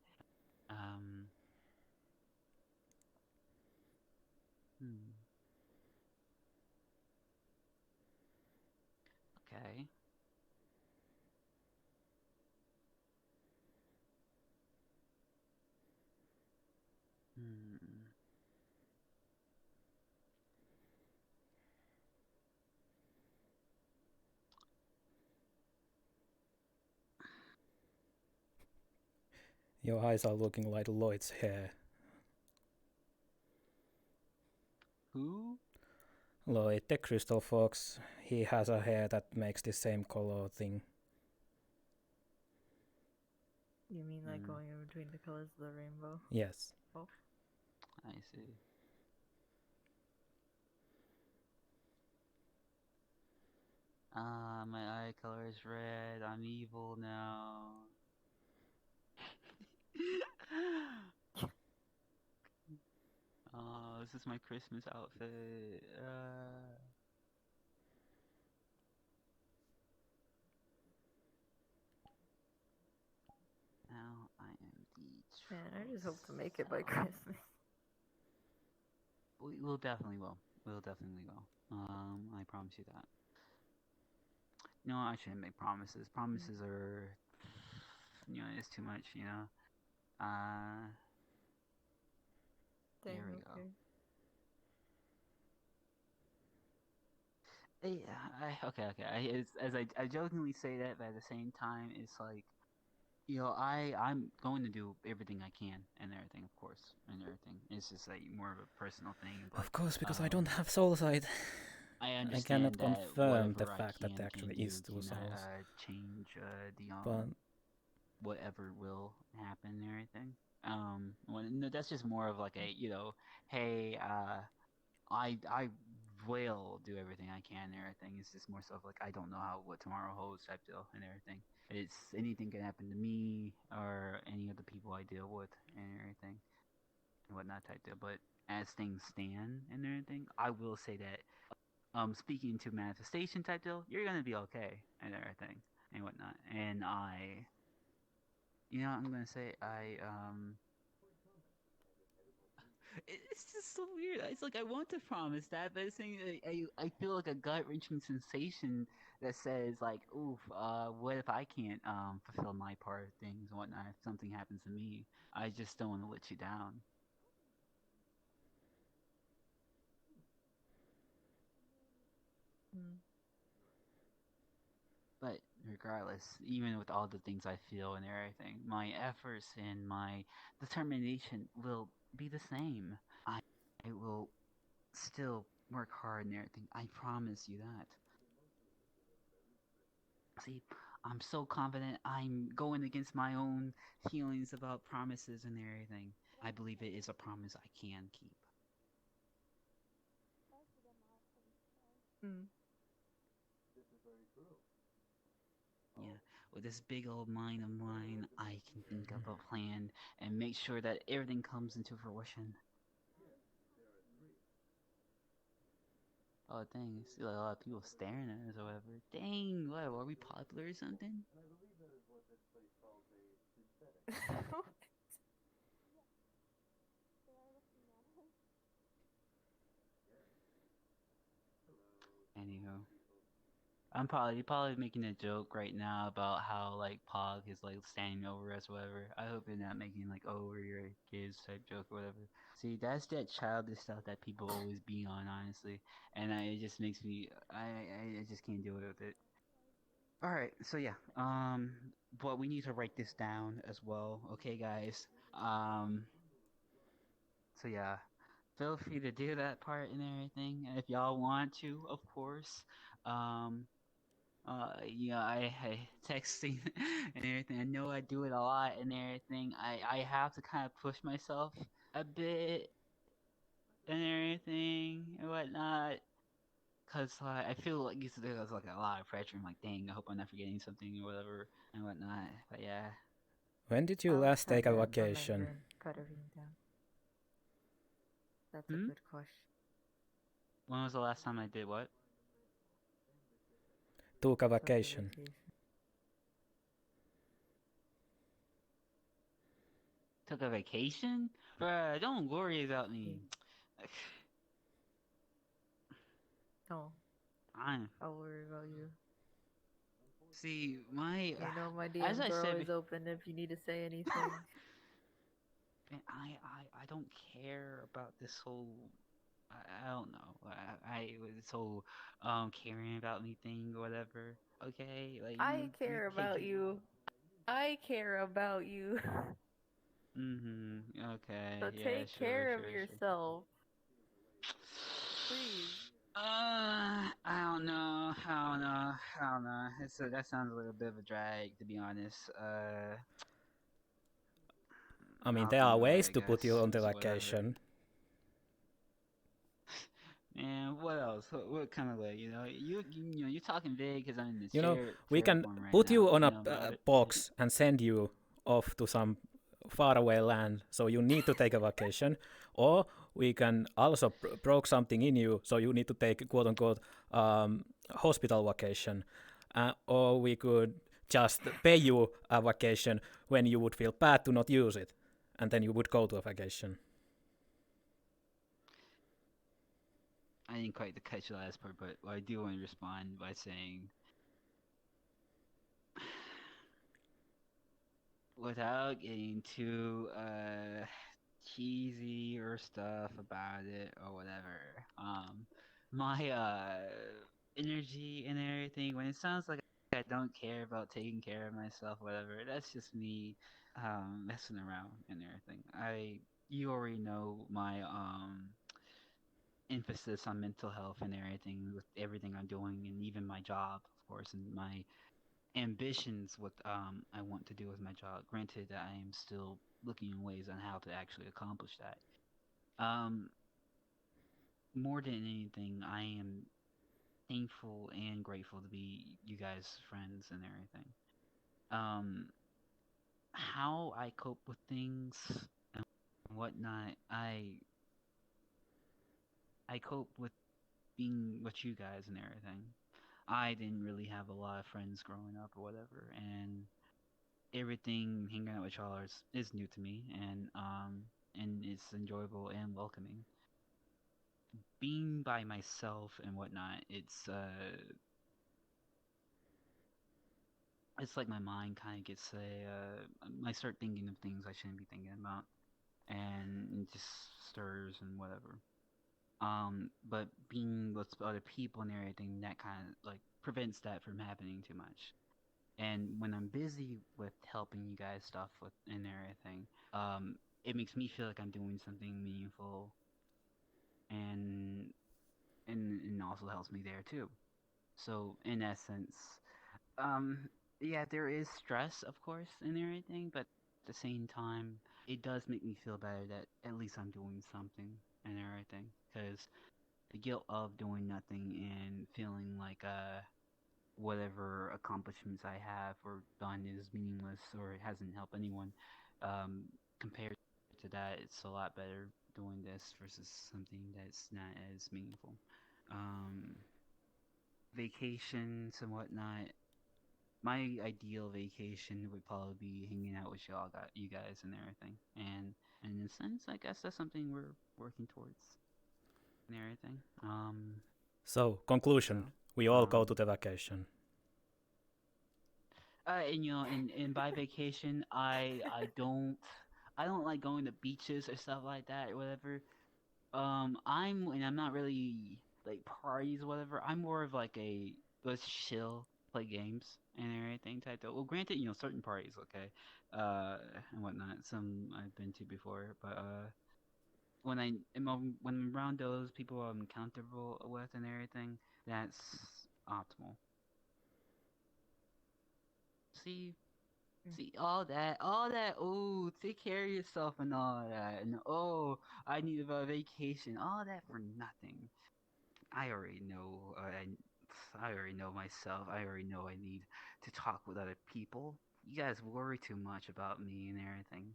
Speaker 12: Okay.
Speaker 1: Your eyes are looking like Lloyd's hair.
Speaker 12: Who?
Speaker 1: Lloyd, the crystal fox. He has a hair that makes the same color thing.
Speaker 3: You mean like going in between the colors of the rainbow?
Speaker 1: Yes.
Speaker 3: Oh.
Speaker 12: I see. My eye color is red. I'm evil now. Oh, this is my Christmas outfit. Now I am the
Speaker 3: Man, I just hope to make it by Christmas.
Speaker 12: We'll definitely will. We'll definitely will. I promise you that. No, I shouldn't make promises. Promises are, it's too much, There we go. Yeah, okay. I jokingly say that, but at the same time, it's like, I'm going to do everything I can and everything, of course, and everything. It's just like more of a personal thing. But,
Speaker 1: of course, because I don't have soul sight.
Speaker 12: I understand
Speaker 1: I cannot confirm the
Speaker 12: I
Speaker 1: fact that there actually is two souls.
Speaker 12: Change
Speaker 1: but
Speaker 12: whatever will happen and everything. No, that's just more of like a hey, I will do everything I can and everything. It's just more so of like I don't know what tomorrow holds type deal and everything. It's anything can happen to me or any of the people I deal with and everything and whatnot type deal. But as things stand and everything, I will say that speaking to manifestation type deal, you're gonna be okay and everything and whatnot. And I'm gonna say it's just so weird. It's like I want to promise that, but it's saying I feel like a gut wrenching sensation that says like, oof, what if I can't fulfill my part of things and whatnot? If something happens to me, I just don't want to let you down. But regardless, even with all the things I feel and everything, my efforts and my determination will be the same. I will still work hard and everything. I promise you that. See, I'm so confident. I'm going against my own feelings about promises and everything. I believe it is a promise I can keep.
Speaker 3: Hmm.
Speaker 12: Yeah, with this big old mind of mine, I can think of a plan and make sure that everything comes into fruition. Oh dang, I see like a lot of people staring at us or whatever. Dang, what, are we popular or something? Anywho. You're probably making a joke right now about how like Pog is like standing over us or whatever. I hope you're not making like over your kids type joke or whatever. See, that's that childish stuff that people always be on, honestly, and it just makes me I just can't deal with it. All right, so yeah, but we need to write this down as well, okay, guys? Um, so yeah, feel free to do that part and everything if y'all want to, of course. Um, yeah, I texting and everything. I know I do it a lot and everything. I have to kind of push myself a bit and everything and whatnot. Cause like I feel like there's like a lot of pressure. I'm like, dang, I hope I'm not forgetting something or whatever and whatnot. But yeah.
Speaker 1: When did you
Speaker 3: I'll
Speaker 1: last
Speaker 3: try
Speaker 1: take a
Speaker 3: to
Speaker 1: vacation?
Speaker 3: remember and cut everything down. That's a good question.
Speaker 12: When was the last time I did what?
Speaker 1: Took a vacation.
Speaker 12: Took a vacation? Bruh, don't worry about me.
Speaker 3: No. I'll worry about you.
Speaker 12: See, my
Speaker 3: You know my
Speaker 12: as
Speaker 3: DMs
Speaker 12: I
Speaker 3: are
Speaker 12: said,
Speaker 3: always open if you need to say anything.
Speaker 12: and I don't care about this whole I don't know. I this whole caring about me thing or whatever. Okay, like
Speaker 3: I care about you. I care about you.
Speaker 12: Okay.
Speaker 3: So
Speaker 12: Yeah.
Speaker 3: take
Speaker 12: Sure.
Speaker 3: care of
Speaker 12: Sure.
Speaker 3: yourself. Please.
Speaker 12: I don't know. I don't know. I don't know. That sounds a little bit of a drag, to be honest.
Speaker 1: I mean,
Speaker 12: I'll
Speaker 1: there
Speaker 12: think
Speaker 1: are
Speaker 12: about
Speaker 1: ways
Speaker 12: it,
Speaker 1: to
Speaker 12: I
Speaker 1: put you
Speaker 12: guess.
Speaker 1: on the
Speaker 12: It's whatever.
Speaker 1: vacation.
Speaker 12: And what else? What kind of way? You're talking big because I'm in the
Speaker 1: You know, we
Speaker 12: chair
Speaker 1: can
Speaker 12: form right
Speaker 1: put
Speaker 12: now.
Speaker 1: you on a
Speaker 12: But
Speaker 1: box and send you off to some faraway land, so you need to take a vacation. Or we can also broke something in you, so you need to take quote unquote hospital vacation. Or we could just pay you a vacation when you would feel bad to not use it, and then you would go to a vacation.
Speaker 12: I didn't quite catch the last part, but I do want to respond by saying, without getting too cheesy or stuff about it or whatever, my energy and everything when it sounds like I don't care about taking care of myself, whatever. That's just me messing around and everything. You already know my emphasis on mental health and everything with everything I'm doing and even my job, of course, and my ambitions what I want to do with my job. Granted that I am still looking in ways on how to actually accomplish that. Um More than anything, I am thankful and grateful to be you guys' friends and everything. Um how I cope with things and whatnot, I cope with being with you guys and everything. I didn't really have a lot of friends growing up or whatever, and everything hanging out with y'all is new to me, and it's enjoyable and welcoming. Being by myself and whatnot, it's like my mind kind of gets I start thinking of things I shouldn't be thinking about, and it just stirs and whatever. But being with other people and everything, that kind of like prevents that from happening too much. And when I'm busy with helping you guys stuff with and everything, it makes me feel like I'm doing something meaningful, and also helps me there too. So in essence, yeah, there is stress, of course, and everything, but at the same time, it does make me feel better that at least I'm doing something and everything. Because the guilt of doing nothing and feeling like whatever accomplishments I have or done is meaningless or it hasn't helped anyone, um, compared to that, it's a lot better doing this versus something that's not as meaningful. Um, Vacations and whatnot. My ideal vacation would probably be hanging out with you guys, and everything. And in a sense, I guess that's something we're working towards, and everything.
Speaker 1: So, conclusion: we all go to the vacation.
Speaker 12: And and by vacation, I don't like going to beaches or stuff like that or whatever. I'm not really like parties or whatever. I'm more of like a let's chill, play games and everything type of. Well, granted, certain parties, okay, and whatnot. Some I've been to before, but when I'm around those people I'm comfortable with and everything, that's optimal. See, all that. Oh, take care of yourself and all that, and oh, I need a vacation. All that for nothing. I already know. I already know myself. I already know I need to talk with other people. You guys worry too much about me and everything.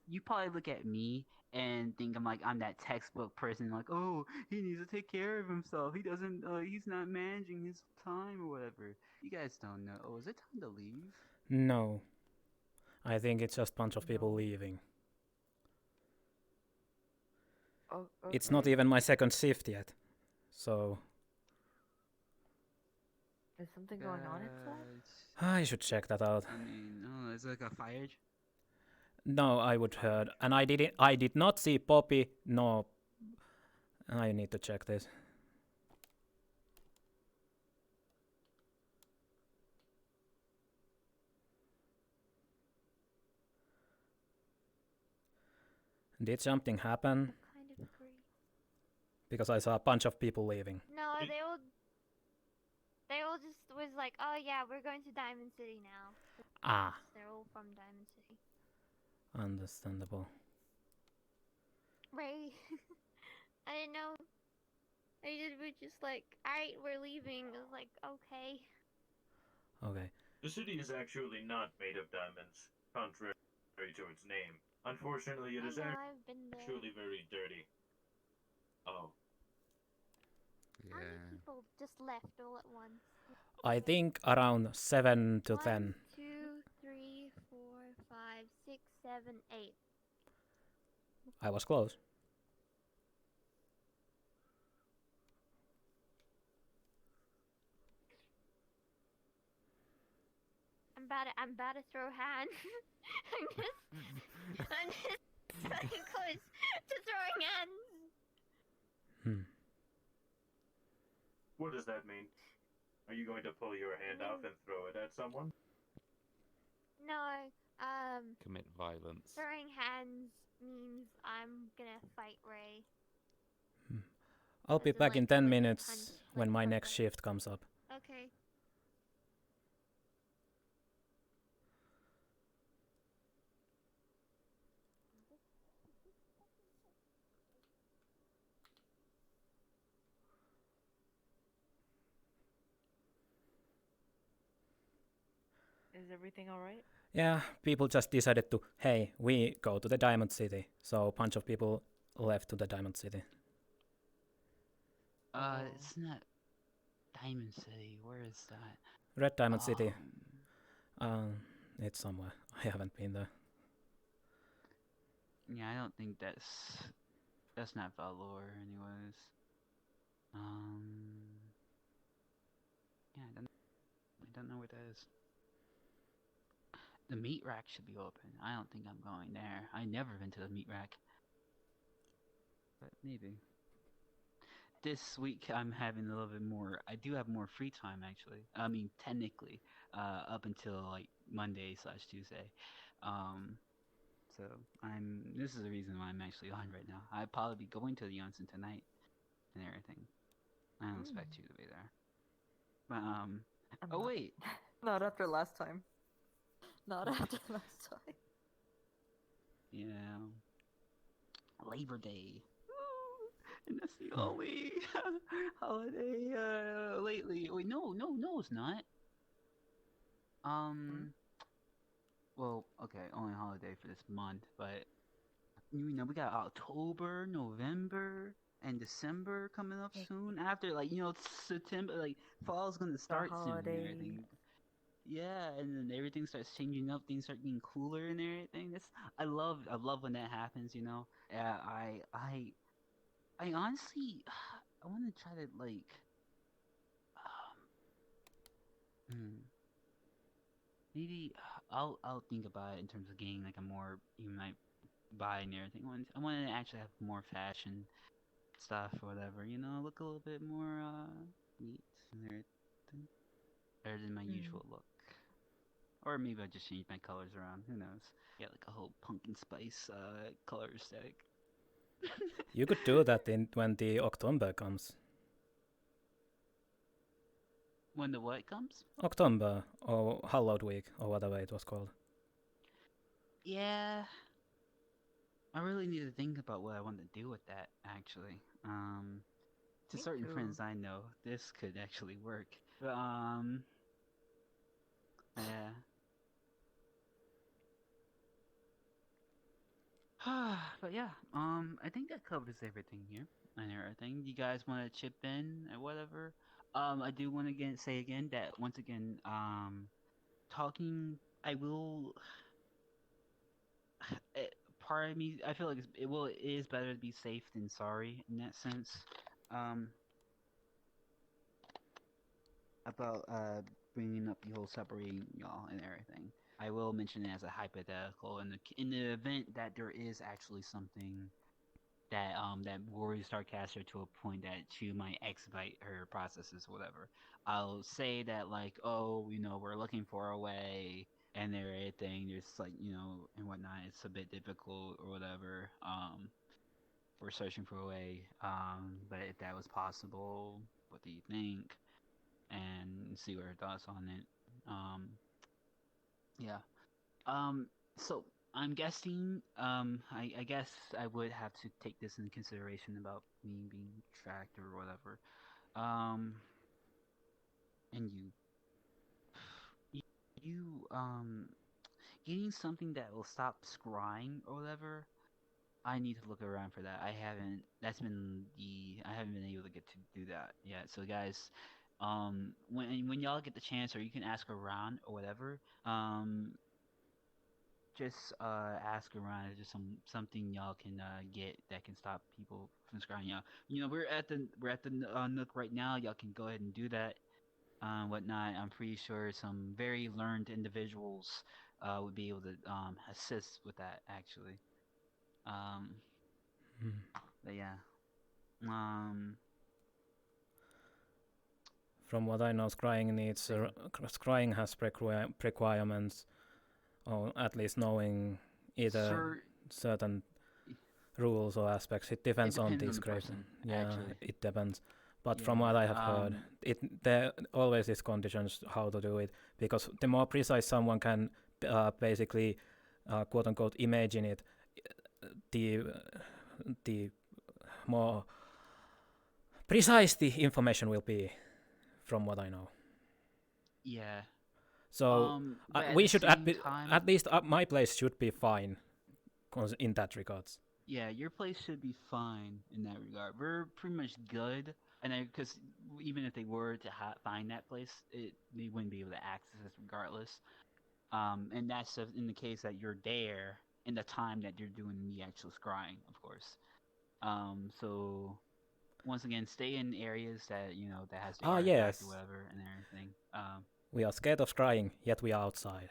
Speaker 12: You probably look at me and think I'm that textbook person. Like, oh, he needs to take care of himself. He doesn't. He's not managing his time or whatever. You guys don't know. Oh, is it time to leave?
Speaker 1: No. I think it's just a bunch of people leaving.
Speaker 3: Oh,
Speaker 1: It's not even my second shift yet. So
Speaker 3: is something going on inside?
Speaker 1: I should check that out.
Speaker 12: I mean, oh, it's like a fire.
Speaker 1: No, I would heard, and I did not see Poppy. No, I need to check this. Did something happen?
Speaker 14: I kind of agree.
Speaker 1: Because I saw a bunch of people leaving.
Speaker 14: No, they all just was like, oh yeah, we're going to Diamond City now.
Speaker 1: Ah.
Speaker 14: They're all from Diamond City.
Speaker 1: Understandable.
Speaker 14: Ray, I didn't know. We're just like, alright, we're leaving. I was like, okay.
Speaker 1: Okay.
Speaker 6: The city is actually not made of diamonds, contrary to its name. Unfortunately, it is actually very dirty. Oh.
Speaker 14: How many people just left all at once?
Speaker 1: I think around 7 to 10.
Speaker 14: 1, 2, 3, 4, 5, 6, 7, 8.
Speaker 1: I was close.
Speaker 14: I'm about to throw hands. I'm just so close to throwing hands.
Speaker 6: What does that mean? Are you going to pull your hand off and throw it at someone?
Speaker 14: No,
Speaker 15: Commit violence.
Speaker 14: throwing hands means I'm gonna fight Ray.
Speaker 1: I'll be back in 10 minutes when my next shift comes up.
Speaker 14: Okay.
Speaker 3: Is everything alright?
Speaker 1: Yeah, people just decided to, hey, we go to the Diamond City. So a bunch of people left to the Diamond City.
Speaker 12: It's not Diamond City. Where is that?
Speaker 1: Red Diamond City. It's somewhere. I haven't been there.
Speaker 12: Yeah, I don't think that's not Valor, anyways. Yeah, I don't know where that is. The meat rack should be open. I don't think I'm going there. I never been to the meat rack. But maybe. This week I'm having a little bit more. I do have more free time actually. I mean, technically, up until like Monday/Tuesday. So This is the reason why I'm actually on right now. I'd probably be going to the onsen tonight and everything. don't expect you to be there. But
Speaker 3: I'm
Speaker 12: oh
Speaker 3: not.
Speaker 12: wait,
Speaker 3: Not after last time. Not after last time.
Speaker 12: yeah, Labor Day. And that's the only holiday lately. Wait, no, it's not. Well, okay, only holiday for this month, but we got October, November, and December coming up soon. After, like, September, like, fall's gonna start soon and everything. Yeah, and then everything starts changing up. Things start getting cooler and everything. I love when that happens. Yeah, I honestly, I want to try to maybe I'll think about it in terms of getting like a more you might buy and everything. I want to actually have more fashion stuff or whatever. Look a little bit more neat and everything, better than my usual look. Or maybe I just change my colors around. Who knows? Yeah, like a whole pumpkin spice color aesthetic.
Speaker 1: You could do that when the October comes.
Speaker 12: When the what comes?
Speaker 1: October, or Hallowed Week, or whatever it was called.
Speaker 12: Yeah. I really need to think about what I want to do with that, actually. To certain friends I know, this could actually work. But, yeah. But yeah, I think that covers everything here and everything. You guys want to chip in or whatever? I do want to say again that once again, talking, I will. Part of me, I feel like it is better to be safe than sorry in that sense. About bringing up the whole separating y'all and everything. I will mention it as a hypothetical in the event that there is actually something that worries Starcaster to a point that she might expedite her processes, whatever. I'll say that like, oh, we're looking for a way and everything. There's like, and whatnot. It's a bit difficult or whatever. We're searching for a way. But if that was possible, what do you think? And see what her thoughts on it. Yeah. So I'm guessing. I guess I would have to take this into consideration about me being tracked or whatever. And getting something that will stop scrying or whatever. I need to look around for that. I haven't. I haven't been able to get to do that yet. So guys, when y'all get the chance, or you can ask around or whatever. Just ask around. It's just something y'all can get that can stop people from scrying y'all. We're at the Nook right now. Y'all can go ahead and do that. Whatnot. I'm pretty sure some very learned individuals would be able to assist with that actually. But yeah.
Speaker 1: From what I know, scrying has requirements, or at least knowing either certain rules or aspects. It depends on the scraping. Yeah, actually. It depends. But from what I have heard, there always is conditions how to do it, because the more precise someone can basically quote unquote imagine it, the more precise the information will be, from what I know.
Speaker 12: Yeah.
Speaker 1: So we should at least my place should be fine in that regards.
Speaker 12: Yeah, your place should be fine in that regard. We're pretty much good, and because even if they were to find that place, they wouldn't be able to access it regardless. And that's in the case that you're there in the time that you're doing the actual scrying, of course. So once again, stay in areas that that has the artifact or whatever and everything.
Speaker 1: We are scared of scrying, yet we are outside.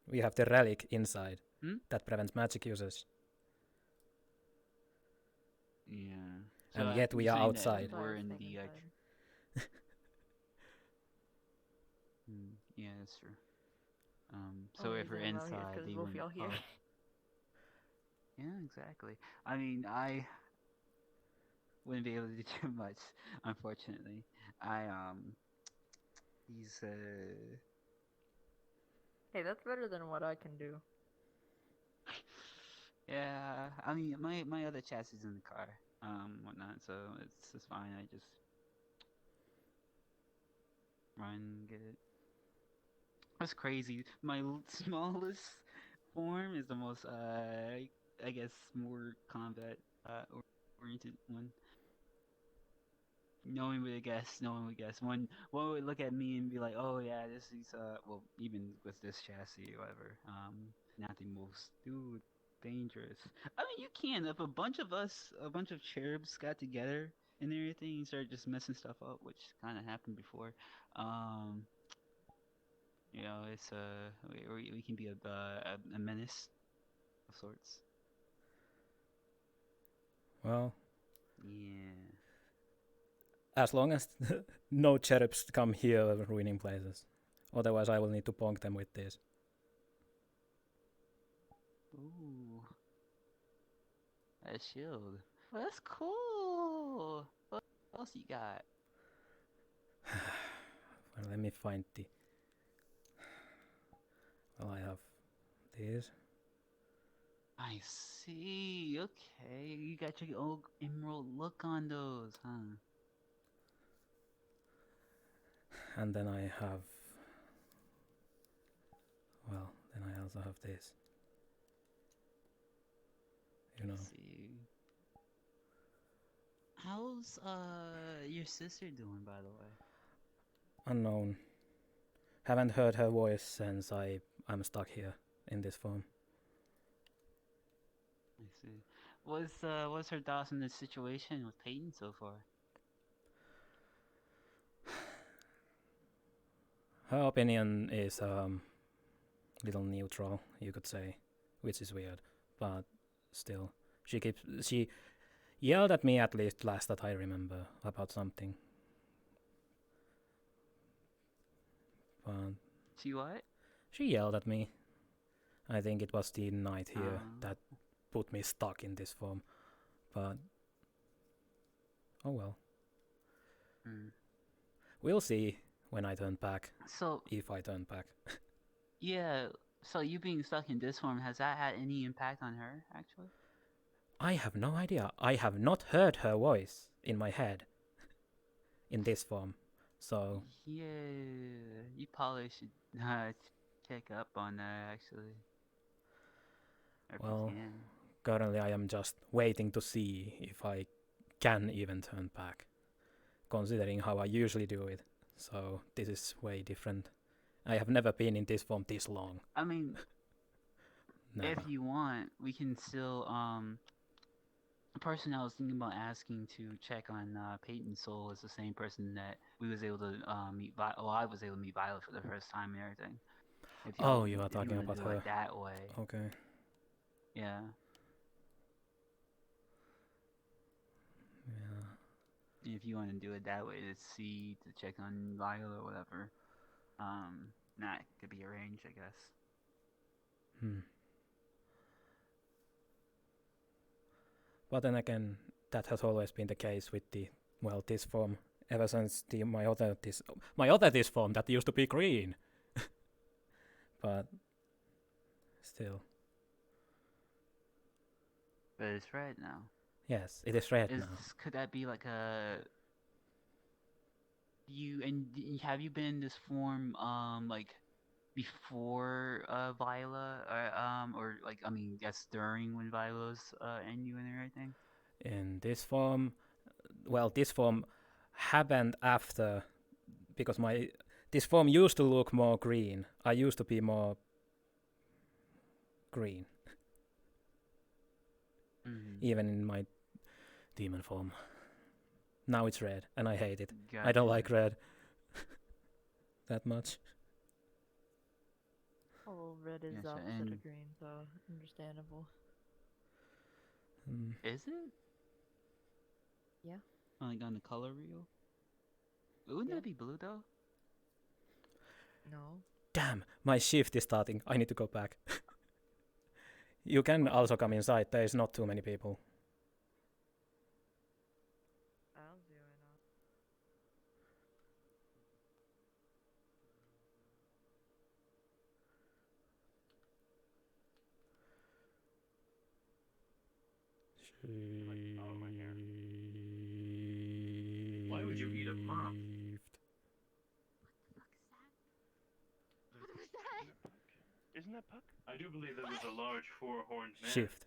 Speaker 1: We have the relic inside that prevents magic users.
Speaker 12: Yeah.
Speaker 1: And yet we are outside.
Speaker 12: We're in the yeah, that's true. So if we're inside, they wouldn't. Yeah, exactly. I mean, wouldn't be able to do too much, unfortunately. He's
Speaker 3: Hey, that's better than what I can do.
Speaker 12: yeah. I mean, my other chassis is in the car, whatnot. So it's fine. I just run, get it. That's crazy. My smallest form is the most, I guess, more combat oriented one. No one would guess. No one would guess. One would look at me and be like, "Oh yeah, this is well, even with this chassis or whatever, not the most dude dangerous." I mean, you can if a bunch of us, a bunch of cherubs got together and everything and started just messing stuff up, which kind of happened before. You know, it's we can be a menace of sorts.
Speaker 1: Well,
Speaker 12: Yeah.
Speaker 1: as long as no cherubs come here ruining places. Otherwise, I will need to bonk them with this.
Speaker 12: Ooh. A shield. Well, that's cool. What else you got?
Speaker 1: Well, let me find the... Well, I have this.
Speaker 12: I see. Okay, you got your old emerald look on those, huh?
Speaker 1: And then I have... Well, then I also have this. You know.
Speaker 12: See. How's your sister doing, by the way?
Speaker 1: Unknown. Haven't heard her voice since I'm stuck here in this form.
Speaker 12: I see. What's her thoughts on the situation with Peyton so far?
Speaker 1: Her opinion is little neutral, you could say, which is weird, but still, she yelled at me at least last that I remember about something. But
Speaker 12: She what?
Speaker 1: she yelled at me. I think it was the night here that put me stuck in this form, but oh well. We'll see when I turn back.
Speaker 12: So
Speaker 1: if I turn back.
Speaker 12: Yeah, so you being stuck in this form, has that had any impact on her, actually?
Speaker 1: I have no idea. I have not heard her voice in my head in this form, so...
Speaker 12: Yeah, you probably should check up on that, actually. If
Speaker 1: Well,
Speaker 12: you can.
Speaker 1: currently I am just waiting to see if I can even turn back, considering how I usually do it. So this is way different. I have never been in this form this long.
Speaker 12: I mean,
Speaker 1: Never.
Speaker 12: if you want, we can still, the person I was thinking about asking to check on Peyton's soul is the same person that we was able to meet. I was able to meet Violet for the first time and everything.
Speaker 1: Oh, you are talking about her.
Speaker 12: It that way.
Speaker 1: Okay.
Speaker 12: Yeah.
Speaker 1: Yeah.
Speaker 12: If you want to do it that way, to check on Violet or whatever, that could be arranged, I guess.
Speaker 1: But then again, that has always been the case with this form. Ever since my other this form that used to be green. But still.
Speaker 12: But it's red now.
Speaker 1: Yes, it is red now.
Speaker 12: Could that be like a... have you been in this form like before Viola or like, I mean, guess during when Viola's and you and everything?
Speaker 1: In this form, well, this form happened after, because this form used to look more green. I used to be more green. Even in my demon form. Now it's red, and I hate it.
Speaker 12: Gotcha.
Speaker 1: I don't like red that much.
Speaker 3: Oh, red is opposite of green, so understandable.
Speaker 12: Is it?
Speaker 3: Yeah.
Speaker 12: Like on the color reel? Wouldn't that be blue though?
Speaker 3: No.
Speaker 1: Damn, my shift is starting. I need to go back. You can also come inside. There is not too many people.
Speaker 6: Why would you eat a mop?
Speaker 14: What was that?
Speaker 6: Isn't that Puck? I do believe that was a large four-horned man.
Speaker 1: Shift.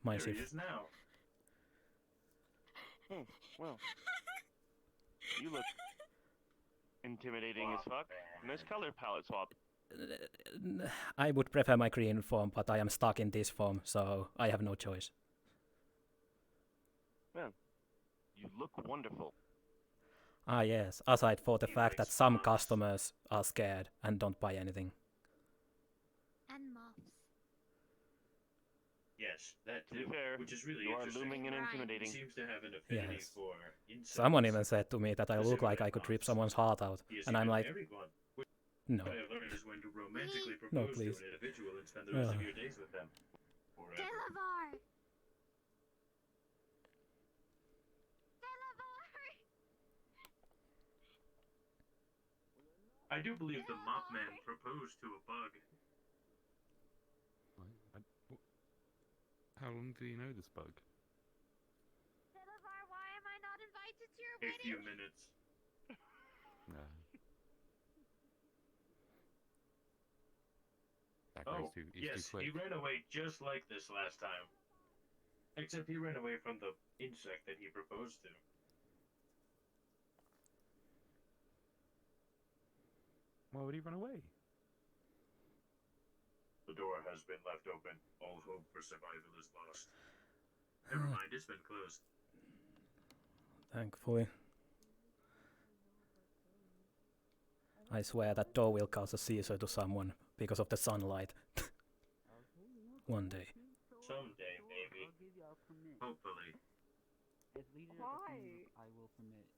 Speaker 1: My
Speaker 6: There he
Speaker 1: shift.
Speaker 6: is now.
Speaker 2: Oh, well. You look intimidating as fuck. Nice color palette swap.
Speaker 1: I would prefer my green form, but I am stuck in this form, so I have no choice.
Speaker 2: Man, you look wonderful.
Speaker 1: Ah yes, aside for the fact that some customers are scared and don't buy anything.
Speaker 14: And mops.
Speaker 6: Yes, that
Speaker 2: To be
Speaker 6: too.
Speaker 2: fair,
Speaker 6: Which is really
Speaker 2: you are
Speaker 6: interesting.
Speaker 2: looming and
Speaker 14: Right.
Speaker 2: intimidating.
Speaker 6: He seems to have an affinity
Speaker 1: Yes.
Speaker 6: for insects.
Speaker 1: Someone even said to me that I
Speaker 6: Does
Speaker 1: look
Speaker 6: he
Speaker 1: like I
Speaker 6: like
Speaker 1: could rip
Speaker 6: mops?
Speaker 1: someone's heart out,
Speaker 6: He has
Speaker 1: and I'm
Speaker 6: even
Speaker 1: like,
Speaker 6: married one. Which
Speaker 1: no.
Speaker 6: I have learned is when to romantically
Speaker 1: No,
Speaker 6: propose to
Speaker 1: please.
Speaker 6: an individual and spend the rest of
Speaker 1: Ugh.
Speaker 6: your days with them. Forever.
Speaker 14: Delavar! Delavar!
Speaker 6: I do believe the mop man proposed to a bug.
Speaker 15: How long do you know this bug?
Speaker 14: Delavar, why am I not invited to your
Speaker 6: A
Speaker 14: wedding?
Speaker 6: few minutes.
Speaker 15: No. That
Speaker 6: Oh,
Speaker 15: goes too,
Speaker 6: yes,
Speaker 15: too
Speaker 6: he
Speaker 15: quick.
Speaker 6: ran away just like this last time. Except he ran away from the insect that he proposed to.
Speaker 15: Why would he run away?
Speaker 6: The door has been left open. All hope for survival is lost. Never mind, it's been closed.
Speaker 1: Thankfully. I swear that door will cause a seizure to someone because of the sunlight. One day.
Speaker 6: Someday, maybe. Hopefully.
Speaker 12: As leader of the
Speaker 3: Why?
Speaker 12: team, I will permit.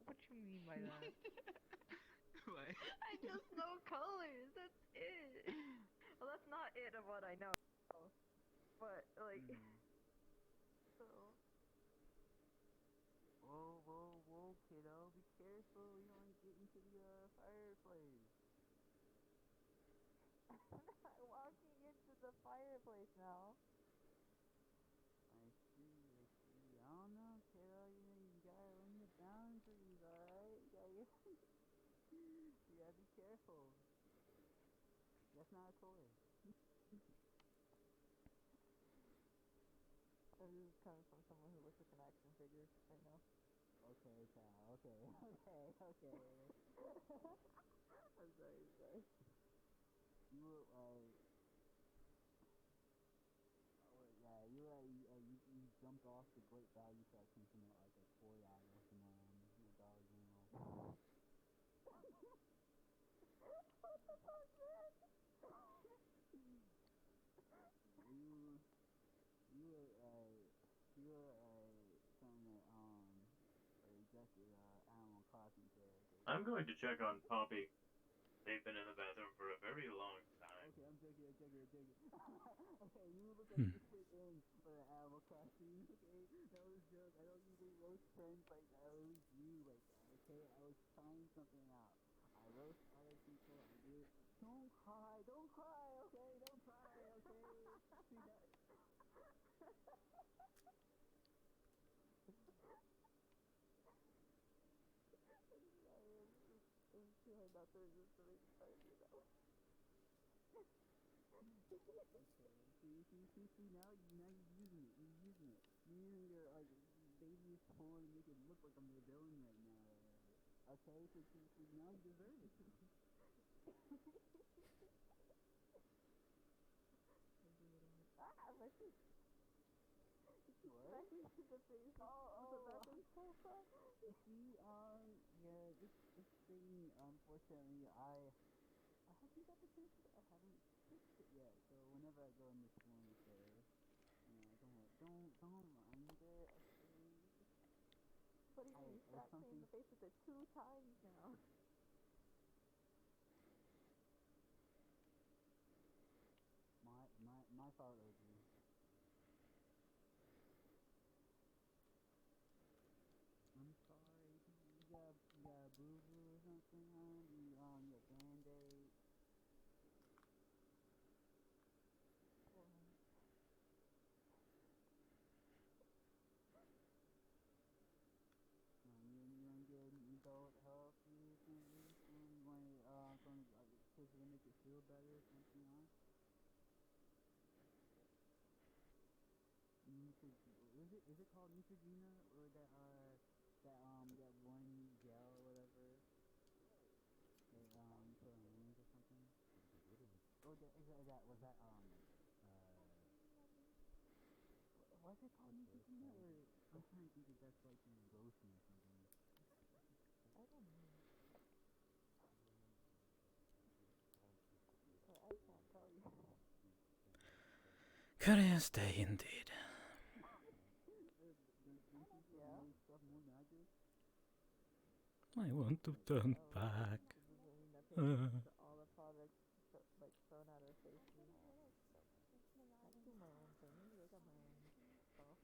Speaker 3: What you mean by that?
Speaker 8: What?
Speaker 3: I just know colors. That's it. Well, that's not it of what I know. But like, so.
Speaker 12: Whoa, kiddo, be careful. You don't want to get into the fireplace.
Speaker 3: I'm not walking into the fireplace now.
Speaker 12: I see. I don't know, kiddo. You gotta learn the boundaries, alright? You gotta be careful. That's not a toy.
Speaker 3: This is coming from someone who looks like an action figure right now.
Speaker 12: Okay, pal. Okay.
Speaker 3: I'm sorry.
Speaker 12: You look like... you jumped off the great value section from like a toy aisle somewhere on the Dollar General.
Speaker 3: What the fuck, man?
Speaker 12: You something that rejected Animal Crossing character.
Speaker 6: I'm going to check on Poppy. They've been in the bathroom for a very long time.
Speaker 12: Okay, I'm joking. Okay, you look like you fit in for the Animal Crossing. Okay, that was a joke. I don't usually roast friends like that. I roast you like that. Okay, I was trying something out. I roast other people. I do. Don't cry. Okay, don't cry. Okay. See that?
Speaker 3: I'm too hard not to resist the making fun of you though.
Speaker 12: Okay. See, now you're using it. You're using your like baby's porn to make it look like I'm the villain right now. Okay, so now you deserve it.
Speaker 3: My face.
Speaker 12: What?
Speaker 3: My face to the face.
Speaker 12: Oh. You see, this thing, unfortunately, I haven't got the chance to, I haven't fixed it yet. So whenever I go in this room, don't mind it. Okay.
Speaker 3: What do you mean? You slapped me in the face with it 2 times now.
Speaker 12: My fault, OG. I'm sorry. You got a boo-boo or something, huh? You got Band-Aid. feel better once you on. Is it called Neutrogena or that one gel or whatever? They put on wings or something. Or was that what's it called Neutrogena? Or I'm trying to think if that's like lotion or something.
Speaker 3: I don't know. I can't tell you.
Speaker 1: Curious day indeed. I want to turn back.
Speaker 3: All the products like thrown at her faces. I do my own thing. I got my own stuff.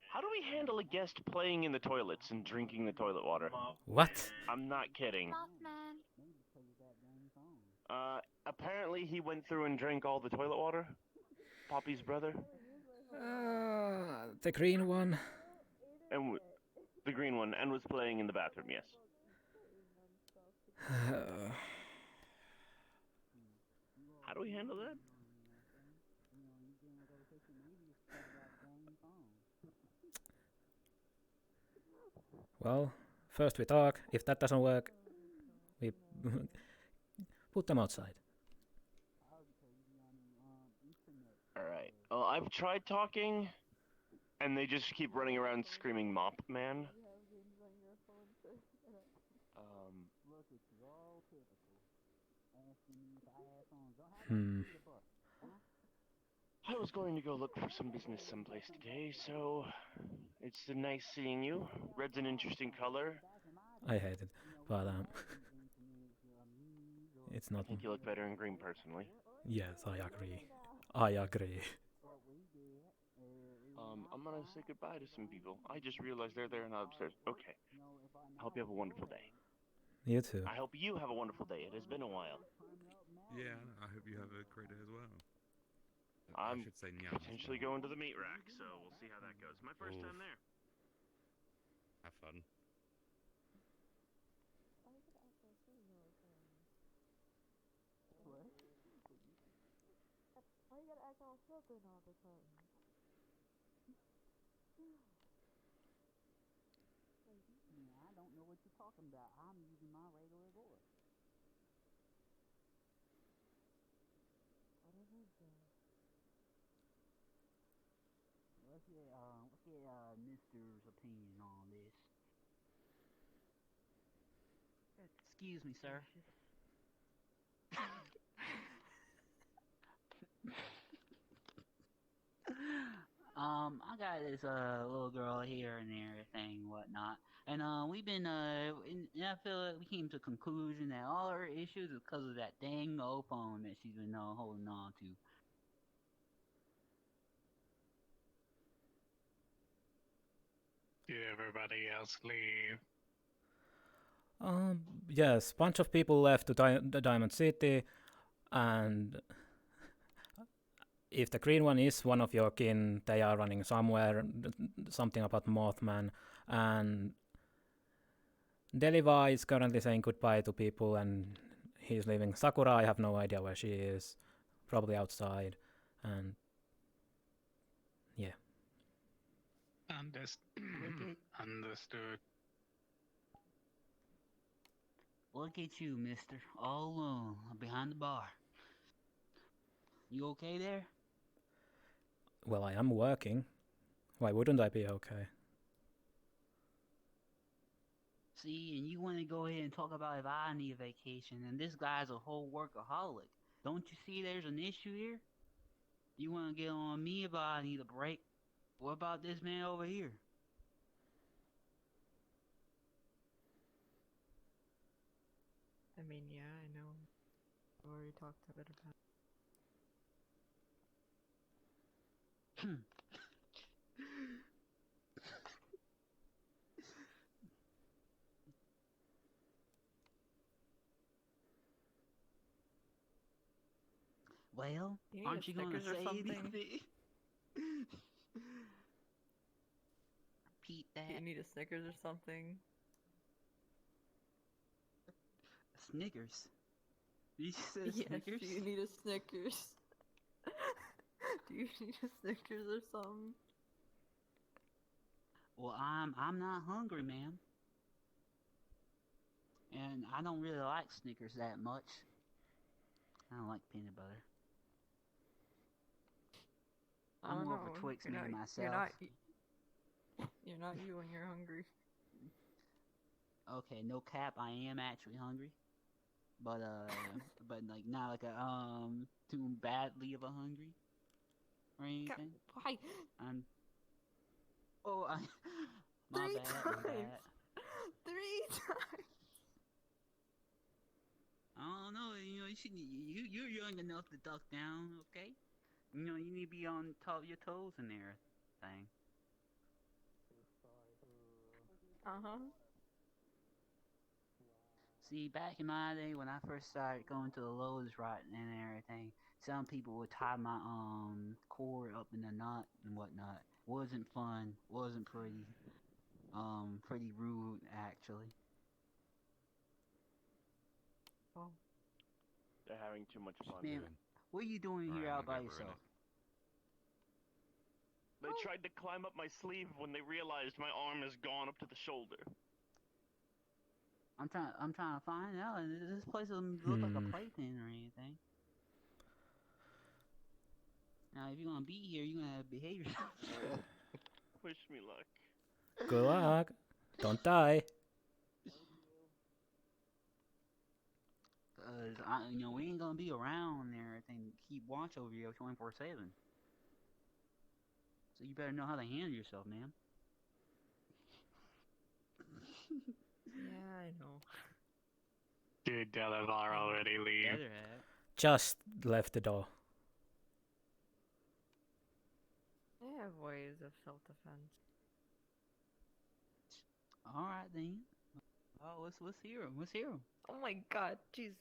Speaker 16: How do we handle a guest playing in the toilets and drinking the toilet water?
Speaker 1: What?
Speaker 16: I'm not kidding. Apparently he went through and drank all the toilet water. Poppy's brother.
Speaker 1: The green one.
Speaker 16: And the green one, and was playing in the bathroom, yes. How do we handle that?
Speaker 1: Well, first we talk. If that doesn't work, we put them outside.
Speaker 16: Alright. Well, I've tried talking, and they just keep running around screaming Mop Man. I was going to go look for some business someplace today, so it's nice seeing you. Red's an interesting color.
Speaker 1: I hate it, but it's not.
Speaker 16: I think you look better in green, personally.
Speaker 1: Yes, I agree. I agree.
Speaker 16: I'm gonna say goodbye to some people. I just realized they're there and not upstairs. Okay. I hope you have a wonderful day.
Speaker 1: You too.
Speaker 16: I hope you have a wonderful day. It has been a while.
Speaker 15: Yeah, I hope you have a great day as well.
Speaker 16: I'm
Speaker 15: I should say
Speaker 16: potentially going to the meat rack, so we'll see how that goes. My first time there.
Speaker 15: Have fun.
Speaker 3: What? Why you gotta act all filthy all the time?
Speaker 12: I don't know what you're talking about. I'm using my regular voice.
Speaker 3: What is this?
Speaker 12: What's your Mister's opinion on this? Excuse me, sir. I got this little girl here and everything, whatnot, and we've been and I feel like we came to a conclusion that all her issues is because of that dang old phone that she's been holding on to.
Speaker 10: Did everybody else leave?
Speaker 1: Yes, bunch of people left to the Diamond City, and if the green one is one of your kin, they are running somewhere, something about Mothman, and Deliva is currently saying goodbye to people, and he's leaving. Sakura, I have no idea where she is, probably outside, and yeah.
Speaker 10: Understood.
Speaker 12: Look at you, mister, all alone, behind the bar. You okay there?
Speaker 1: Well, I am working. Why wouldn't I be okay?
Speaker 12: See, and you want to go ahead and talk about if I need a vacation, and this guy's a whole workaholic. Don't you see there's an issue here? You want to get on me about I need a break? What about this man over here?
Speaker 3: I mean, yeah, I know. We already talked a bit about it.
Speaker 12: Well, aren't you going to say anything? Repeat that.
Speaker 3: Do you need a Snickers or something?
Speaker 12: A Snickers. You said
Speaker 3: Yes,
Speaker 12: Snickers?
Speaker 3: do you need a Snickers? Do you need a Snickers or something?
Speaker 12: Well, I'm not hungry, ma'am. And I don't really like Snickers that much. I don't like peanut butter. I'm more of a Twix man myself.
Speaker 3: You're not you when you're hungry.
Speaker 12: Okay, no cap, I am actually hungry. But but like not like a too badly of a hungry or anything.
Speaker 3: Why?
Speaker 12: I'm my
Speaker 3: Three
Speaker 12: bad, my
Speaker 3: times.
Speaker 12: bad.
Speaker 3: 3 times.
Speaker 12: I don't know, you know, you're young enough to duck down, okay? You know, you need to be on top of your toes and everything.
Speaker 3: Uh-huh.
Speaker 12: See, back in my day when I first started going to the Lowe's right and everything, some people would tie my cord up in a knot and whatnot. Wasn't fun, wasn't pretty. Pretty rude actually.
Speaker 3: Oh.
Speaker 16: They're having too much fun.
Speaker 12: Man, what are you doing here out by yourself?
Speaker 16: They tried to climb up my sleeve when they realized my arm is gone up to the shoulder.
Speaker 12: I'm trying to find out. This place doesn't look like a playpen or anything. Now, if you're gonna be here, you're gonna have to behave yourself.
Speaker 16: Wish me luck.
Speaker 1: Good luck. Don't die.
Speaker 12: You know, we ain't gonna be around and everything to keep watch over you 24/7. So you better know how to handle yourself, man.
Speaker 3: Yeah, I know.
Speaker 10: Did Delavar already leave?
Speaker 12: Better have.
Speaker 1: Just left the door.
Speaker 3: They have ways of self-defense.
Speaker 12: Alright then. Oh, let's hear him. Let's hear him.
Speaker 3: Oh my god, jeez.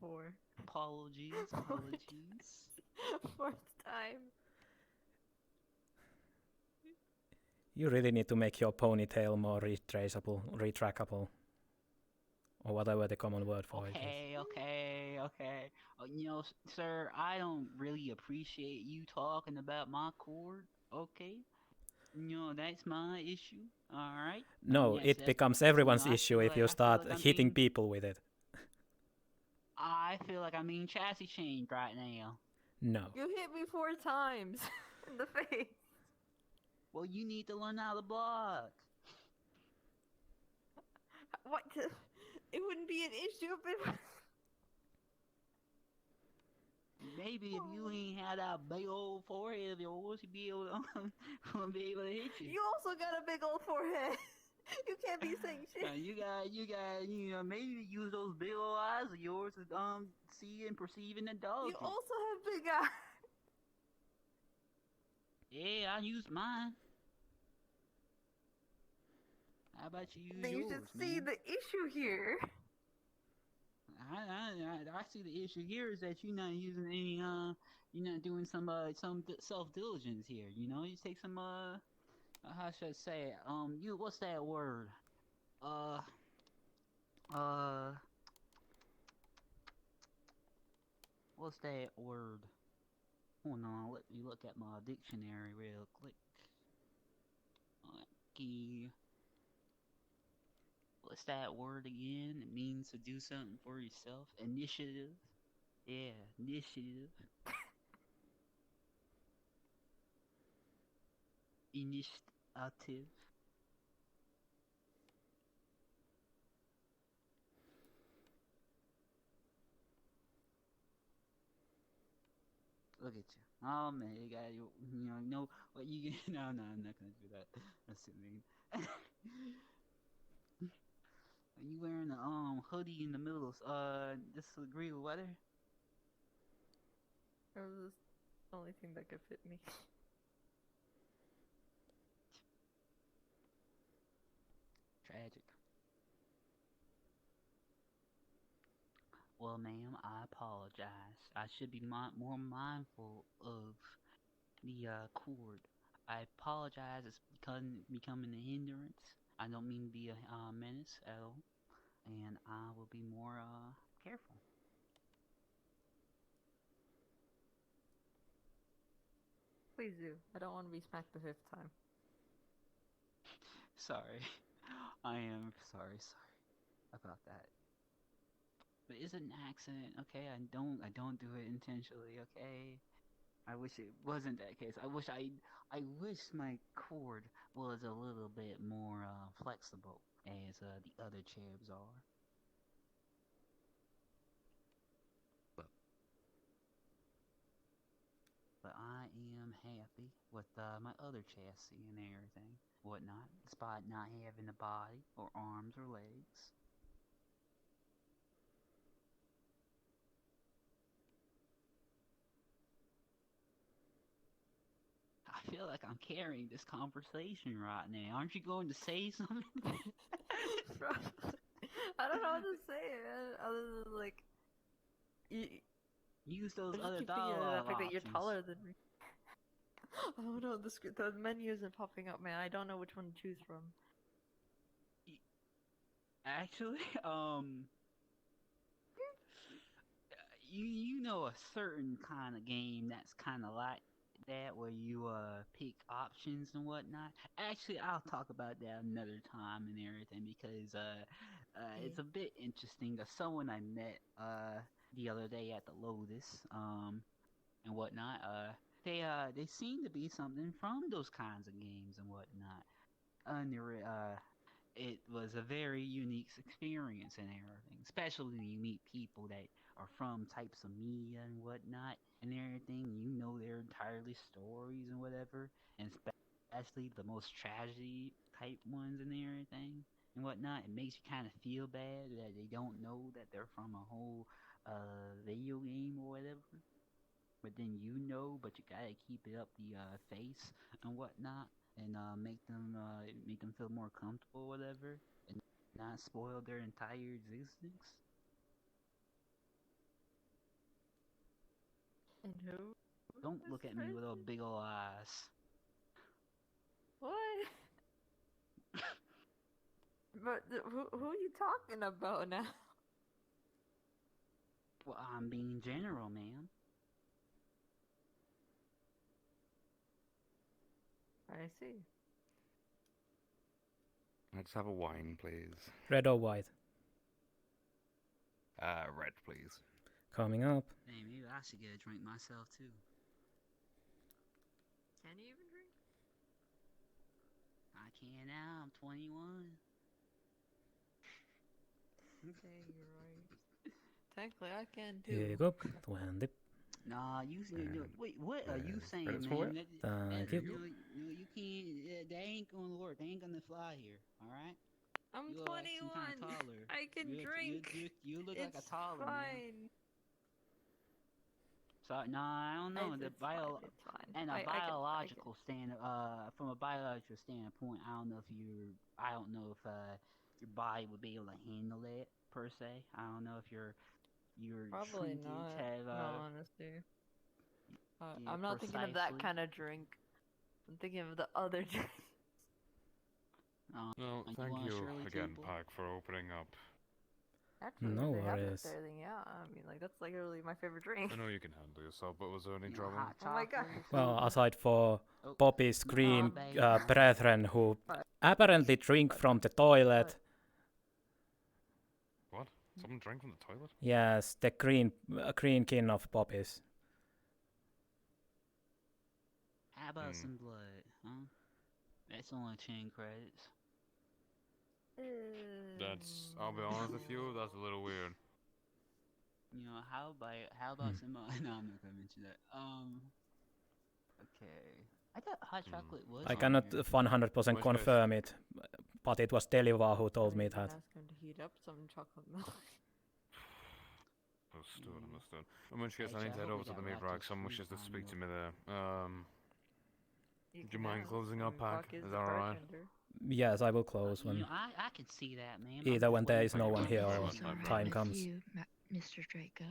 Speaker 3: 4.
Speaker 12: Apologies.
Speaker 3: 4th time.
Speaker 1: You really need to make your ponytail more retrackable. Or whatever the common word for it is.
Speaker 12: Okay. You know, sir, I don't really appreciate you talking about my cord, okay? You know, that's my issue, alright?
Speaker 1: No,
Speaker 12: yes,
Speaker 1: it becomes everyone's
Speaker 12: you know,
Speaker 1: issue if you start hitting people with it.
Speaker 12: I feel like I'm being chassis chained right now.
Speaker 1: No.
Speaker 3: You hit me 4 times in the face.
Speaker 12: Well, you need to learn how to block.
Speaker 3: What? It wouldn't be an issue if it was...
Speaker 12: Maybe if you ain't had that big old forehead of yours, you'd be able to hit you.
Speaker 3: You also got a big old forehead. You can't be saying shit.
Speaker 12: You got, you know, maybe use those big old eyes of yours to see and perceive in the dark.
Speaker 3: You also have big eyes.
Speaker 12: Yeah, I use mine. How about you use
Speaker 3: then
Speaker 12: yours,
Speaker 3: you should see the issue here.
Speaker 12: I see the issue here is that you're not using any you're not doing some self diligence here. You know, you take some how should I say it? What's that word? What's that word? Hold on, let me look at my dictionary real quick. Okay. What's that word again? It means to do something for yourself. Initiative. Yeah, initiative. Initiative. Look at you. Oh man, you got you know what you get. No, I'm not gonna do that. That's too mean. Are you wearing a hoodie in the middle of disagreeable weather?
Speaker 3: That was the only thing that could fit me.
Speaker 12: Tragic. Well, ma'am, I apologize. I should be more mindful of the cord. I apologize. It's becoming a hindrance. I don't mean to be a menace at all. and I will be more careful.
Speaker 3: Please do. I don't want to be smacked the 5th time.
Speaker 12: Sorry. I am sorry about that. But it's an accident, okay? I don't do it intentionally, okay? I wish it wasn't that case. I wish my cord was a little bit more flexible as the other chairs are. But I am happy with my other chassis and everything, whatnot, despite not having a body or arms or legs. I feel like I'm carrying this conversation right now. Aren't you going to say something?
Speaker 3: I don't know what to say, man. Other than like,
Speaker 12: use those
Speaker 3: I just
Speaker 12: other
Speaker 3: keep thinking of the
Speaker 12: dialogue
Speaker 3: fact that you're
Speaker 12: options.
Speaker 3: taller than me. Oh no, the menu isn't popping up, man. I don't know which one to choose from.
Speaker 12: Actually, you know a certain kind of game that's kind of like that, where you pick options and whatnot. Actually, I'll talk about that another time and everything, because it's a bit interesting. Someone I met the other day at the Lotus and whatnot, they seem to be something from those kinds of games and whatnot. And it was a very unique experience and everything, especially when you meet people that are from types of media and whatnot and everything. You know their entirely stories and whatever, and especially the most tragedy type ones and everything and whatnot. It makes you kind of feel bad that they don't know that they're from a whole video game or whatever. But then but you gotta keep it up the face and whatnot, and make them feel more comfortable, or whatever, and not spoil their entire existence.
Speaker 3: And who?
Speaker 12: Don't look at me with those big ol' eyes.
Speaker 3: What? But who are you talking about now?
Speaker 12: Well, I'm being general, man.
Speaker 3: I see.
Speaker 15: Let's have a wine, please.
Speaker 1: Red or white?
Speaker 15: Red, please.
Speaker 1: Coming up.
Speaker 12: Hey, maybe I should get a drink myself too.
Speaker 3: Can you even drink?
Speaker 12: I can now. I'm 21.
Speaker 3: Okay, you're right. Technically, I can too.
Speaker 1: Here you go. 20.
Speaker 12: Nah, wait, what are you saying,
Speaker 1: credits
Speaker 12: man?
Speaker 1: for it. Thank you.
Speaker 12: No, you can't. That ain't gonna work. They ain't gonna fly here. All right.
Speaker 3: I'm
Speaker 12: you
Speaker 3: 21.
Speaker 12: Like some kind of taller.
Speaker 3: I can drink.
Speaker 12: You look like a taller
Speaker 3: fine.
Speaker 12: man. So no, I don't know.
Speaker 3: It's fine.
Speaker 12: And biological from a biological standpoint, I don't know if your body would be able to handle it per se. I don't know if your
Speaker 3: probably
Speaker 12: trinkets
Speaker 3: not.
Speaker 12: have.
Speaker 3: No, honestly. I'm not thinking of that kind of drink. I'm thinking of the other drink.
Speaker 15: No, thank you again, Pakk, for opening up.
Speaker 3: Actually,
Speaker 1: no
Speaker 3: they have
Speaker 1: worries.
Speaker 3: everything, yeah. I mean, like, that's literally my favorite drink.
Speaker 15: I know you can handle yourself, but was there any trouble?
Speaker 3: Oh my god.
Speaker 1: Well, aside for Bobby's green brethren who apparently drink from the toilet.
Speaker 15: What? Someone drank from the toilet?
Speaker 1: Yes, the green kin of Bobby's.
Speaker 12: How about some blood, huh? That's only 10 credits.
Speaker 15: That's, I'll be honest with you, that's a little weird.
Speaker 12: You know, how about some, no, I'm not gonna mention that. Okay. I thought hot chocolate was
Speaker 1: I
Speaker 12: on
Speaker 1: cannot
Speaker 12: here.
Speaker 1: 100% confirm it, but it was Deliva who told me that.
Speaker 3: Ask him to heat up some chocolate milk.
Speaker 15: Understood. In which case, I need to head over to the meat rack. Someone wishes to speak to me there. Do you mind closing up, Pakk? Is that alright?
Speaker 1: Yes, I will close when.
Speaker 12: You know, I can see that, man.
Speaker 1: Either when there is no one here or
Speaker 9: It's alright
Speaker 1: time
Speaker 9: with
Speaker 1: comes.
Speaker 9: you, Mr. Draco.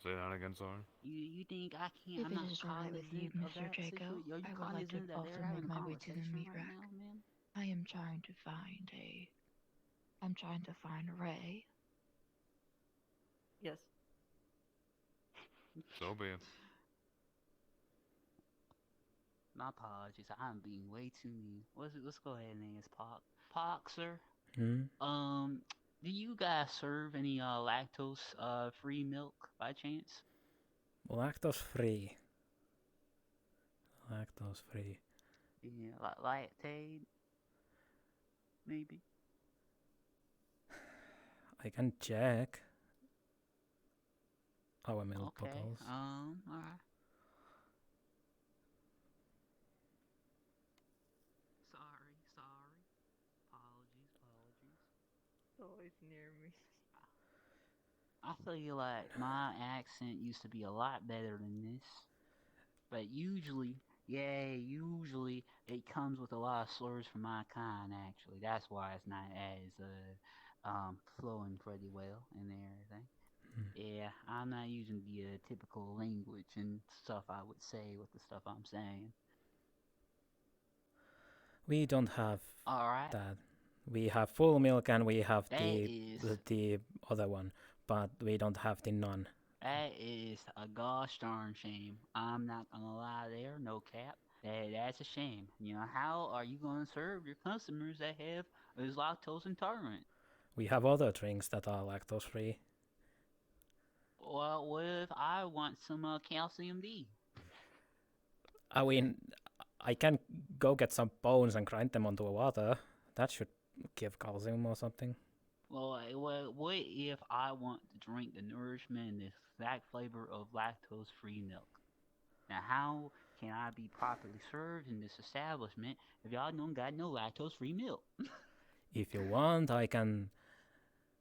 Speaker 15: Say that again, sorry.
Speaker 12: You think I can't?
Speaker 9: If
Speaker 12: I'm
Speaker 9: it
Speaker 12: not
Speaker 9: is alright with you,
Speaker 12: cognizant of
Speaker 9: Mr.
Speaker 12: that
Speaker 9: Draco,
Speaker 12: situation? Are you
Speaker 9: I would like to
Speaker 12: cognizant that
Speaker 9: also
Speaker 12: they're having
Speaker 9: make
Speaker 12: a
Speaker 9: my way to the
Speaker 12: conversation
Speaker 9: meat
Speaker 12: right
Speaker 9: rack.
Speaker 12: now, man?
Speaker 9: I am trying to find a
Speaker 12: I'm trying to find Ray.
Speaker 3: Yes.
Speaker 15: So be it.
Speaker 12: My apologies. I'm being way too mean. Let's go ahead and name this Pakk. Pakk, sir. Do you guys serve any lactose free milk by chance?
Speaker 1: Lactose free. Lactose free.
Speaker 12: Yeah, lactate, maybe.
Speaker 1: I can check our milk bottles.
Speaker 12: Alright. Sorry. Apologies.
Speaker 3: Always near me.
Speaker 12: I feel like my accent used to be a lot better than this. But usually it comes with a lot of slurs from my kind, actually. That's why it's not as flowing pretty well and everything. Yeah, I'm not using the typical language and stuff I would say with the stuff I'm saying.
Speaker 1: We don't have
Speaker 12: Alright.
Speaker 1: that. We have full milk and we have
Speaker 12: That
Speaker 1: the other one, but we don't have the none.
Speaker 12: That is a gosh darn shame. I'm not gonna lie there, no cap. That's a shame. You know, how are you gonna serve your customers that have is lactose intolerant?
Speaker 1: We have other drinks that are lactose free.
Speaker 12: Well, what if I want some calcium D?
Speaker 1: I mean, I can go get some bones and grind them onto water. That should give calcium or something.
Speaker 12: Well, what if I want to drink the nourishment and the exact flavor of lactose-free milk? Now, how can I be properly served in this establishment if y'all don't got no lactose-free milk?
Speaker 1: If you want, I can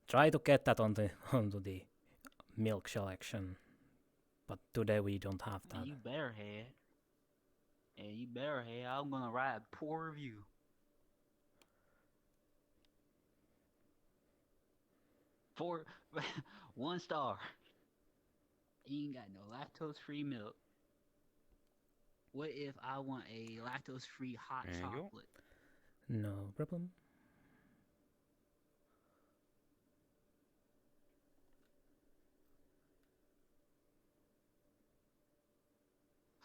Speaker 1: try to get that onto the milk selection. But today we don't have that.
Speaker 12: You better have. Yeah, you better have. I'm gonna write a poor review. For 1 star. You ain't got no lactose-free milk. What if I want a lactose-free hot chocolate?
Speaker 1: No problem.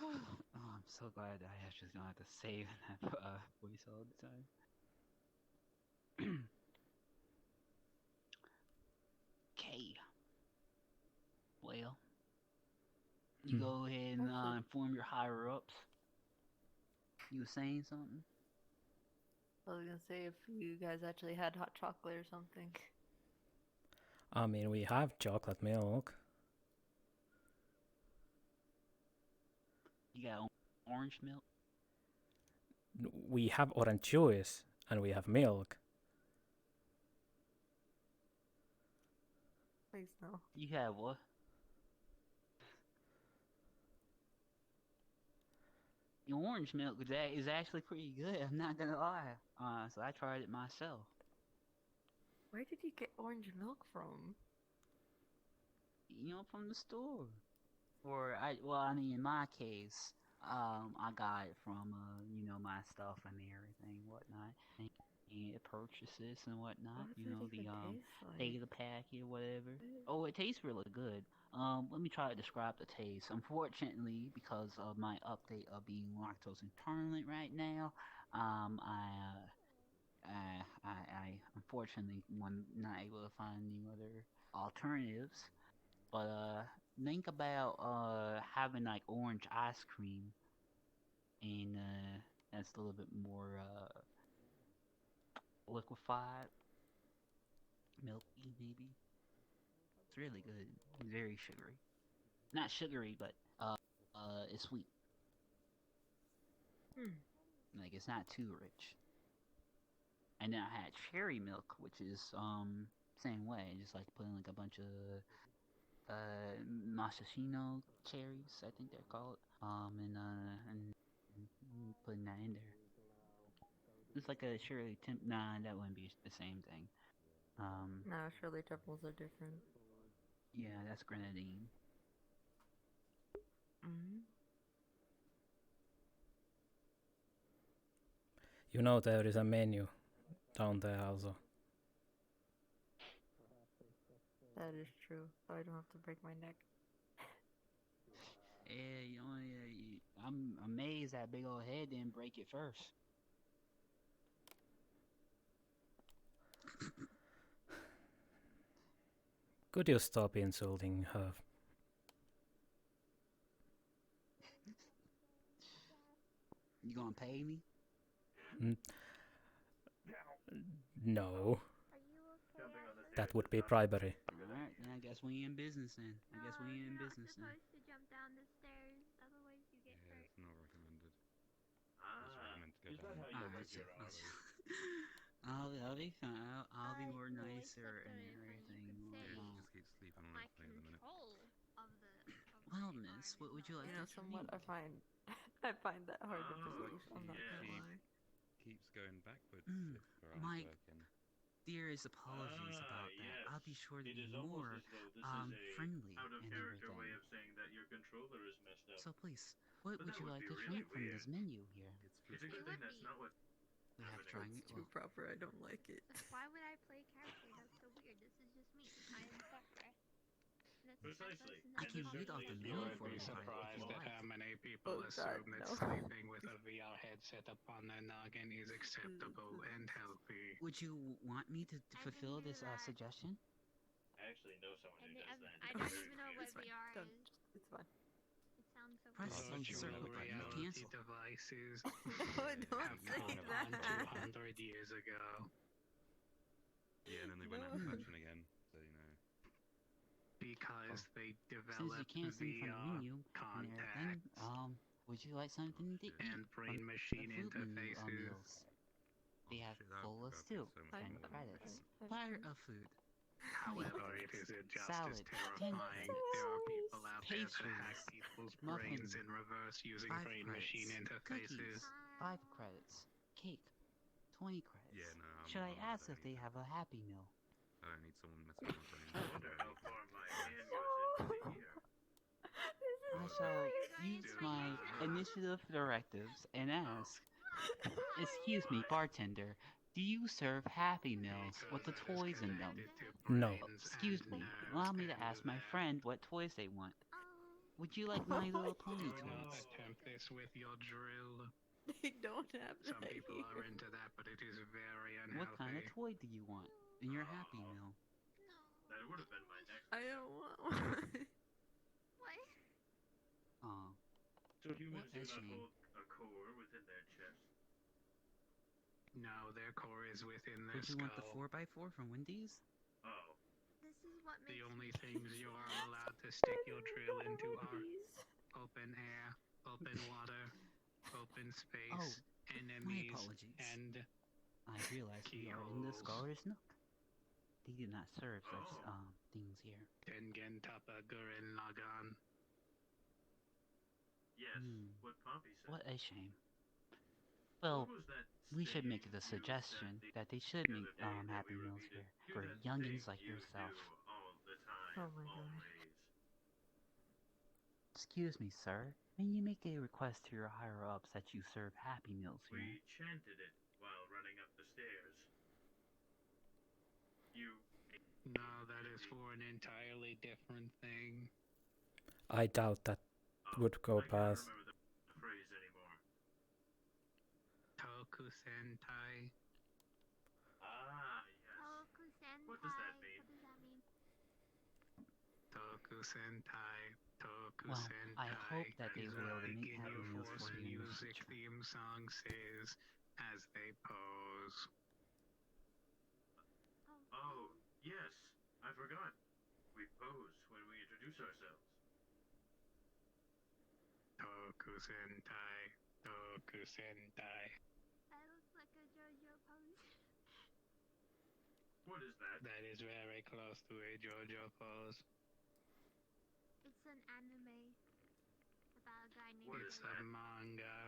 Speaker 12: Oh, I'm so glad that I actually don't have to save that voice all the time. Okay. Well, you go ahead and inform your higher ups. You were saying something?
Speaker 3: I was gonna say if you guys actually had hot chocolate or something.
Speaker 1: I mean, we have chocolate milk.
Speaker 12: You got orange milk?
Speaker 1: We have orange juice and we have milk.
Speaker 3: Please no.
Speaker 12: You have what? The orange milk is actually pretty good, I'm not gonna lie. So I tried it myself.
Speaker 3: Where did you get orange milk from?
Speaker 12: You know, from the store. In my case, I got it from, my stuff and everything, whatnot. And purchases and whatnot, take the packet, whatever. Oh, it tastes really good. Let me try to describe the taste. Unfortunately, because of my update of being lactose intolerant right now, I unfortunately was not able to find any other alternatives. But think about having like orange ice cream, and that's a little bit more liquefied, milky maybe. It's really good. It's very sugary. Not sugary, but it's sweet. Like it's not too rich. And then I had cherry milk, which is same way, just like putting like a bunch of maraschino cherries, I think they're called. And putting that in there. It's like a Shirley nah, that wouldn't be the same thing.
Speaker 3: No, Shirley Temples are different.
Speaker 12: Yeah, that's grenadine.
Speaker 1: You know there is a menu down there also.
Speaker 3: That is true. So I don't have to break my neck.
Speaker 12: Yeah, you know, I'm amazed that big old head didn't break it first.
Speaker 1: Could you stop insulting her?
Speaker 12: You gonna pay me?
Speaker 1: No. That would be bribery.
Speaker 12: Alright, then I guess we in business then. I guess we in business then.
Speaker 14: Supposed to jump down the stairs, otherwise you get hurt.
Speaker 15: It's not recommended.
Speaker 6: Is that how you work your hours?
Speaker 12: I'll be fine. I'll be more
Speaker 14: Well,
Speaker 12: nicer
Speaker 14: except
Speaker 12: and
Speaker 14: for if
Speaker 12: everything.
Speaker 14: you could
Speaker 12: Well,
Speaker 14: say
Speaker 15: Just keep sleeping on
Speaker 14: my
Speaker 15: it at the minute.
Speaker 14: control of the.
Speaker 12: well, miss, what would you like
Speaker 3: You know,
Speaker 12: to
Speaker 3: somewhat
Speaker 12: drink?
Speaker 3: I find that hard to believe. I'm not gonna
Speaker 15: Keep-
Speaker 3: lie.
Speaker 15: Keeps going backwards
Speaker 12: Mm,
Speaker 15: if her eyes
Speaker 12: Mike,
Speaker 15: working.
Speaker 12: dearest apologies about that. I'll be sure to
Speaker 6: It
Speaker 12: be
Speaker 6: is almost
Speaker 12: more
Speaker 6: as though this is a
Speaker 12: friendly
Speaker 6: out of
Speaker 12: and
Speaker 6: character
Speaker 12: everything.
Speaker 6: way of saying that your controller is messed up.
Speaker 12: So please, what
Speaker 6: But
Speaker 12: would
Speaker 6: that
Speaker 12: you
Speaker 6: would
Speaker 12: like
Speaker 6: be
Speaker 12: to
Speaker 6: really
Speaker 12: drink from this
Speaker 6: weird.
Speaker 12: menu here?
Speaker 6: It's a good thing that's not what.
Speaker 12: We have trying.
Speaker 3: It's too proper. I don't like it.
Speaker 14: Why would I play character? That's so weird. This is just me. I am Sakura.
Speaker 6: Precisely.
Speaker 12: I can read off the menu for you
Speaker 10: Be
Speaker 12: if you
Speaker 10: surprised at
Speaker 12: like.
Speaker 10: how many people assume that sleeping with a VR headset upon their noggin is acceptable and healthy.
Speaker 12: Would you want me to fulfill this suggestion?
Speaker 6: I actually know someone who does that.
Speaker 14: I don't even know what
Speaker 3: It's fine.
Speaker 14: VR
Speaker 3: Don't-
Speaker 14: is.
Speaker 3: It's fine.
Speaker 14: It sounds so
Speaker 12: Press
Speaker 14: weird.
Speaker 12: the circle
Speaker 10: Virtual
Speaker 12: button to
Speaker 10: reality
Speaker 12: cancel.
Speaker 10: devices
Speaker 3: No, don't
Speaker 10: have
Speaker 3: say
Speaker 10: gone
Speaker 3: that.
Speaker 10: on 200 years ago.
Speaker 15: Yeah, and then they went out of fashion again, so you know.
Speaker 10: Because they
Speaker 12: Since you
Speaker 10: developed
Speaker 12: can't see from the
Speaker 10: VR
Speaker 12: menu and everything,
Speaker 10: contacts
Speaker 12: would you like something to eat?
Speaker 10: and brain-machine
Speaker 12: The food menu
Speaker 10: interfaces.
Speaker 12: meals. They have full of stew and credits. Fire of food.
Speaker 10: However, it isn't just as
Speaker 12: Salad,
Speaker 10: terrifying. There are people out there that
Speaker 12: pastries,
Speaker 10: hack people's
Speaker 12: muffins,
Speaker 10: brains in reverse using
Speaker 12: 5
Speaker 10: brain-machine
Speaker 12: credits,
Speaker 10: interfaces.
Speaker 12: cookies, 5 credits, cake, 20 credits.
Speaker 15: Yeah, no, I'm
Speaker 12: Should I
Speaker 15: not
Speaker 12: ask if they have a Happy Meal?
Speaker 15: I don't need someone messing with my brain.
Speaker 6: I wonder how far my hand goes into here.
Speaker 12: I shall use my initiative directives and ask, excuse me, bartender, do you serve Happy Meals with the toys in them?
Speaker 1: No.
Speaker 12: Excuse me, allow me to ask my friend what toys they want. Would you like My Little Pony
Speaker 10: Do not
Speaker 12: toys?
Speaker 10: attempt this with your drill.
Speaker 3: They don't have
Speaker 10: Some
Speaker 3: that
Speaker 10: people are
Speaker 3: here.
Speaker 10: into that, but it is very unhealthy.
Speaker 12: What kind of toy do you want in your Happy Meal?
Speaker 6: That would have been my next.
Speaker 3: I don't want one.
Speaker 14: What?
Speaker 12: Oh,
Speaker 6: So humans do
Speaker 12: a
Speaker 6: not
Speaker 12: shame.
Speaker 6: hold a core within their chest.
Speaker 10: No, their core is within their
Speaker 12: would you
Speaker 10: skull.
Speaker 12: want the 4x4 from Wendy's?
Speaker 6: Oh.
Speaker 14: This is what
Speaker 10: The
Speaker 14: makes
Speaker 10: only
Speaker 14: me
Speaker 10: things you are allowed to stick your drill into are open air, open water, open space,
Speaker 12: My
Speaker 10: enemies,
Speaker 12: apologies.
Speaker 10: and
Speaker 12: I realize we are in the Scholar's Nook. They do not serve such things here.
Speaker 10: Tengen Tapa Gurren Lagann.
Speaker 6: Yes.
Speaker 12: Hmm.
Speaker 6: What Poppy said.
Speaker 12: What a shame. Well,
Speaker 6: What was that
Speaker 12: we should
Speaker 6: saying
Speaker 12: make the
Speaker 6: you
Speaker 12: suggestion
Speaker 6: said
Speaker 12: that they should
Speaker 6: the
Speaker 12: make
Speaker 6: other day that
Speaker 12: Happy
Speaker 6: we were
Speaker 12: Meals
Speaker 6: meeting?
Speaker 12: here
Speaker 6: Do
Speaker 12: for
Speaker 6: that
Speaker 12: youngins
Speaker 6: thing
Speaker 12: like
Speaker 6: you
Speaker 12: yourself.
Speaker 6: do all the time,
Speaker 3: Oh my god.
Speaker 6: always.
Speaker 12: Excuse me, sir. May you make a request to your higher-ups that you serve Happy Meals here?
Speaker 6: We chanted it while running up the stairs. You.
Speaker 10: No, that is for an entirely different thing.
Speaker 1: I doubt that would go
Speaker 6: I can't
Speaker 1: past.
Speaker 6: remember the phrase anymore.
Speaker 10: Toku Sentai.
Speaker 6: Ah, yes.
Speaker 14: Toku Sentai.
Speaker 6: What does that mean?
Speaker 14: What does that mean?
Speaker 10: Toku Sentai. Toku
Speaker 12: Well,
Speaker 10: Sentai.
Speaker 12: I hope that they
Speaker 10: is
Speaker 12: will
Speaker 10: what
Speaker 12: make
Speaker 10: Begin
Speaker 12: Happy
Speaker 10: Your
Speaker 12: Meals
Speaker 10: Force
Speaker 12: for you in the
Speaker 10: music
Speaker 12: future.
Speaker 10: theme song says as they pose.
Speaker 6: Oh, yes. I forgot. We pose when we introduce ourselves.
Speaker 10: Toku Sentai. Toku Sentai.
Speaker 14: That looks like a JoJo pose.
Speaker 6: What is that?
Speaker 10: That is very close to a JoJo pose.
Speaker 14: It's an anime about a guy named
Speaker 6: What is
Speaker 10: It's
Speaker 14: JoJo.
Speaker 10: a manga.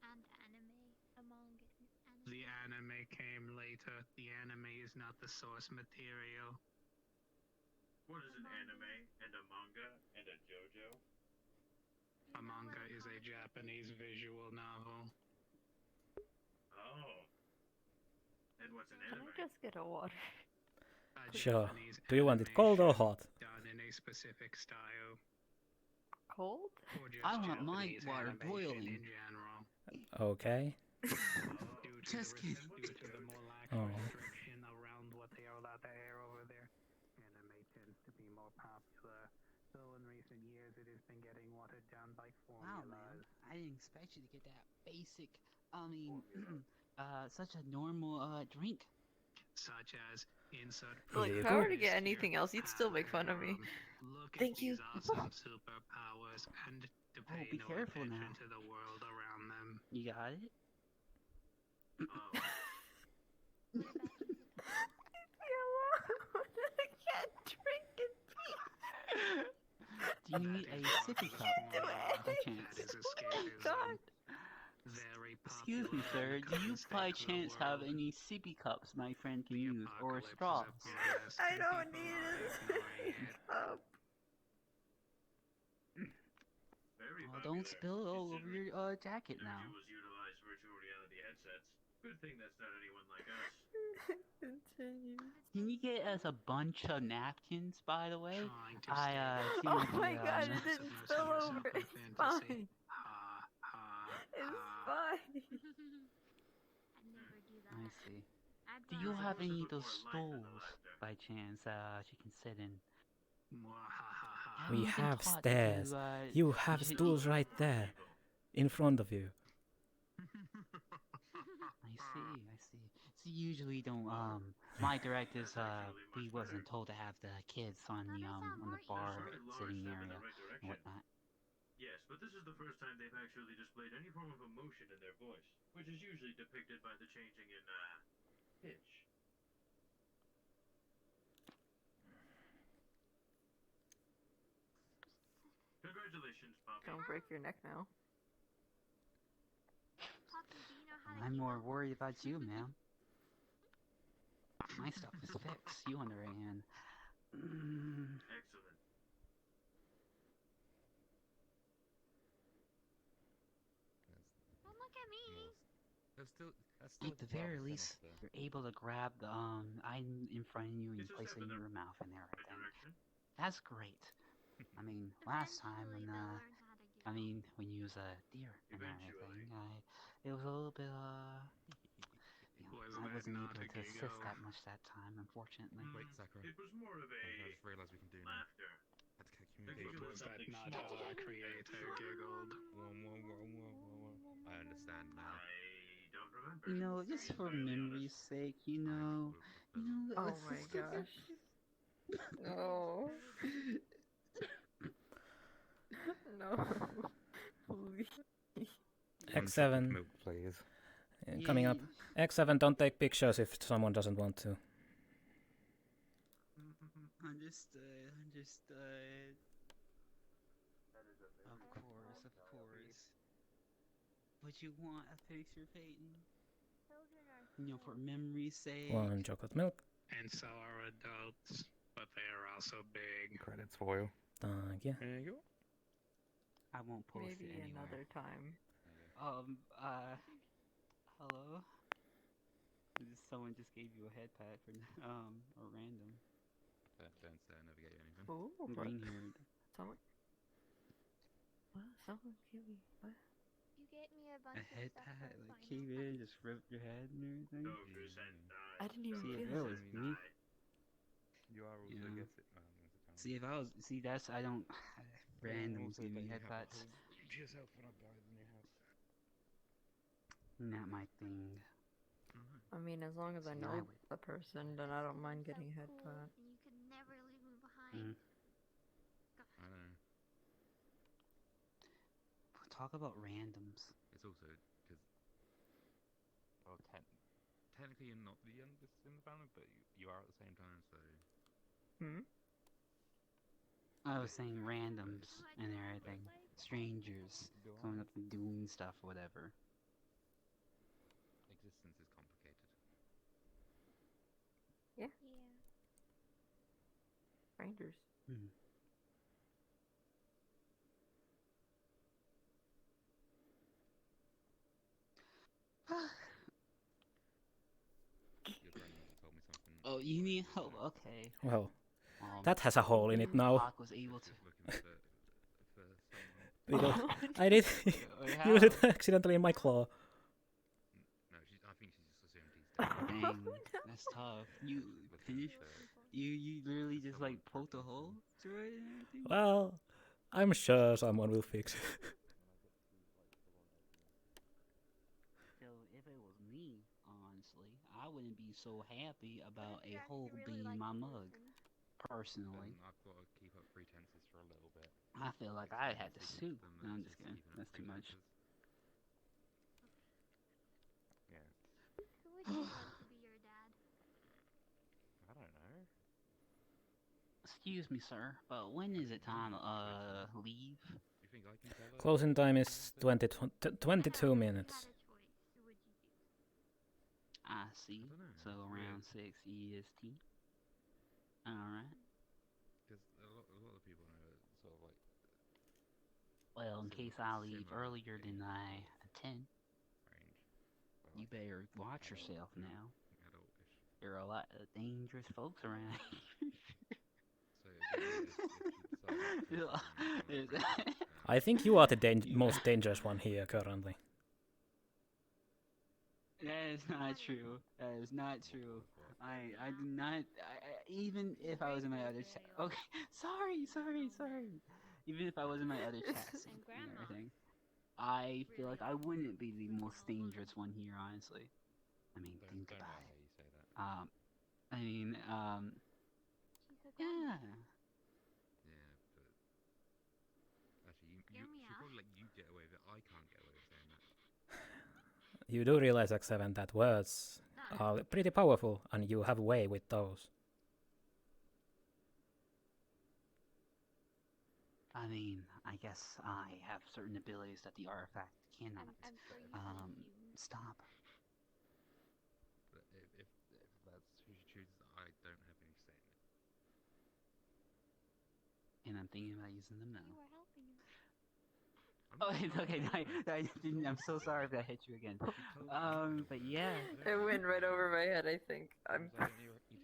Speaker 14: And anime. A manga. Anime.
Speaker 10: The anime came later. The anime is not the source material.
Speaker 6: What is an anime and a manga and a JoJo?
Speaker 10: A manga is a Japanese visual novel.
Speaker 6: Oh. And what's an
Speaker 3: Can
Speaker 6: anime?
Speaker 3: I just get a water?
Speaker 1: Sure.
Speaker 10: Japanese
Speaker 1: Do you want it cold or hot?
Speaker 10: done in a specific style.
Speaker 3: Cold?
Speaker 10: Or just
Speaker 12: I want my
Speaker 10: Japanese
Speaker 12: water
Speaker 10: animation
Speaker 12: boiling.
Speaker 10: in general.
Speaker 1: Okay.
Speaker 12: Just kidding.
Speaker 10: Due to the more lax
Speaker 1: Oh.
Speaker 10: restriction around what they are allowed to air over there, anime tends to be more popular. So in recent years, it has been getting watered down by
Speaker 12: Wow,
Speaker 10: formulas.
Speaker 12: man. I didn't expect you to get that basic, such a normal, drink.
Speaker 10: Such as insert.
Speaker 3: Look, if I were to get anything else, you'd still make fun of me.
Speaker 10: Look
Speaker 3: Thank
Speaker 10: at
Speaker 3: you.
Speaker 10: these awesome superpowers and to pay
Speaker 12: be
Speaker 10: no
Speaker 12: careful
Speaker 10: attention
Speaker 12: now.
Speaker 10: to the world around them.
Speaker 12: You got it?
Speaker 3: I can't drink it.
Speaker 12: Do you need a sippy cup by chance?
Speaker 3: God.
Speaker 12: Excuse me, sir. Do you by chance have any sippy cups my friend can use, or straws?
Speaker 3: I don't need it.
Speaker 12: Well, don't spill it all over your jacket now.
Speaker 6: Utilize virtual reality headsets. Good thing that's not anyone like us.
Speaker 3: Continue.
Speaker 12: Can you get us a bunch of napkins, by the way? I seem
Speaker 3: Oh
Speaker 12: like
Speaker 3: my
Speaker 12: the,
Speaker 3: god, it didn't spill over. It's fine. It's fine.
Speaker 12: I see. Do you have any of those stools by chance she can sit in?
Speaker 1: We
Speaker 12: I've been
Speaker 1: have
Speaker 12: taught
Speaker 1: stairs.
Speaker 12: to,
Speaker 1: You have
Speaker 12: should-
Speaker 1: stools right there, in front of you.
Speaker 12: I see. So you usually don't, my directives, we wasn't told to have the kids on the bar sitting area and whatnot.
Speaker 6: Yes, but this is the first time they've actually displayed any form of emotion in their voice, which is usually depicted by the changing in pitch. Congratulations, Poppy.
Speaker 3: Don't break your neck now.
Speaker 12: I'm more worried about you, ma'am. My stuff is fixed. You on the right hand.
Speaker 6: Excellent.
Speaker 14: Don't look at me.
Speaker 12: At the very least, you're able to grab the item in front of you and place it in your mouth and everything. That's great. I mean, last time when when you use a deer and everything, it was a little bit I wasn't able to assist that much that time, unfortunately.
Speaker 15: Wait, Sakura.
Speaker 6: It was more of a
Speaker 15: I just realised we can do now.
Speaker 6: laughter.
Speaker 15: Had to communicate.
Speaker 10: Was that not how our creator giggled?
Speaker 15: I understand now.
Speaker 6: I don't remember.
Speaker 12: You know, just for memory's sake,
Speaker 3: Oh my gosh. No. No. Please.
Speaker 1: X7.
Speaker 15: Milk, please.
Speaker 1: Coming up. X7, don't take pictures if someone doesn't want to.
Speaker 12: Understood. Of course. Would you want a picture, Peyton? For memory's sake.
Speaker 1: 1 chocolate milk.
Speaker 10: And so are adults, but they are also big.
Speaker 15: Credits for you.
Speaker 1: Thank you.
Speaker 15: There you go.
Speaker 12: I won't post
Speaker 3: Maybe
Speaker 12: it anywhere.
Speaker 3: another time.
Speaker 12: Hello? Someone just gave you a head pat for, or random.
Speaker 15: Don't say I never get you anything.
Speaker 3: Ooh,
Speaker 12: Green haired.
Speaker 3: Someone. What? Someone give me what?
Speaker 14: You get me a bunch
Speaker 12: A head
Speaker 14: of stuff.
Speaker 12: pat,
Speaker 14: for
Speaker 12: like
Speaker 14: fun.
Speaker 12: came in and just ripped your head and everything.
Speaker 3: I didn't even
Speaker 12: See, if
Speaker 3: feel
Speaker 12: it was me.
Speaker 15: You are also
Speaker 12: Yeah.
Speaker 15: get it.
Speaker 12: See, if I was, that's, I don't, randoms give me head pats.
Speaker 15: To yourself when I buy the new house.
Speaker 12: Not my thing.
Speaker 3: I mean, as long as I know the person, then I don't mind getting a head pat.
Speaker 14: And you could never leave me behind.
Speaker 15: I know.
Speaker 12: Talk about randoms.
Speaker 15: It's also because, well, technically you're not the youngest in the family, but you are at the same time, so.
Speaker 12: I was saying randoms and everything. Strangers coming up and doing stuff, whatever.
Speaker 15: Existence is complicated.
Speaker 3: Yeah.
Speaker 14: Yeah.
Speaker 3: Strangers.
Speaker 15: Your friend once told me something
Speaker 12: Oh, you need help? Okay.
Speaker 1: Well, that has a hole in it now.
Speaker 12: Pakk was able to.
Speaker 1: Because I did use it accidentally in my claw.
Speaker 15: No, I think she's just assumed he's dead.
Speaker 12: Dang, that's tough. You finish? You literally just like poked a hole through it and everything?
Speaker 1: Well, I'm sure someone will fix it.
Speaker 12: So if it was me, honestly, I wouldn't be so happy about a hole being my mug. Personally,
Speaker 15: I've got to keep up pretenses for a little bit.
Speaker 12: I feel like I'd have to sue. No, I'm just kidding. That's too much.
Speaker 15: Yeah.
Speaker 14: Who would you want to be your dad?
Speaker 15: I don't know.
Speaker 12: Excuse me, sir, but when is it time to leave?
Speaker 15: You think I can tell her?
Speaker 1: Closing time is 22 minutes.
Speaker 12: I see. So around 6 EST. Alright.
Speaker 15: Because a lot of people know sort of like.
Speaker 12: Well, in case I leave earlier than I attend, you better watch yourself now. There are a lot of dangerous folks around.
Speaker 1: I think you are the most dangerous one here currently.
Speaker 12: That is not true. That is not true. I do not. Even if I was in my other chat. Okay, sorry. Even if I was in my other chats and everything, I feel like I wouldn't be the most dangerous one here, honestly. I mean, think about it. Yeah.
Speaker 15: Yeah, but actually, she'll probably let you get away with it. I can't get away with saying that.
Speaker 1: You do realize, X7, that words are pretty powerful, and you have a way with those.
Speaker 12: I mean, I guess I have certain abilities that the artifact cannot stop.
Speaker 15: But if that's who she chooses, I don't have any say in it.
Speaker 12: And I'm thinking about using them now.
Speaker 14: You are helping him.
Speaker 12: Oh, it's okay. I didn't. I'm so sorry if I hit you again. But yeah.
Speaker 3: It went right over my head, I think.
Speaker 15: I need to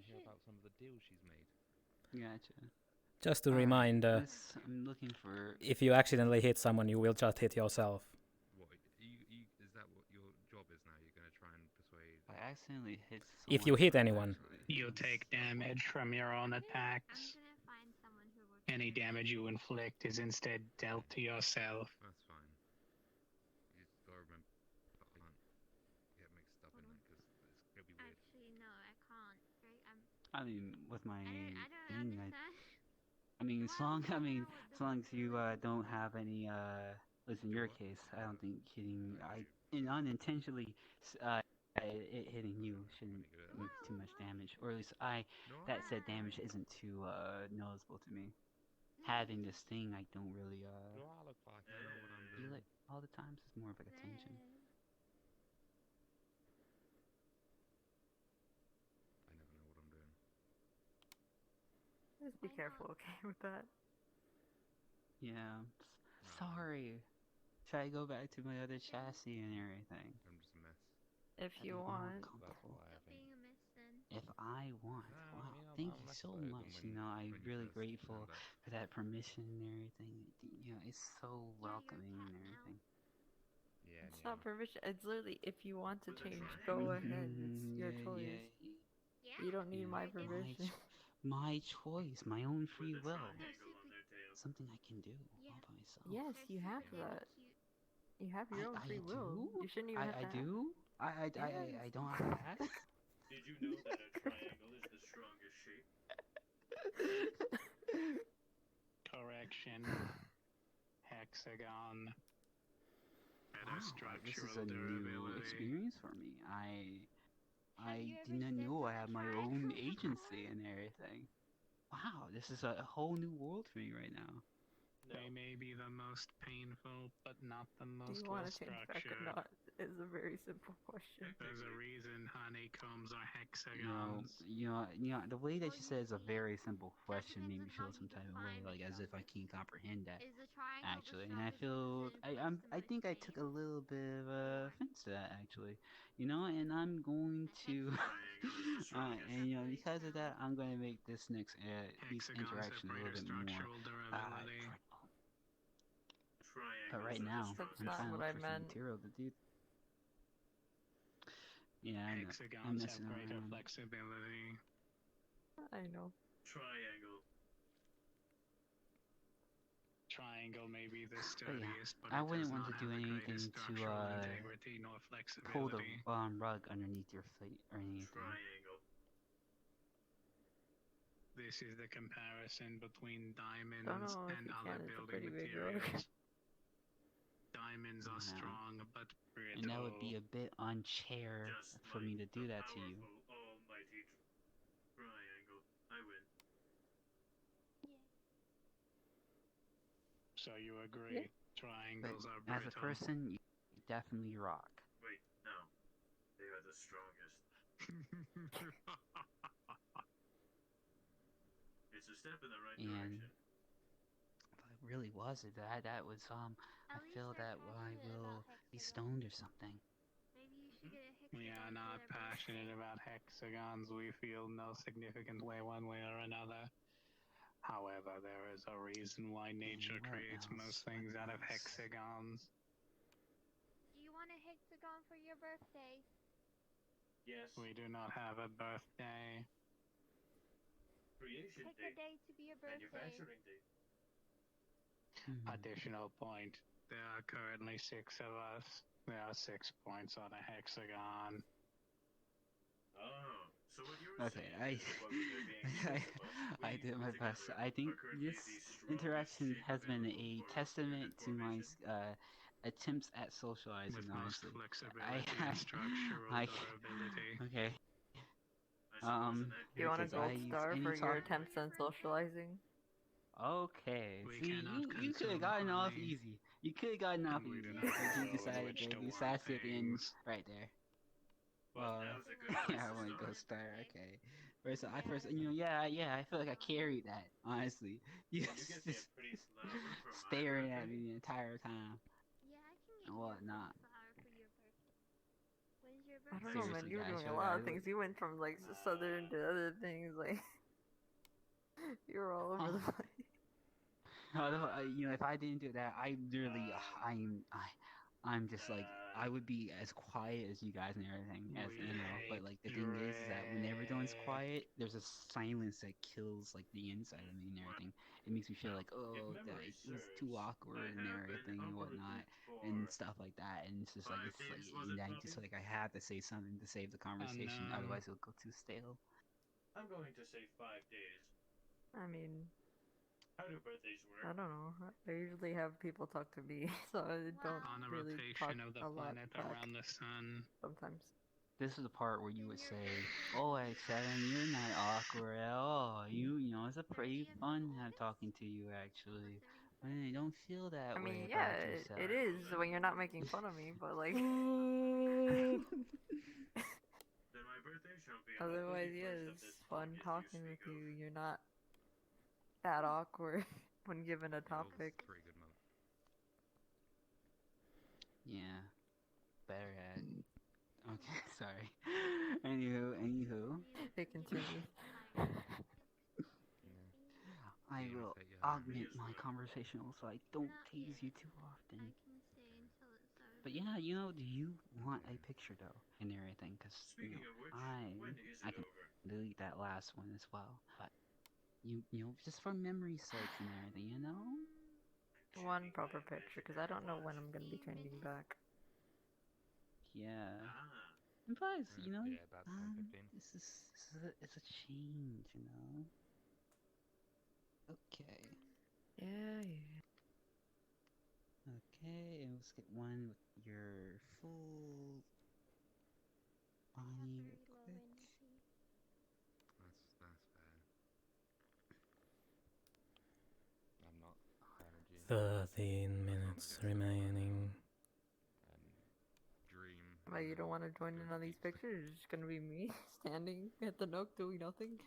Speaker 15: hear about some of the deals she's made.
Speaker 12: Gotcha.
Speaker 1: Just to remind,
Speaker 12: I'm looking for.
Speaker 1: if you accidentally hit someone, you will just hit yourself.
Speaker 15: What? Is that what your job is now? You're going to try and persuade.
Speaker 12: I accidentally hit.
Speaker 1: If you hit anyone.
Speaker 10: You'll take damage from your own attacks. Any damage you inflict is instead dealt to yourself.
Speaker 15: That's fine. You just gotta remember, I can't get mixed up in that because it's gonna be weird.
Speaker 14: Actually, no, I can't. Right?
Speaker 12: I mean, with my
Speaker 14: I don't understand.
Speaker 12: I mean, as long as you don't have any at least in your case, I don't think hitting unintentionally it hitting you shouldn't make too much damage, or at least that said damage isn't too noticeable to me. Having this thing, I don't really feel it all the times. It's more of like a tension.
Speaker 15: I never know what I'm doing.
Speaker 3: Just be careful, okay, with that.
Speaker 12: Yeah. Sorry. Should I go back to my other chassis and everything?
Speaker 15: I'm just a mess.
Speaker 3: If you want.
Speaker 12: If I want. Wow, thank you so much. You know, I'm really grateful for that permission and everything. You know, it's so welcoming and everything.
Speaker 15: Yeah.
Speaker 3: It's not permission. It's literally if you want to change, go ahead. It's your choice. You don't need my permission.
Speaker 12: My choice, my own free will. Something I can do all by myself.
Speaker 3: Yes, you have that. You have your own free will. You shouldn't even have to
Speaker 12: I do? I don't have to ask?
Speaker 6: Did you know that a triangle is the strongest shape?
Speaker 10: Correction. Hexagon.
Speaker 12: Wow, this is a new experience for me. I didn't know I had my own agency and everything. Wow, this is a whole new world for me right now.
Speaker 10: They may be the most painful, but not the
Speaker 3: Do
Speaker 10: most
Speaker 3: you want
Speaker 10: well
Speaker 3: to change back or
Speaker 10: structured.
Speaker 3: not? It's a very simple question.
Speaker 10: There's a reason honeycombs are
Speaker 12: The way that you said it's a very simple question made me feel some type of way, like as if I can't comprehend that.
Speaker 14: Is the triangle
Speaker 12: Actually, and I feel I think I took a little bit of offense to that actually, and I'm going to, and because of that, I'm going to make this next these interactions a little bit more. But right now,
Speaker 3: That's
Speaker 12: I'm
Speaker 3: not
Speaker 12: trying to
Speaker 3: what
Speaker 12: look
Speaker 3: I
Speaker 12: for some
Speaker 3: meant.
Speaker 12: material to do. Yeah, I know. I'm
Speaker 10: Hexagons have
Speaker 12: messing
Speaker 10: greater
Speaker 12: around.
Speaker 10: flexibility.
Speaker 3: I know.
Speaker 10: Triangle may be the
Speaker 12: But
Speaker 10: sturdiest,
Speaker 12: yeah,
Speaker 10: but
Speaker 12: I
Speaker 10: it
Speaker 12: wouldn't
Speaker 10: does
Speaker 12: want
Speaker 10: not
Speaker 12: to do
Speaker 10: have the
Speaker 12: anything
Speaker 10: greatest
Speaker 12: to
Speaker 10: structural integrity nor
Speaker 12: pull the
Speaker 10: flexibility.
Speaker 12: rug underneath your feet or anything.
Speaker 10: This is the comparison between diamonds
Speaker 3: Don't know if
Speaker 10: and
Speaker 3: you
Speaker 10: other
Speaker 3: can. It's a
Speaker 10: building
Speaker 3: pretty big rug.
Speaker 10: materials. Diamonds are
Speaker 12: Yeah.
Speaker 10: strong but brittle.
Speaker 12: And that would be a bit unfair for me to do that to you.
Speaker 6: Almighty triangle. I win.
Speaker 10: So you agree? Triangles are
Speaker 12: As
Speaker 10: brittle.
Speaker 12: a person, you definitely rock.
Speaker 6: Wait, no. They are the strongest. It's a step in the right
Speaker 12: And
Speaker 6: direction.
Speaker 12: if I really was it, that was I feel that I will be stoned or something.
Speaker 14: Maybe you should get a hexagon.
Speaker 10: We are not passionate about hexagons. We feel no significant way one way or another. However, there is a reason why nature creates most things out of hexagons.
Speaker 14: Do you want a hexagon for your birthday?
Speaker 6: Yes.
Speaker 10: We do not have a birthday.
Speaker 6: Creation
Speaker 14: Pick a day to be your birthday.
Speaker 6: Manufacturing date.
Speaker 10: Additional point. There are currently 6 of us. There are 6 points on a hexagon.
Speaker 6: Oh, so what you were
Speaker 12: Okay,
Speaker 6: saying is that while there being 6 of us,
Speaker 12: I
Speaker 6: we
Speaker 12: did my
Speaker 6: together
Speaker 12: best. I think
Speaker 6: are currently
Speaker 12: this
Speaker 6: the strongest
Speaker 12: interaction
Speaker 6: shape
Speaker 12: has been
Speaker 6: available
Speaker 12: a
Speaker 6: for
Speaker 12: testament
Speaker 6: human
Speaker 12: to my
Speaker 6: formation.
Speaker 12: attempts at socializing.
Speaker 10: With most
Speaker 12: Honestly,
Speaker 10: flexibility and structural durability.
Speaker 12: Okay.
Speaker 3: Do you want a
Speaker 12: because
Speaker 3: gold star for your
Speaker 12: talk.
Speaker 3: attempts on socializing?
Speaker 12: Okay.
Speaker 10: We
Speaker 12: See,
Speaker 10: cannot
Speaker 12: you could have
Speaker 10: consume
Speaker 12: gotten off
Speaker 10: honey.
Speaker 12: easy. You could have gotten off
Speaker 10: We
Speaker 12: easy,
Speaker 10: do not
Speaker 12: but you
Speaker 10: know with
Speaker 12: decided
Speaker 10: which
Speaker 12: to
Speaker 10: to
Speaker 12: be
Speaker 10: want
Speaker 12: sassy at the end,
Speaker 10: things.
Speaker 12: right there.
Speaker 6: Well, now's a good place
Speaker 12: Yeah, I
Speaker 6: to
Speaker 12: want to go
Speaker 6: start.
Speaker 12: star. Okay. I feel like I carried that. Honestly, you
Speaker 6: You get me a
Speaker 12: just
Speaker 6: pretty flower for my
Speaker 12: staring at
Speaker 6: birthday.
Speaker 12: me the entire time
Speaker 14: Yeah, I can get
Speaker 12: and
Speaker 14: you a
Speaker 12: whatnot.
Speaker 14: flower for your birthday. When's your
Speaker 3: I
Speaker 14: birthday?
Speaker 3: don't know, man.
Speaker 12: Seriously,
Speaker 3: You were
Speaker 12: guys,
Speaker 3: doing a
Speaker 12: really,
Speaker 3: lot of things. You went from like southern to other things. Like you were all over the place.
Speaker 12: If I didn't do that, I literally, I'm just like, I would be as quiet as you guys and everything, but like the thing is that when everyone's quiet, there's a silence that kills like the inside of me and everything. It makes me feel like, oh, that it's too awkward and everything and whatnot and stuff like that. And it's just like, and I just like, I have to say something to save the conversation, otherwise it'll go too stale.
Speaker 6: I'm going to say 5 days.
Speaker 3: I mean,
Speaker 6: How do birthdays work?
Speaker 3: I don't know. I usually have people talk to me, so I don't
Speaker 10: On a
Speaker 3: really talk
Speaker 10: rotation of the
Speaker 3: a lot
Speaker 10: planet
Speaker 3: back
Speaker 10: around the sun.
Speaker 3: sometimes.
Speaker 12: This is the part where you would say, "Oh, X7, you're not awkward at all. It's a pretty fun talking to you actually. I don't feel that
Speaker 3: I
Speaker 12: way
Speaker 3: mean, yeah,
Speaker 12: about yourself."
Speaker 3: it is when you're not making fun of me, but like.
Speaker 6: Then my birthday shall be on the
Speaker 3: Otherwise,
Speaker 6: 31st
Speaker 3: yeah,
Speaker 6: of
Speaker 3: it's
Speaker 6: this
Speaker 3: fun
Speaker 6: August
Speaker 3: talking
Speaker 6: you
Speaker 3: with
Speaker 6: speak
Speaker 3: you.
Speaker 6: of.
Speaker 3: You're not that awkward when given a topic.
Speaker 15: Pretty good move.
Speaker 12: Yeah, better at. Okay, sorry. Anywho.
Speaker 3: It continues.
Speaker 12: I will augment my conversational so I don't tease you too often.
Speaker 14: I can stay until it's over.
Speaker 12: But yeah, do you want a picture though and everything? Because
Speaker 6: Speaking of which, when is
Speaker 12: I
Speaker 6: it
Speaker 12: can
Speaker 6: over?
Speaker 12: delete that last one as well. But just for memory's sake and everything,
Speaker 3: One proper picture, because I don't know when I'm gonna be changing back.
Speaker 12: Yeah.
Speaker 6: Ah.
Speaker 12: And plus,
Speaker 15: yeah, about 10, 15.
Speaker 12: it's a change, Okay.
Speaker 3: Yeah.
Speaker 12: Okay, and let's get one with your full body real quick.
Speaker 15: That's bad. I'm not high energy.
Speaker 1: 13 minutes remaining.
Speaker 2: Dream.
Speaker 3: Like, you don't want to join in on these pictures? It's just gonna be me standing at the nook doing nothing.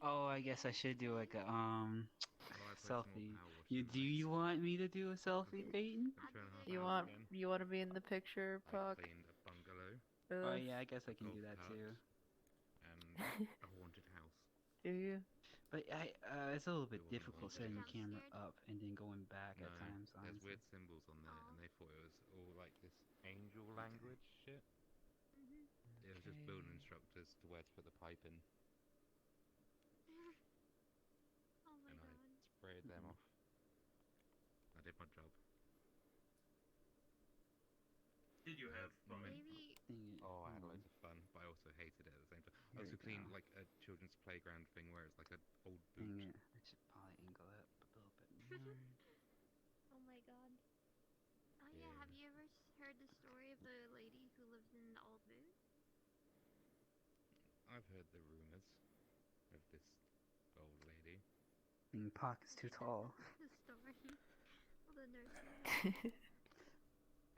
Speaker 12: Oh, I guess I should do like a selfie. Do you want me to do a selfie, Peyton?
Speaker 3: You want to be in the picture, Puck?
Speaker 12: Oh yeah, I guess I can do that too.
Speaker 2: And a haunted house.
Speaker 3: Do you?
Speaker 12: But it's a little bit difficult setting the camera up and then going back at times.
Speaker 15: There's
Speaker 12: Honestly.
Speaker 15: weird symbols on there, and they thought it was all like this angel language shit. It was just building instructors to where to put the pipe in.
Speaker 14: Oh my
Speaker 15: and
Speaker 14: god.
Speaker 15: I sprayed them off. I did my job.
Speaker 6: Did you have fun?
Speaker 14: Maybe.
Speaker 15: Oh, I had loads of fun, but I also hated it at the same time. I also cleaned like a children's playground thing where it's like an old boot.
Speaker 12: Yeah, I should probably angle it up a little bit more.
Speaker 14: Oh my god. Oh yeah, have you ever heard the story of the lady who lives in the old boot?
Speaker 15: I've heard the rumors of this old lady.
Speaker 12: Pakk is too tall.
Speaker 14: The story of the nurse.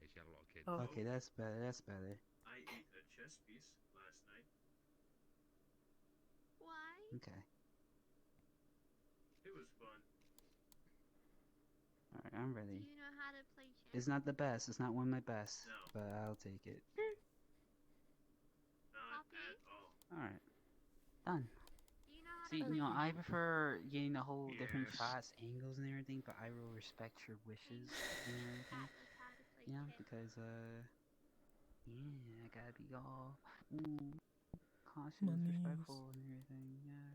Speaker 15: Hey, she had a lot of kids.
Speaker 3: Oh.
Speaker 12: Okay, that's better. That's better.
Speaker 6: I ate a chess piece last night.
Speaker 14: Why?
Speaker 12: Okay.
Speaker 6: It was fun.
Speaker 12: Alright, I'm
Speaker 14: Do
Speaker 12: ready.
Speaker 14: you know how to play chess?
Speaker 12: It's not the best. It's not one of my best,
Speaker 6: No.
Speaker 12: but I'll take it.
Speaker 6: Not at all.
Speaker 12: Alright. Done.
Speaker 14: Do you know how
Speaker 12: See,
Speaker 14: to play
Speaker 12: I prefer getting the whole different
Speaker 6: Yes.
Speaker 12: shots, angles, and everything, but I will respect your wishes and everything. You know, because, yeah, I gotta be all, cautious, respectful, and everything, yeah.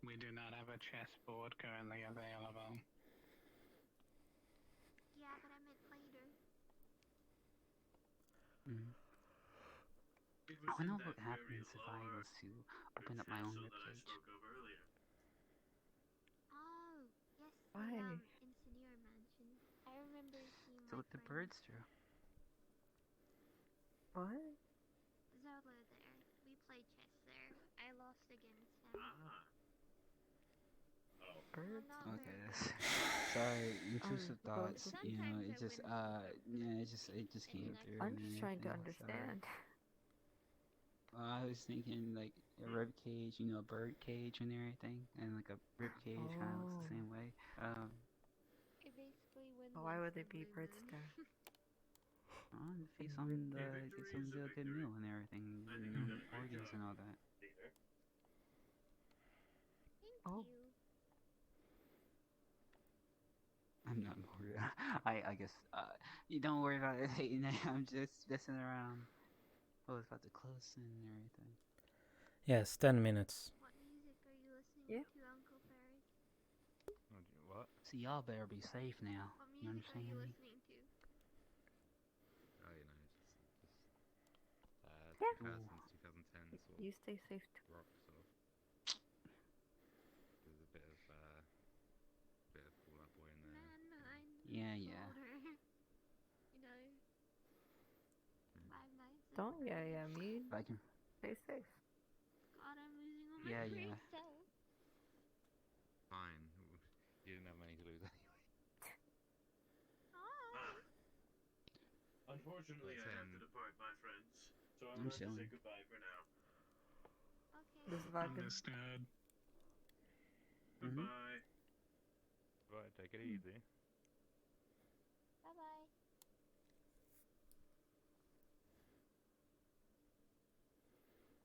Speaker 10: We do not have a chessboard currently available.
Speaker 14: Yeah, but I meant later.
Speaker 12: Mm.
Speaker 6: It
Speaker 12: I
Speaker 6: was in
Speaker 12: wonder
Speaker 6: that
Speaker 12: what happens if I was to open up my own
Speaker 6: castle that I
Speaker 12: webpage.
Speaker 6: spoke of earlier.
Speaker 14: Oh, yes.
Speaker 3: Why?
Speaker 14: In Senior Mansion. I remember seeing
Speaker 12: So
Speaker 14: my
Speaker 12: what the
Speaker 14: friend
Speaker 12: birds do?
Speaker 3: What?
Speaker 14: Zola there. We played chess there. I lost against him.
Speaker 6: Ah. Oh.
Speaker 3: Birds?
Speaker 12: Okay, that's, sorry, intrusive thoughts,
Speaker 14: Sometimes
Speaker 12: you know,
Speaker 14: I
Speaker 12: it just,
Speaker 14: win.
Speaker 12: yeah, it just came through.
Speaker 3: I'm
Speaker 12: and
Speaker 3: just trying to
Speaker 12: everything, sorry.
Speaker 3: understand.
Speaker 12: I was thinking like a rib cage, you know, a bird cage and everything, and like a rib cage kind of looks the same way.
Speaker 14: It basically wins.
Speaker 3: Why would there be birds there?
Speaker 12: Feed some get some real good meal and everything, and organs and all that.
Speaker 3: Oh.
Speaker 12: I'm not worried. I guess you don't worry about it. I'm just messing around. Oh, it's about to close and everything.
Speaker 1: Yes, 10 minutes.
Speaker 14: What music are you listening to, Uncle Ferry?
Speaker 15: What?
Speaker 12: See, y'all better be safe now.
Speaker 14: What
Speaker 12: You
Speaker 14: music are
Speaker 12: understand
Speaker 14: you
Speaker 12: me?
Speaker 14: listening to?
Speaker 15: Oh, you know, just
Speaker 3: Yeah.
Speaker 15: 2000s, 2010s sort
Speaker 3: You
Speaker 15: of
Speaker 3: stay safe too.
Speaker 15: rock sort of. There's a bit of Fall Out Boy in there.
Speaker 12: Yeah, yeah.
Speaker 14: Older. You know. 5 nights.
Speaker 3: Don't yeah me.
Speaker 12: I can.
Speaker 3: Stay safe.
Speaker 14: God, I'm losing all my
Speaker 12: Yeah,
Speaker 14: brain
Speaker 12: yeah.
Speaker 14: cells.
Speaker 15: Fine. You didn't have many to lose anyway.
Speaker 6: Unfortunately, I have to depart, my friends. So I'm
Speaker 12: I'm
Speaker 6: going to say
Speaker 12: chilling.
Speaker 6: goodbye for now.
Speaker 14: Okay.
Speaker 3: This vibing.
Speaker 10: Understood.
Speaker 6: Goodbye.
Speaker 15: Right, take it easy.
Speaker 14: Bye bye.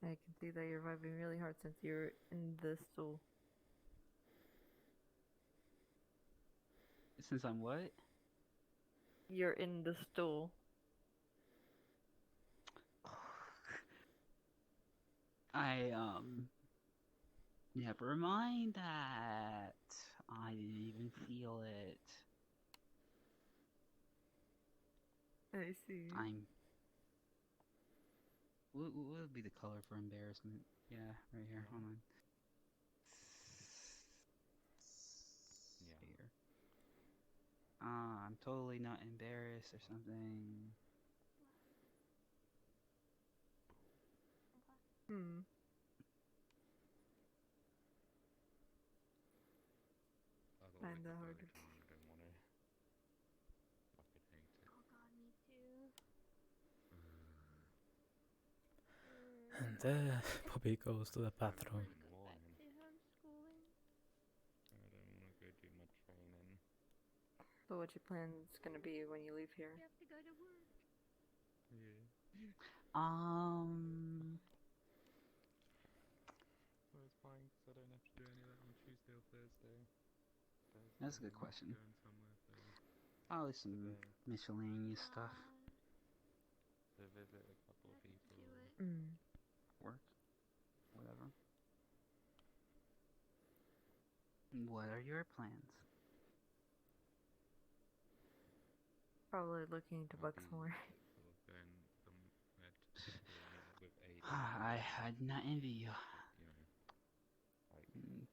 Speaker 3: I can see that you're vibing really hard since you're in the stool.
Speaker 12: Since I'm what?
Speaker 3: You're in the stool.
Speaker 12: Never mind that. I didn't even feel it.
Speaker 3: I see.
Speaker 12: What would be the color for embarrassment? Yeah, right here. Hold on.
Speaker 15: Yeah.
Speaker 12: Here. I'm totally not embarrassed or something.
Speaker 3: Kinda hard.
Speaker 15: I don't want to. Fucking hate it.
Speaker 14: Oh god, me too.
Speaker 1: And Bobby goes to the bathroom.
Speaker 14: Homeschooling.
Speaker 15: I don't want to go do my training.
Speaker 3: So what's your plans gonna be when you leave here?
Speaker 14: You have to go to work.
Speaker 15: Yeah. So it's fine because I don't have to do any of that on Tuesday or Thursday.
Speaker 12: That's a good question.
Speaker 15: Going somewhere
Speaker 12: Probably some miscellaneous stuff.
Speaker 15: to visit a couple of people.
Speaker 12: Work. Whatever. What are your plans?
Speaker 3: Probably looking into books more.
Speaker 12: I did not envy you.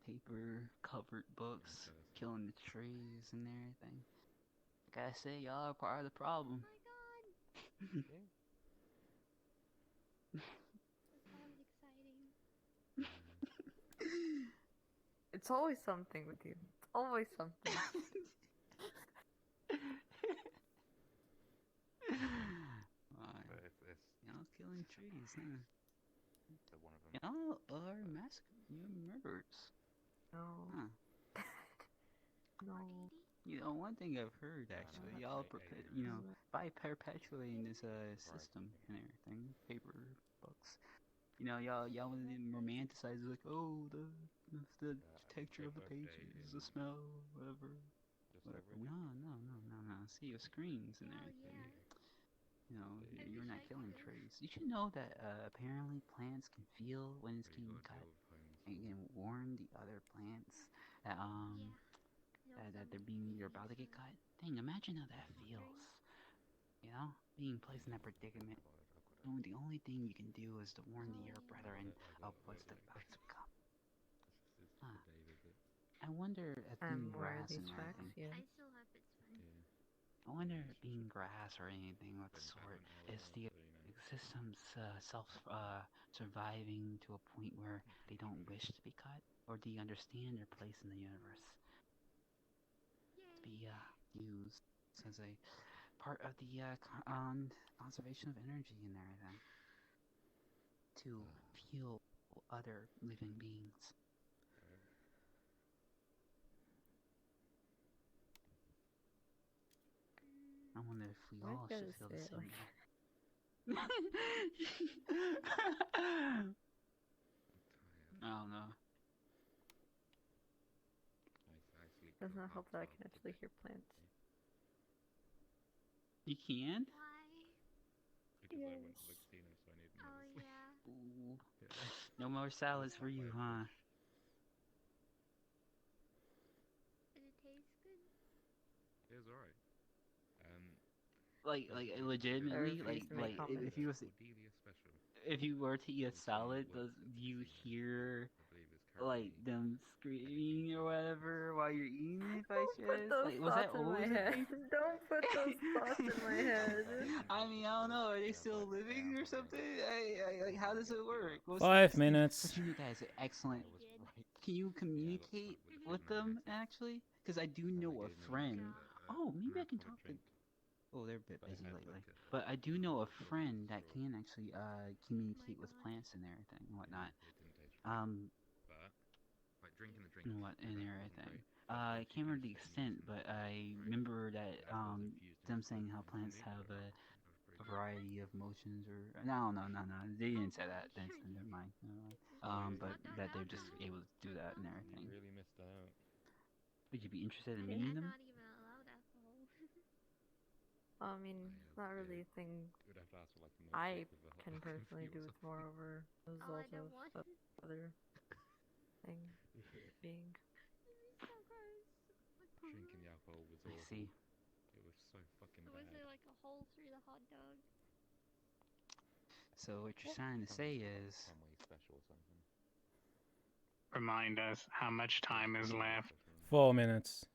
Speaker 12: Paper covered books, killing the trees and everything. Gotta say, y'all are part of the problem.
Speaker 14: Oh my god! That sounds exciting.
Speaker 3: It's always something with you. It's always something.
Speaker 12: Y'all killing trees, huh? Y'all are murderers.
Speaker 3: No.
Speaker 12: Huh.
Speaker 3: No.
Speaker 12: You know, one thing I've heard actually, y'all by perpetuating this system and everything, paper books, y'all want to romanticize it, like, oh, the texture of the pages, the smell, whatever. No. See your screens and everything. You're not killing trees. You should know that apparently plants can feel when it's getting cut and can warn the other plants that you're about to get cut. Dang, imagine how that feels. Being placed in that predicament. The only thing you can do is to warn your brethren of what's about to come. Huh. I wonder at being grass and everything.
Speaker 3: Yeah.
Speaker 14: I still have its fun.
Speaker 12: I wonder if being grass or anything of the sort is the system's surviving to a point where they don't wish to be cut, or do you understand their place in the universe? To be used as a part of the conservation of energy and everything to fuel other living beings. I wonder if we all should feel the same way. I don't know.
Speaker 3: Does not help that I can actually hear plants.
Speaker 12: You can?
Speaker 14: Why?
Speaker 15: Because I went to Latino, so I need
Speaker 14: Oh yeah.
Speaker 12: Ooh. No more salads for you, huh?
Speaker 14: Did it taste good?
Speaker 15: It was alright.
Speaker 12: Like legitimately, if you were to eat a salad, do you hear like them screaming or whatever while you're eating it? Was that always
Speaker 3: in my head? Don't put those thoughts in my head.
Speaker 12: I mean, I don't know. Are they still living or something? Like, how does it work?
Speaker 1: 5 minutes.
Speaker 12: But you guys are excellent. Can you communicate with them actually? Because I do know a friend. Oh, maybe I can talk to. Oh, they're a bit busy lately. But I do know a friend that can actually communicate with plants and everything and whatnot. And everything. I can't remember the extent, but I remember that them saying how plants have a variety of motions or no, they didn't say that. Never mind. But that they're just able to do that and everything.
Speaker 15: Really missed out.
Speaker 12: Would you be interested in meeting them?
Speaker 14: Not even allowed alcohol.
Speaker 3: I mean, it's not really a thing I can personally do. It's more over a result of other thing being.
Speaker 15: Drinking the alcohol was awful.
Speaker 12: I see.
Speaker 15: It was so fucking
Speaker 14: So
Speaker 15: bad.
Speaker 14: was there like a hole through the hot dog?
Speaker 12: So what you're trying to say is...
Speaker 15: Special or something.
Speaker 10: Remind us how much time is left.
Speaker 1: 4 minutes.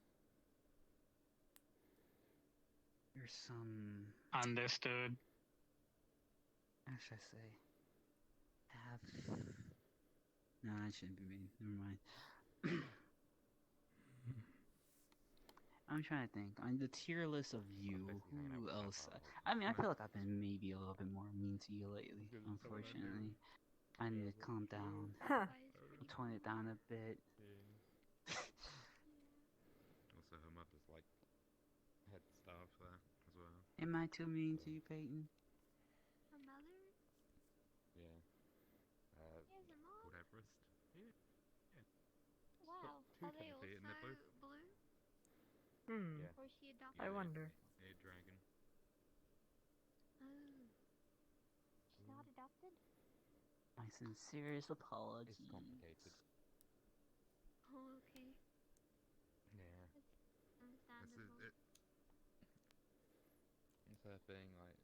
Speaker 12: There's some...
Speaker 10: Understood.
Speaker 12: How should I say? No, that shouldn't be me. Never mind. I'm trying to think. On the tier list of you, who else? I mean, I feel like I've been maybe a little bit more mean to you lately, unfortunately. I need to calm down.
Speaker 3: Huh.
Speaker 12: Tone it down a bit.
Speaker 15: Also, her mother's like head staff there as well.
Speaker 12: Am I too mean to you, Peyton?
Speaker 14: Her mother?
Speaker 15: Yeah.
Speaker 14: He has a mom?
Speaker 15: Called Everest. Yeah.
Speaker 14: Wow.
Speaker 15: Two
Speaker 14: Are they
Speaker 15: technically, and they're
Speaker 14: also
Speaker 15: both.
Speaker 14: blue?
Speaker 3: Hmm.
Speaker 15: Yeah.
Speaker 14: Or is she adopted?
Speaker 3: I wonder.
Speaker 15: A dragon.
Speaker 14: Oh. She's not adopted?
Speaker 12: My sincerest apologies.
Speaker 15: It's complicated.
Speaker 14: Oh, okay.
Speaker 15: Yeah.
Speaker 14: That's understandable.
Speaker 15: It's her thing, like,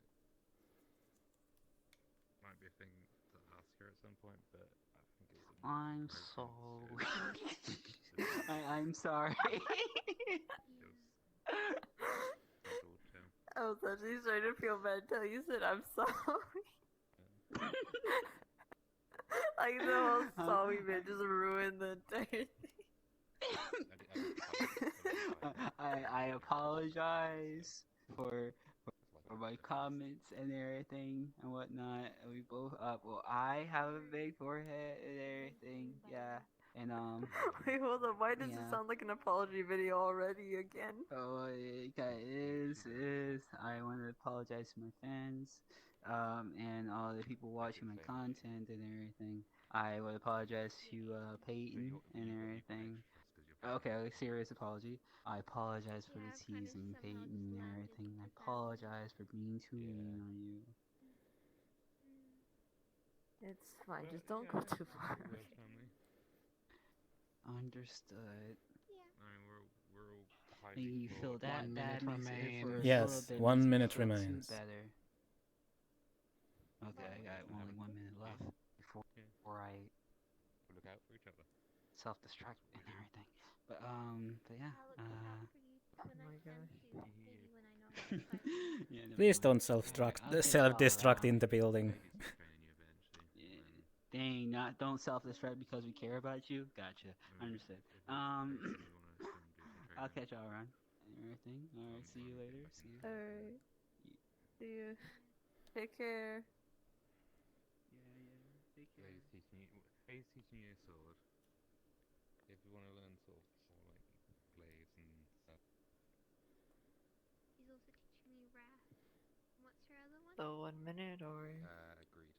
Speaker 15: might be a thing to ask her at some point, but I think it's.
Speaker 12: I'm so. I'm sorry.
Speaker 3: I was actually starting to feel bad until you said I'm sorry. Like the whole sorry bit just ruined the entire thing.
Speaker 12: I apologize for my comments and everything and whatnot. We both well, I have a big forehead and everything, yeah. And
Speaker 3: Wait, hold on. Why does it sound like an apology video already again?
Speaker 12: Oh, it is. I want to apologize to my fans, and all the people watching my content and everything. I would apologize to Peyton and everything. Okay, a serious apology. I apologize for the teasing, Peyton, and everything. I apologize for being too mean on you.
Speaker 3: It's fine. Just don't go too far.
Speaker 12: Understood.
Speaker 15: I mean, we're all high.
Speaker 12: You feel that
Speaker 10: 1
Speaker 12: bad
Speaker 10: minute
Speaker 12: makes it
Speaker 10: remains.
Speaker 12: for
Speaker 1: Yes, 1 minute remains.
Speaker 12: Better. Okay, I got only 1 minute left before I
Speaker 15: Look out for each other.
Speaker 12: self-destruct and everything. But yeah.
Speaker 3: Oh my gosh.
Speaker 12: Yeah, never
Speaker 1: Please
Speaker 12: mind.
Speaker 1: don't self-destruct in the building.
Speaker 12: Dang, don't self-destruct because we care about you. Gotcha. Understood. I'll catch y'all around and everything. All right, see you later. See you.
Speaker 3: All right. See you. Take care.
Speaker 12: Take care.
Speaker 15: He's teaching you a sword. If you want to learn sort of like blades and stuff.
Speaker 14: He's also teaching me wrath. What's your other one?
Speaker 3: So 1 minute or?
Speaker 15: Agreed.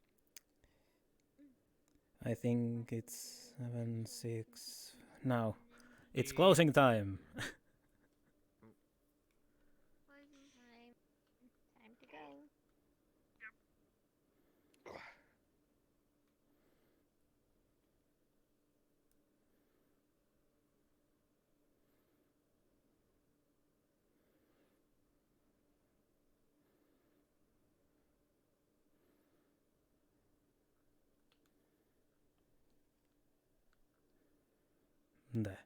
Speaker 1: I think it's 7, 6. Now, it's closing time.
Speaker 14: Closing time. Time to go.
Speaker 1: There.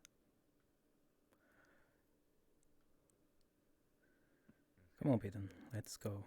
Speaker 1: Come on, Peyton. Let's go.